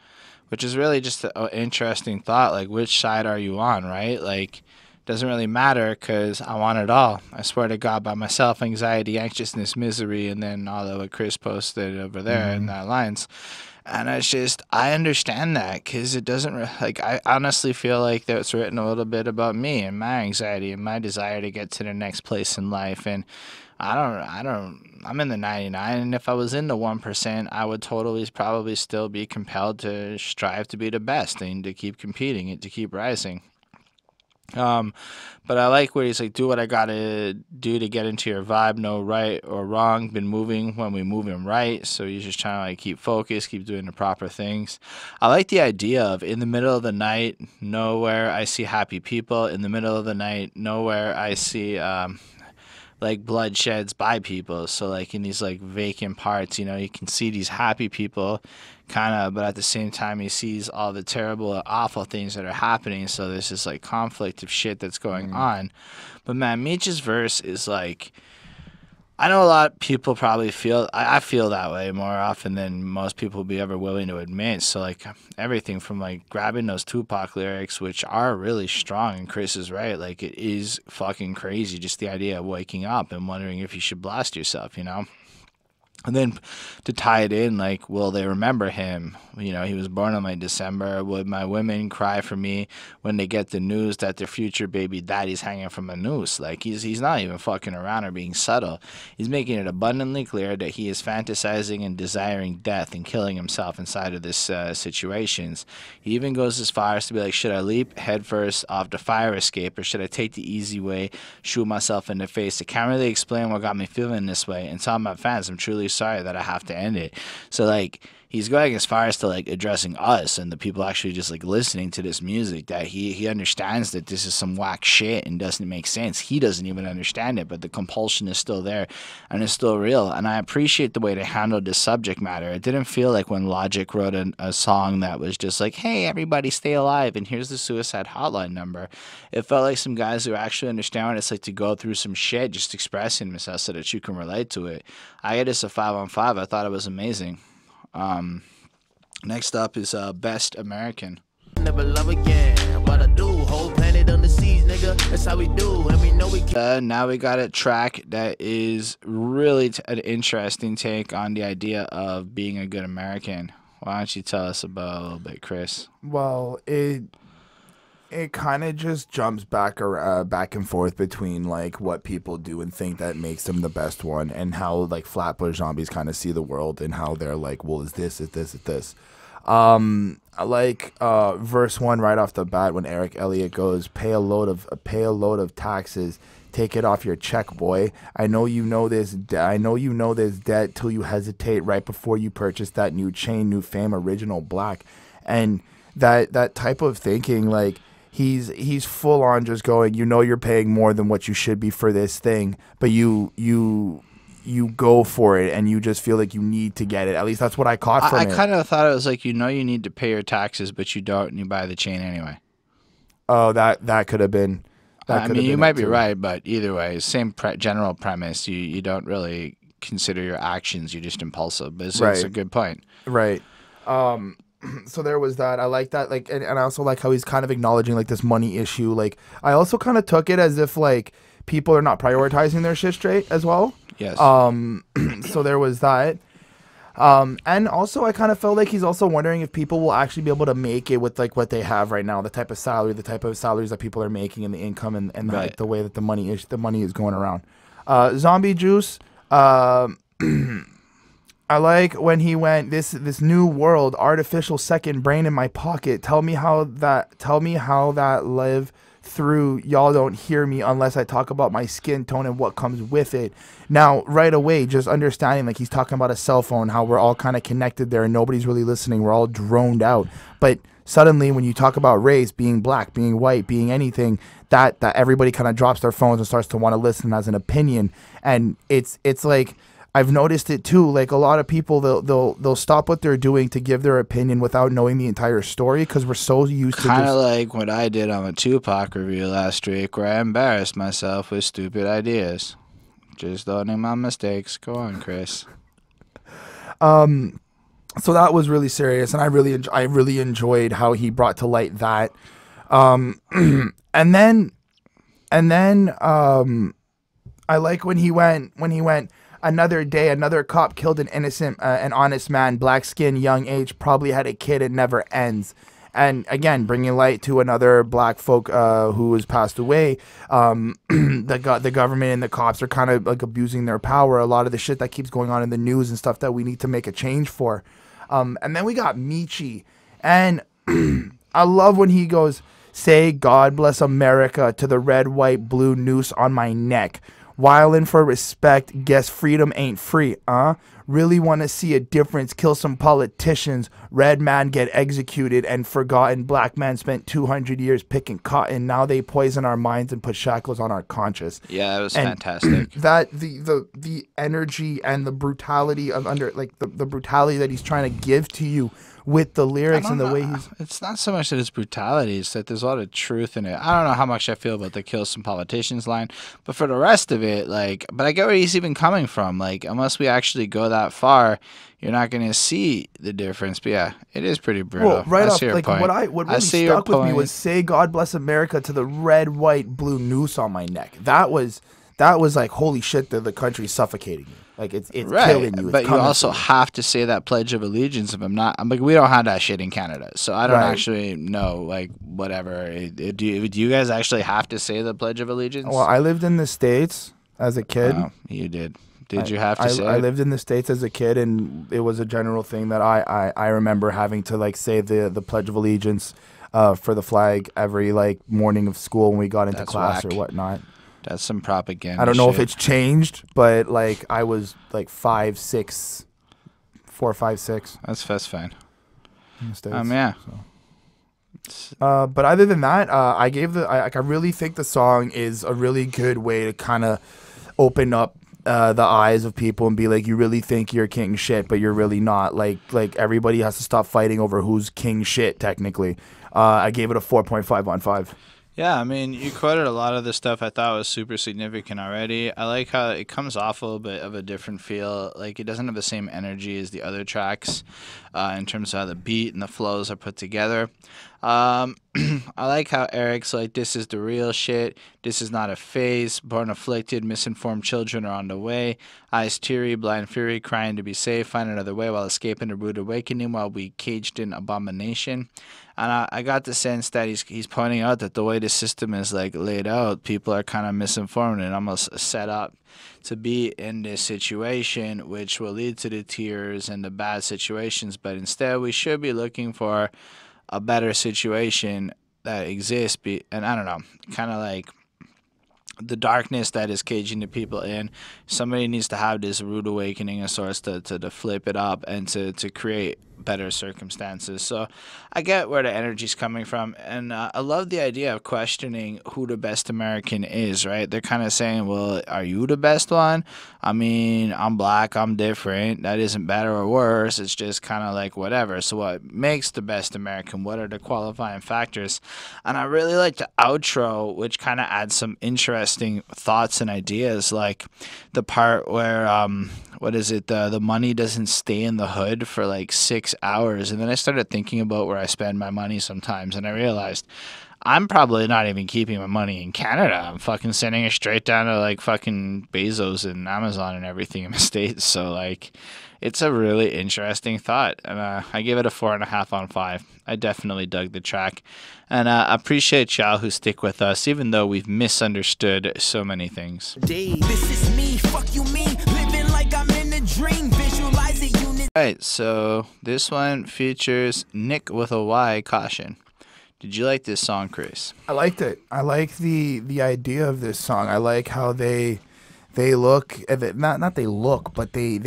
Speaker 1: which is really just an interesting thought. Like, which side are you on, right? Like, doesn't really matter because I want it all. I swear to God, by myself, anxiety, anxiousness, misery, and then all of what Chris posted over there in that lines. And it's just, I understand that because it doesn't, I honestly feel like that's written a little bit about me and my anxiety and my desire to get to the next place in life. And I'm in the 99. And if I was in the 1%, I would totally probably still be compelled to strive to be the best and to keep competing and to keep rising. But I like where he's like, do what I gotta do to get into your vibe, no right or wrong, been moving when we moving right, so you're just trying to like keep focused, keep doing the proper things. I like the idea of in the middle of the night, nowhere I see happy people, in the middle of the night, nowhere I see like bloodsheds by people. So like in these like vacant parts, you know, you can see these happy people kind of, but at the same time he sees all the terrible, awful things that are happening. So there's this like conflict of shit that's going on. But man, Meech's verse is like, I know a lot of people probably feel, I feel that way more often than most people will be ever willing to admit. So like everything from like grabbing those Tupac lyrics, which are really strong, and Chris is right, like it is fucking crazy just the idea of waking up and wondering if you should blast yourself, you know? And then to tie it in, like, will they remember him? You know, he was born on December. Would my women cry for me when they get the news that their future baby daddy's hanging from a noose? Like, he's not even fucking around or being subtle. He's making it abundantly clear that he is fantasizing and desiring death and killing himself inside of this situations. He even goes as far as to be like, should I leap headfirst off the fire escape or should I take the easy way, shoot myself in the face? I can't really explain what got me feeling this way. And tell my fans I'm truly sorry that I have to end it. So like he's going as far as to like addressing us and the people actually just like listening to this music, that he understands that this is some whack shit and doesn't make sense. He doesn't even understand it, but the compulsion is still there and it's still real. And I appreciate the way they handled this subject matter. It didn't feel like when Logic wrote a song that was just like, hey, everybody stay alive and here's the suicide hotline number. It felt like some guys who actually understand what it's like to go through some shit, just expressing themselves so that you can relate to it. I get this a 5 on 5. I thought it was amazing. Next up is Best Amerikkkan.
Speaker 3: Never love again, but I do. Whole planet on the seas, nigga. That's how we do, and we know we can.
Speaker 1: Now we got a track that is really an interesting take on the idea of being a good American. Why don't you tell us about it a little bit, Chris?
Speaker 2: Well, it kind of just jumps back and forth between like what people do and think that makes them the best one, and how like Flatbush Zombies kind of see the world and how they're like, well, is this. I like verse 1 right off the bat when Eric Elliott goes, pay a load of taxes, take it off your check, boy. I know you know this debt till you hesitate right before you purchase that new chain, new fame, original black. And that type of thinking, like he's full on just going, you know, you're paying more than what you should be for this thing, but you go for it and you just feel like you need to get it. At least that's what I caught from it.
Speaker 1: I kind of thought it was like, you know, you need to pay your taxes, but you don't, and you buy the chain anyway.
Speaker 2: Oh, that could have been.
Speaker 1: I mean, you might be right, but either way, same general premise. You don't really consider your actions; you're just impulsive. But it's a good point.
Speaker 2: Right. So there was that. I like that. Like, and I also like how he's kind of acknowledging like this money issue. Like, I also kind of took it as if like people are not prioritizing their shit straight as well.
Speaker 1: Yes.
Speaker 2: So there was that. And also I kind of felt like he's also wondering if people will actually be able to make it with like what they have right now, the type of salaries that people are making, and the income, and like, the way that the money is going around. Zombie Juice. I like when he went, this new world, artificial second brain in my pocket. Tell me how that live through. Y'all don't hear me unless I talk about my skin tone and what comes with it. Now, right away, just understanding like he's talking about a cell phone, how we're all kind of connected there and nobody's really listening. We're all droned out. But suddenly when you talk about race, being black, being white, being anything, that everybody kind of drops their phones and starts to want to listen as an opinion. And it's like, I've noticed it too. Like a lot of people, they'll stop what they're doing to give their opinion without knowing the entire story, because we're so used to
Speaker 1: kind of like what I did on the Tupac review last week, where I embarrassed myself with stupid ideas. Just owning my mistakes. Go on, Chris.
Speaker 2: So that was really serious, and I really enjoyed how he brought to light that. And then I like when he went. Another day, another cop killed an innocent, an honest man, black skin, young age, probably had a kid, it never ends. And again, bringing light to another black folk who has passed away. The government and the cops are kind of like abusing their power. A lot of the shit that keeps going on in the news and stuff that we need to make a change for. And then we got Michi. And I love when he goes, say God bless America to the red, white, blue noose on my neck. Wildin' for respect, guess freedom ain't free, Really want to see a difference, kill some politicians, red man get executed and forgotten, black man spent 200 years picking cotton, now they poison our minds and put shackles on our conscience.
Speaker 1: Yeah, it was fantastic.
Speaker 2: That, the energy and the brutality of the brutality that he's trying to give to you with the lyrics and the way he's...
Speaker 1: It's not so much that it's brutality, it's that there's a lot of truth in it. I don't know how much I feel about the kill some politicians line, but for the rest of it, like... But I get where he's even coming from. Like, unless we actually go that far, you're not going to see the difference. But yeah, it is pretty brutal.
Speaker 2: Well, right off, like, what really stuck with me was say God bless America to the red, white, blue noose on my neck. That was like, holy shit, the country's suffocating you. Like, it's
Speaker 1: right,
Speaker 2: killing you.
Speaker 1: But you also have to say that Pledge of Allegiance. If I'm like, we don't have that shit in Canada, so I don't actually know, like, whatever. Do you guys actually have to say the Pledge of Allegiance?
Speaker 2: Well, I lived in the States as a kid.
Speaker 1: Oh, you did. Did you have to say it?
Speaker 2: I lived in the States as a kid, and it was a general thing that I remember having to, like, say the Pledge of Allegiance for the flag every, like, morning of school when we got into class or whatnot.
Speaker 1: That's some propaganda.
Speaker 2: I don't know if it's changed, but like I was like 4 or 5, 6.
Speaker 1: That's fine.
Speaker 2: In the States,
Speaker 1: yeah.
Speaker 2: So. But other than that, I really think the song is a really good way to kind of open up the eyes of people and be like, you really think you're king shit, but you're really not. Like everybody has to stop fighting over who's king shit. Technically, I gave it a 4.5 on 5.
Speaker 1: Yeah, I mean, you quoted a lot of the stuff I thought was super significant already. I like how it comes off a little bit of a different feel. Like, it doesn't have the same energy as the other tracks in terms of how the beat and the flows are put together. I like how Eric's like, this is the real shit. This is not a phase. Born afflicted, misinformed children are on the way. Eyes teary, blind fury, crying to be safe. Find another way while escaping a rude awakening while we caged in abomination. And I got the sense that he's pointing out that the way the system is like laid out, people are kind of misinformed and almost set up to be in this situation, which will lead to the tears and the bad situations. But instead, we should be looking for a better situation that exists. And I don't know, kind of like the darkness that is caging the people in. Somebody needs to have this rude awakening of sorts to flip it up and to create better circumstances. So I get where the energy's coming from, and I love the idea of questioning who the best American is, right? They're kind of saying, well, are you the best one? I mean, I'm black, I'm different. That isn't better or worse. It's just kind of like whatever. So what makes the best American? What are the qualifying factors? And I really like the outro, which kind of adds some interesting thoughts and ideas, like the part where what is it, the money doesn't stay in the hood for like 6 hours. And then I started thinking about where I spend my money sometimes, and I realized I'm probably not even keeping my money in Canada. I'm fucking sending it straight down to like fucking Bezos and Amazon and everything in the States. So like, it's a really interesting thought, and I give it a 4.5 on 5. I definitely dug the track, and I appreciate y'all who stick with us, even though we've misunderstood so many things.
Speaker 3: This is me, fuck you mean, living like I'm in a dream, visualize it, unit.
Speaker 1: Alright, so this one features Nyck with a Y, Caution. Did you like this song, Chris?
Speaker 2: I liked it. I like the idea of this song. I like how they look, not they look, but they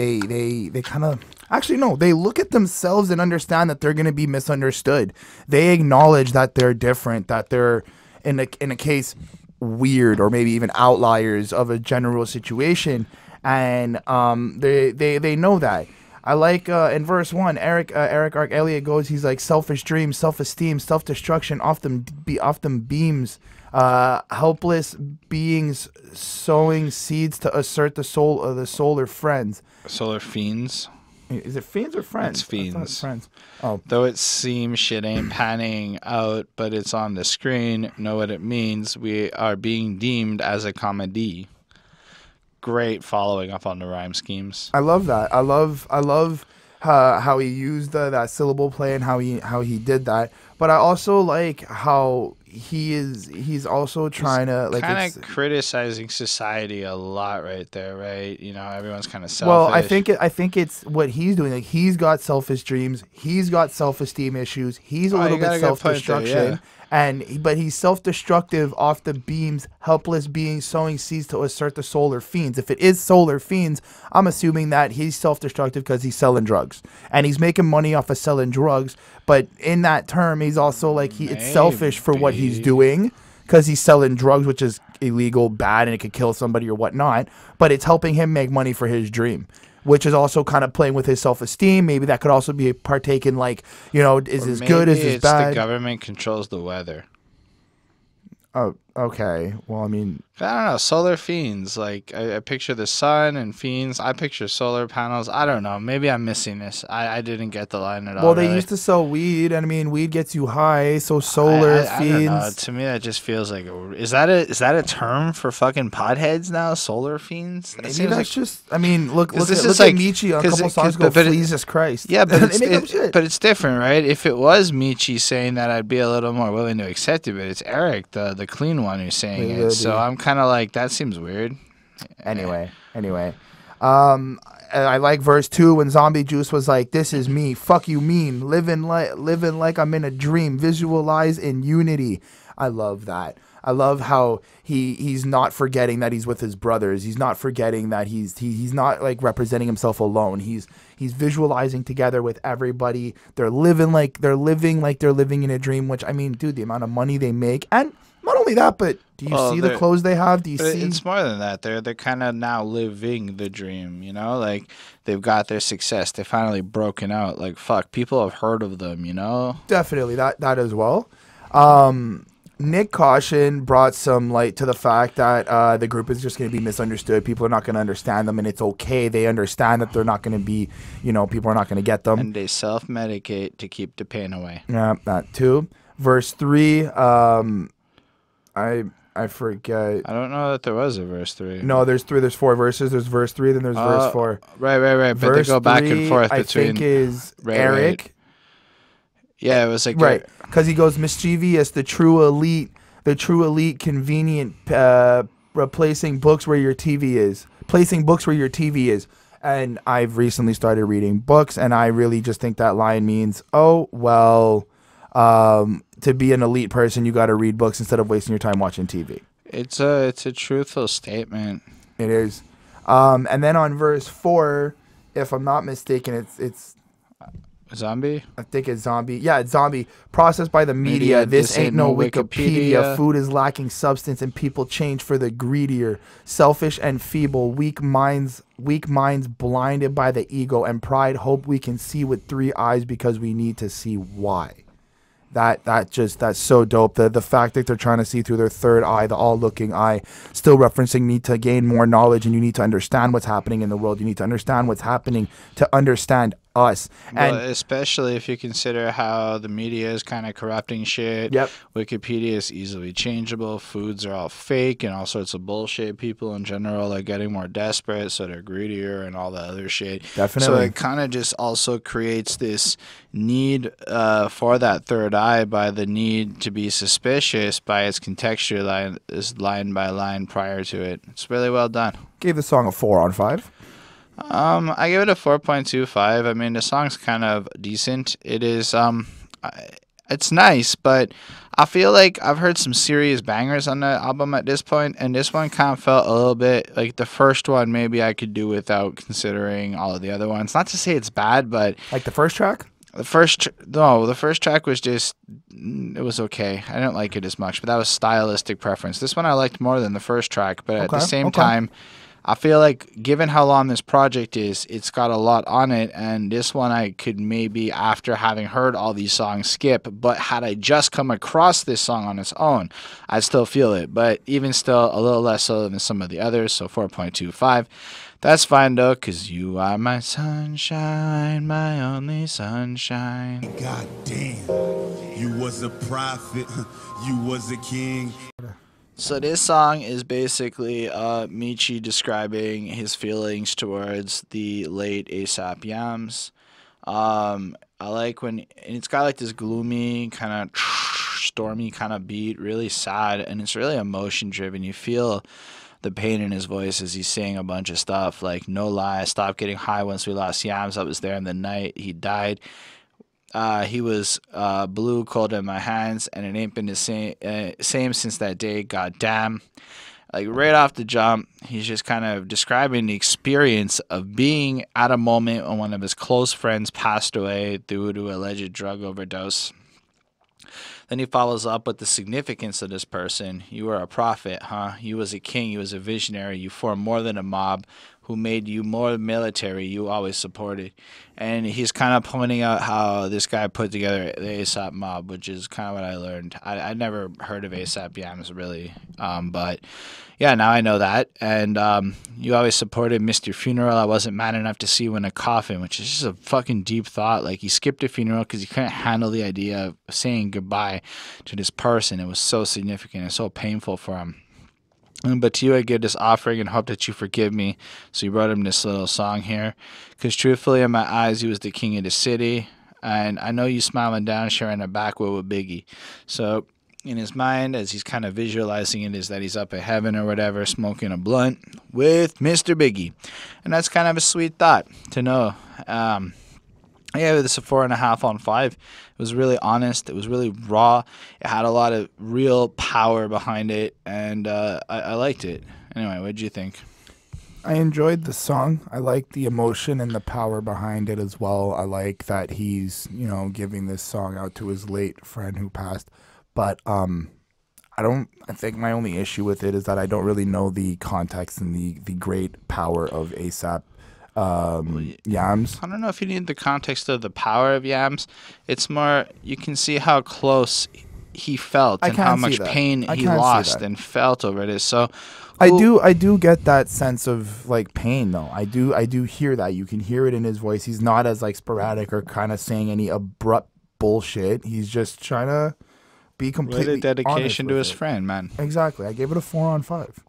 Speaker 2: kind of, actually no, they look at themselves and understand that they're going to be misunderstood. They acknowledge that they're different, that they're in a case weird or maybe even outliers of a general situation, and they know that. I like in verse 1, Eric Elliott goes, he's like, selfish dreams, self-esteem, self-destruction, often beams, helpless beings sowing seeds to assert the soul of the solar friends.
Speaker 1: Solar fiends.
Speaker 2: Is it fiends or friends?
Speaker 1: It's fiends.
Speaker 2: It's friends. Oh.
Speaker 1: Though it seems shit ain't panning out, but it's on the screen. Know what it means. We are being deemed as a comedy. Great following up on the rhyme schemes.
Speaker 2: I love that. I love how he used that syllable play and how he did that. But I also like how he's also trying to like
Speaker 1: kind of criticizing society a lot right there, right? You know, everyone's kind of selfish.
Speaker 2: Well, I think it's what he's doing. Like, he's got selfish dreams, he's got self-esteem issues, he's a little bit self-destruction. Yeah. But he's self-destructive off the beams, helpless beings sowing seeds to assert the solar fiends. If it is solar fiends, I'm assuming that he's self-destructive because he's selling drugs. And he's making money off of selling drugs. But in that term, he's also like, it's selfish for what he's doing because he's selling drugs, which is illegal, bad, and it could kill somebody or whatnot. But it's helping him make money for his dream, which is also kind of playing with his self-esteem. Maybe that could also be partaken, like, you know, is this good, is this bad?
Speaker 1: The government controls the weather.
Speaker 2: Oh, okay. Well, I mean,
Speaker 1: I don't know. Solar fiends. Like, I picture the sun and fiends. I picture solar panels. I don't know. Maybe I'm missing this. I didn't get the line at all.
Speaker 2: Well, they used to sell weed, and I mean, weed gets you high, so solar fiends. I don't know.
Speaker 1: To me, that just feels like is that a term for fucking potheads now? Solar fiends.
Speaker 2: Maybe that's like, just. I mean, look at Michi on a couple songs ago. Jesus Christ.
Speaker 1: Yeah, but it's different, right? If it was Michi saying that, I'd be a little more willing to accept it. But it's Eric, the clean one, who's saying it. So I'm kind of like, that seems weird.
Speaker 2: Anyway. I like verse 2 when Zombie Juice was like, this is me, fuck you mean, living like I'm in a dream, visualize in unity. I love that. I love how he's not forgetting that he's with his brothers. He's not forgetting that he's not like representing himself alone. He's visualizing together with everybody. They're living like they're living in a dream, which, I mean, dude, the amount of money they make, and not only that, but do you see the clothes they have? Do you see?
Speaker 1: It's more than that. They're kind of now living the dream, you know? Like, they've got their success. They finally broken out. Like, fuck, people have heard of them, you know?
Speaker 2: Definitely, that as well. Nyck Caution brought some light to the fact that the group is just going to be misunderstood. People are not going to understand them, and it's okay. They understand that they're not going to be, you know, people are not going to get them.
Speaker 1: And they self-medicate to keep the pain away.
Speaker 2: Yeah, that too. Verse 3, I forget.
Speaker 1: I don't know that there was a verse 3.
Speaker 2: No, there's 4 verses. There's verse 3, then there's verse 4.
Speaker 1: Right. But they go back and forth between.
Speaker 2: I think is Eric.
Speaker 1: Right. Yeah, it was like
Speaker 2: right, because he goes mischievous, the true elite, convenient, replacing books where your TV is, placing books where your TV is. And I've recently started reading books, and I really just think that line means, oh well. To be an elite person, you got to read books instead of wasting your time watching TV.
Speaker 1: It's a truthful statement.
Speaker 2: It is. And then on verse 4, if I'm not mistaken, it's
Speaker 1: Zombie?
Speaker 2: I think it's Zombie. Yeah, it's Zombie. Processed by the media. This ain't no Wikipedia. Food is lacking substance and people change for the greedier. Selfish and feeble. Weak minds blinded by the ego and pride. Hope we can see with 3 eyes because we need to see why. That's so dope. The fact that they're trying to see through their third eye, the all-looking eye, still referencing need to gain more knowledge and you need to understand what's happening in the world. You need to understand what's happening to understand us. And
Speaker 1: well, especially if you consider how the media is kind of corrupting shit.
Speaker 2: Yep.
Speaker 1: Wikipedia is easily changeable. Foods are all fake and all sorts of bullshit. People in general are getting more desperate, so they're greedier and all that other shit.
Speaker 2: Definitely.
Speaker 1: So it kind of just also creates this need for that third eye by the need to be suspicious by its contextualized line by line prior to it. It's really well done.
Speaker 2: gave the song a 4 on 5.
Speaker 1: I give it a 4.25. I mean, the song's kind of decent. It is, it's nice, but I feel like I've heard some serious bangers on the album at this point, and this one kind of felt a little bit like the first one. Maybe I could do without considering all of the other ones. Not to say it's bad, but
Speaker 2: Like the first track?
Speaker 1: the first track was just, it was okay. I didn't like it as much, but that was stylistic preference. This one I liked more than the first track, but at the same time, I feel like given how long this project is, it's got a lot on it, and this one I could maybe, after having heard all these songs, skip, but had I just come across this song on its own, I'd still feel it, but even still a little less so than some of the others, so 4.25. That's fine though, because you are my sunshine, my only sunshine.
Speaker 4: God damn, you was a prophet, you was a king.
Speaker 1: So this song is basically Michi describing his feelings towards the late A$AP Yams. I like when, and it's got like this gloomy kind of stormy kind of beat, really sad, and it's really emotion driven. You feel the pain in his voice as he's saying a bunch of stuff like, no lie, I stopped getting high once we lost Yams. I was there in the night he died. He was blue, cold in my hands, and it ain't been the same since that day. God damn. Like right off the jump, he's just kind of describing the experience of being at a moment when one of his close friends passed away due to alleged drug overdose. Then he follows up with the significance of this person. You were a prophet, huh? You was a king. You was a visionary. You formed more than a mob. Who made you more military, you always supported. And he's kind of pointing out how this guy put together the A$AP mob, which is kind of what I learned. I never heard of A$AP Yams, really. But, yeah, now I know that. And you always supported Mr. Funeral. I wasn't man enough to see you in a coffin, which is just a fucking deep thought. Like, he skipped a funeral because he couldn't handle the idea of saying goodbye to this person. It was so significant and so painful for him. But to you I give this offering and hope that you forgive me. So he wrote him this little song here. Because truthfully in my eyes he was the king of the city. And I know you smiling down sharing a backwood with Biggie. So in his mind as he's kind of visualizing it is that he's up in heaven or whatever smoking a blunt with Mr. Biggie. And that's kind of a sweet thought to know. I gave this a 4.5 on 5. It was really honest. It was really raw. It had a lot of real power behind it, and I liked it. Anyway, what did you think?
Speaker 2: I enjoyed the song. I like the emotion and the power behind it as well. I like that he's, giving this song out to his late friend who passed. But I think my only issue with it is that I don't really know the context and the great power of A$AP Yams.
Speaker 1: I don't know if you need the context of the power of Yams. It's more you can see how close he felt and how much pain he lost and felt over this. So
Speaker 2: I do get that sense of like pain though. I do hear that. You can hear it in his voice. He's not as like sporadic or kind of saying any abrupt bullshit. He's just trying to be completely
Speaker 1: a dedication to his friend, man.
Speaker 2: Exactly. I gave it a 4 on 5.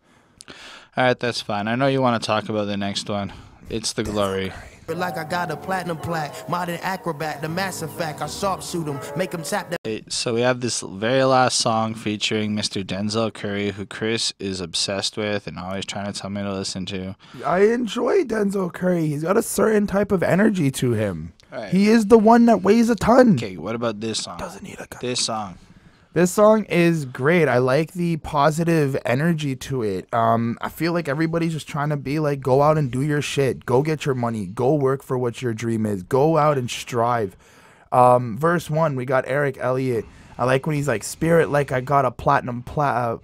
Speaker 1: All right, that's fine. I know you want to talk about the next one. It's The Glory.
Speaker 3: Like I got a platinum plaque, modern acrobat, the massive fact, I sharpshoot him, make him tap that.
Speaker 1: So we have this very last song featuring Mr. Denzel Curry, who Chris is obsessed with and always trying to tell me to listen to.
Speaker 2: I enjoy Denzel Curry. He's got a certain type of energy to him. Right. He is the one that weighs a ton.
Speaker 1: Okay, what about this song?
Speaker 2: Doesn't need a gun.
Speaker 1: This song.
Speaker 2: This song is great. I like the positive energy to it. I feel like everybody's just trying to be like, go out and do your shit. Go get your money. Go work for what your dream is. Go out and strive. Verse 1, we got Eric Elliott. I like when he's like, spirit like I got a platinum plaque,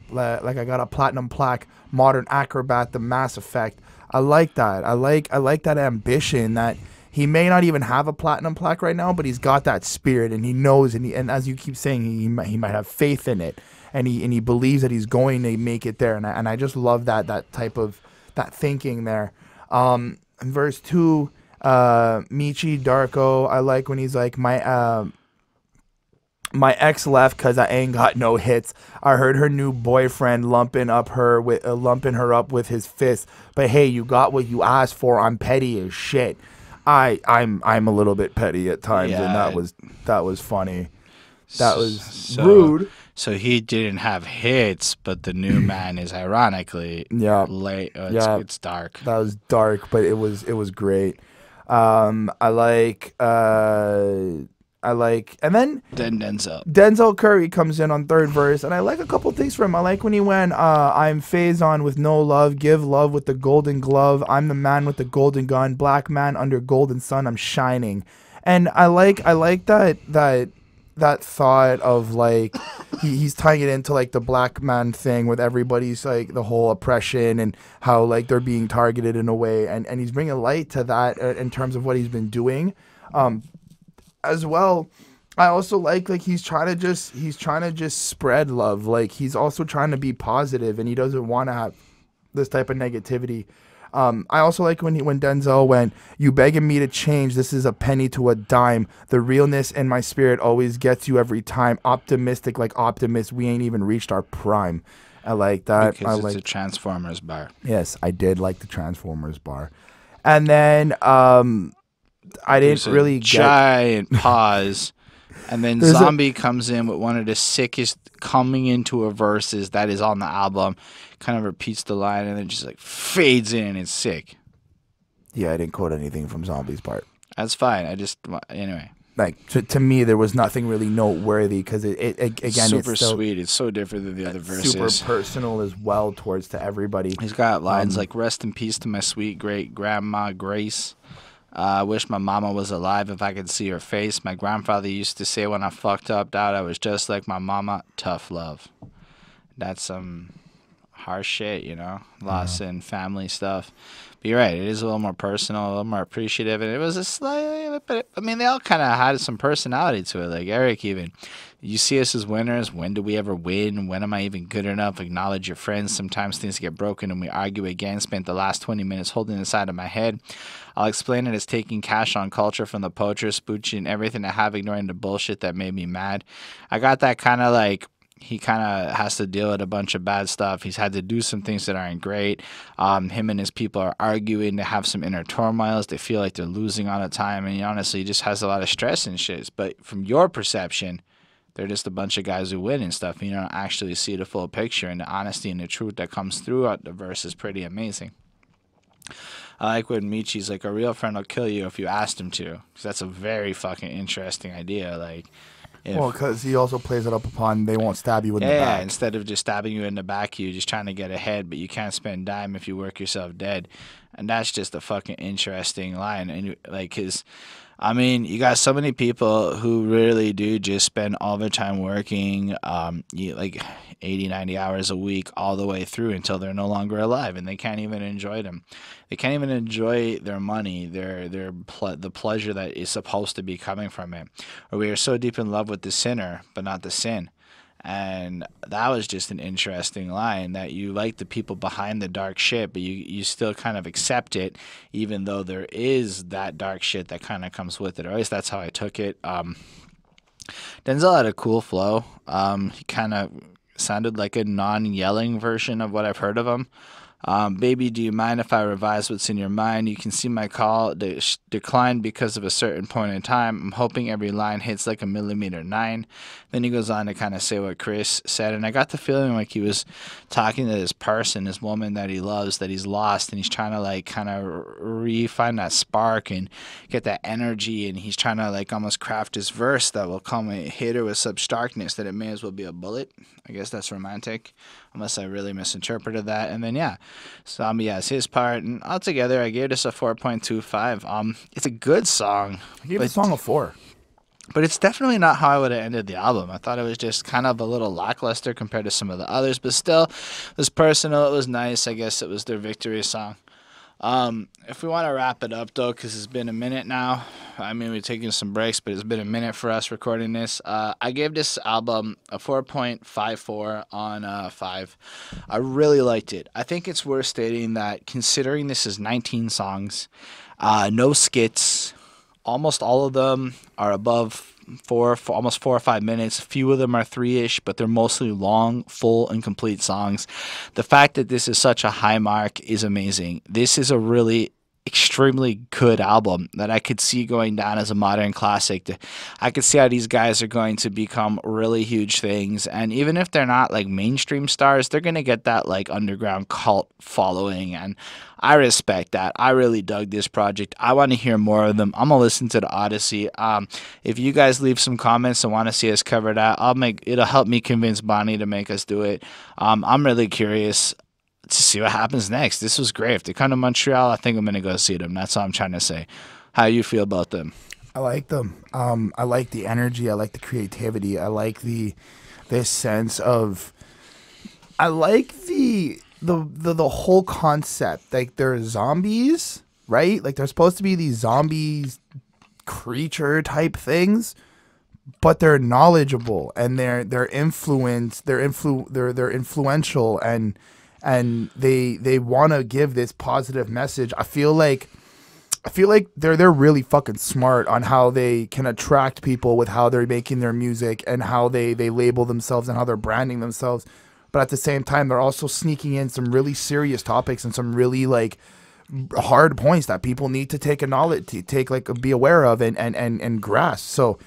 Speaker 2: modern acrobat, the Mass Effect. I like that. I like that ambition that he may not even have a platinum plaque right now, but he's got that spirit, and he knows, and as you keep saying, he might have faith in it, and he believes that he's going to make it there, and I just love that type of that thinking there. In verse 2, Michi Darko, I like when he's like, my ex left because I ain't got no hits. I heard her new boyfriend lumping her up with his fist. But hey, you got what you asked for. I'm petty as shit. I'm a little bit petty at times, and that was funny. That was rude.
Speaker 1: So he didn't have hits, but the new man is ironically late. It's dark.
Speaker 2: That was dark, but it was great. I like, and then Denzel Curry comes in on third verse, and I like a couple things from him. I like when he went, I'm Faison with no love, give love with the golden glove. I'm the man with the golden gun, black man under golden sun, I'm shining. And I like that thought of like he's tying it into like the black man thing with everybody's like the whole oppression and how like they're being targeted in a way, and he's bringing light to that in terms of what he's been doing. As well, I also like he's trying to just spread love. Like he's also trying to be positive, and he doesn't want to have this type of negativity. I also like when Denzel went, you begging me to change, this is a penny to a dime. The realness in my spirit always gets you every time. Optimistic like Optimus, we ain't even reached our prime. I like that.
Speaker 1: Because it's a Transformers bar.
Speaker 2: Yes, I did like the Transformers bar. And then I didn't really get
Speaker 1: giant pause, and then Zombie comes in with one of the sickest coming into a verses that is on the album. Kind of repeats the line and then just like fades in. It's sick.
Speaker 2: Yeah, I didn't quote anything from Zombie's part.
Speaker 1: That's fine. Anyway.
Speaker 2: Like to me, there was nothing really noteworthy because it again
Speaker 1: super
Speaker 2: it's still,
Speaker 1: sweet. It's so different than the other verses.
Speaker 2: Super personal as well towards to everybody.
Speaker 1: He's got lines like "Rest in peace to my sweet great grandma Grace." I wish my mama was alive if I could see her face. My grandfather used to say when I fucked up, Dad, I was just like my mama. Tough love. That's some harsh shit, loss and family stuff. But you're right, it is a little more personal, a little more appreciative, and it was a slightly, but I mean, they all kind of had some personality to it. Like Eric, even, you see us as winners. When do we ever win? When am I even good enough? Acknowledge your friends. Sometimes things get broken and we argue again. Spent the last 20 minutes holding it inside of my head. I'll explain it as taking cash on culture from the poachers, spooching everything I have, ignoring the bullshit that made me mad. I got that kind of like, he kind of has to deal with a bunch of bad stuff. He's had to do some things that aren't great. Him and his people are arguing. They have some inner turmoils. They feel like they're losing all the time. And he honestly just has a lot of stress and shit. But from your perception, they're just a bunch of guys who win and stuff. You don't actually see the full picture. And the honesty and the truth that comes throughout the verse is pretty amazing. I like when Michi's like, a real friend will kill you if you asked him to. Because that's a very fucking interesting idea. Like,
Speaker 2: well, because he also plays it up upon they won't stab you in the back.
Speaker 1: Yeah, instead of just stabbing you in the back, you're just trying to get ahead, but you can't spend dime if you work yourself dead. And that's just a fucking interesting line. And like, his, I mean, you got so many people who really do just spend all their time working, like 80, 90 hours a week all the way through until they're no longer alive, and they can't even enjoy them. They can't even enjoy their money, the pleasure that is supposed to be coming from it. Or we are so deep in love with the sinner, but not the sin. And that was just an interesting line, that you like the people behind the dark shit, but you still kind of accept it, even though there is that dark shit that kind of comes with it. Or at least that's how I took it. Denzel had a cool flow. He kind of sounded like a non-yelling version of what I've heard of him. Baby, do you mind if I revise what's in your mind? You can see my call declined because of a certain point in time. I'm hoping every line hits like a mm9. Then he goes on to kind of say what Chris said, and I got the feeling like he was talking to this person, this woman that he loves, that he's lost, and he's trying to like kind of refine that spark and get that energy, and he's trying to like almost craft his verse that will come and hit her with such darkness that it may as well be a bullet. I guess that's romantic, unless I really misinterpreted that. And then yeah, Zombie has his part, and altogether I gave this a 4.25. It's a good song.
Speaker 2: I gave the song a 4.
Speaker 1: But it's definitely not how I would have ended the album. I thought it was just kind of a little lackluster compared to some of the others, but still, it was personal. It was nice. I guess it was their victory song. If we want to wrap it up, though, because it's been a minute now. I mean, we're taking some breaks, but it's been a minute for us recording this. I gave this album a 4.54 on 5. I really liked it. I think it's worth stating that considering this is 19 songs, no skits, almost all of them are above almost 4 or 5 minutes. A few of them are 3-ish, but they're mostly long, full, and complete songs. The fact that this is such a high mark is amazing. This is a really extremely good album that I could see going down as a modern classic. I could see how these guys are going to become really huge things, and even if they're not like mainstream stars, they're going to get that like underground cult following, and I respect that. I really dug this project. I want to hear more of them. I'm gonna listen to the Odyssey. If you guys leave some comments and want to see us cover that, it'll help me convince Bonnie to make us do it. I'm really curious to see what happens next. This was great. If they come to Montreal, I think I'm going to go see them. That's all I'm trying to say. How you feel about them?
Speaker 2: I like them. I like the energy. I like the creativity. I like this sense of. I like the whole concept. Like they're zombies, right? Like they're supposed to be these zombies creature type things, but they're knowledgeable and they're influenced. They're influential and they want to give this positive message. I feel like they're really fucking smart on how they can attract people with how they're making their music and how they label themselves and how they're branding themselves. But at the same time, they're also sneaking in some really serious topics and some really like hard points that people need to be aware of and grasp. So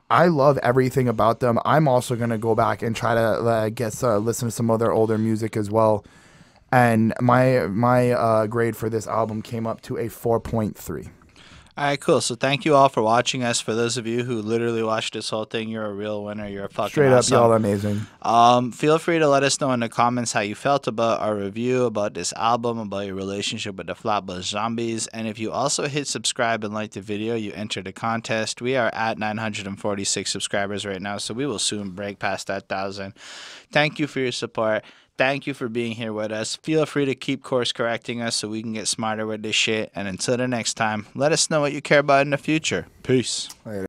Speaker 2: I love everything about them. I'm also gonna go back and try to listen to some of their older music as well. And my grade for this album came up to a 4.3.
Speaker 1: All right, cool. So thank you all for watching us. For those of you who literally watched this whole thing, you're a real winner. You're a fucking
Speaker 2: straight up,
Speaker 1: awesome.
Speaker 2: y'all amazing.
Speaker 1: Feel free to let us know in the comments how you felt about our review, about this album, about your relationship with the Flatbush Zombies. And if you also hit subscribe and like the video, you enter the contest. We are at 946 subscribers right now, so we will soon break past that 1,000. Thank you for your support. Thank you for being here with us. Feel free to keep course correcting us so we can get smarter with this shit. And until the next time, let us know what you care about in the future. Peace.
Speaker 2: Later.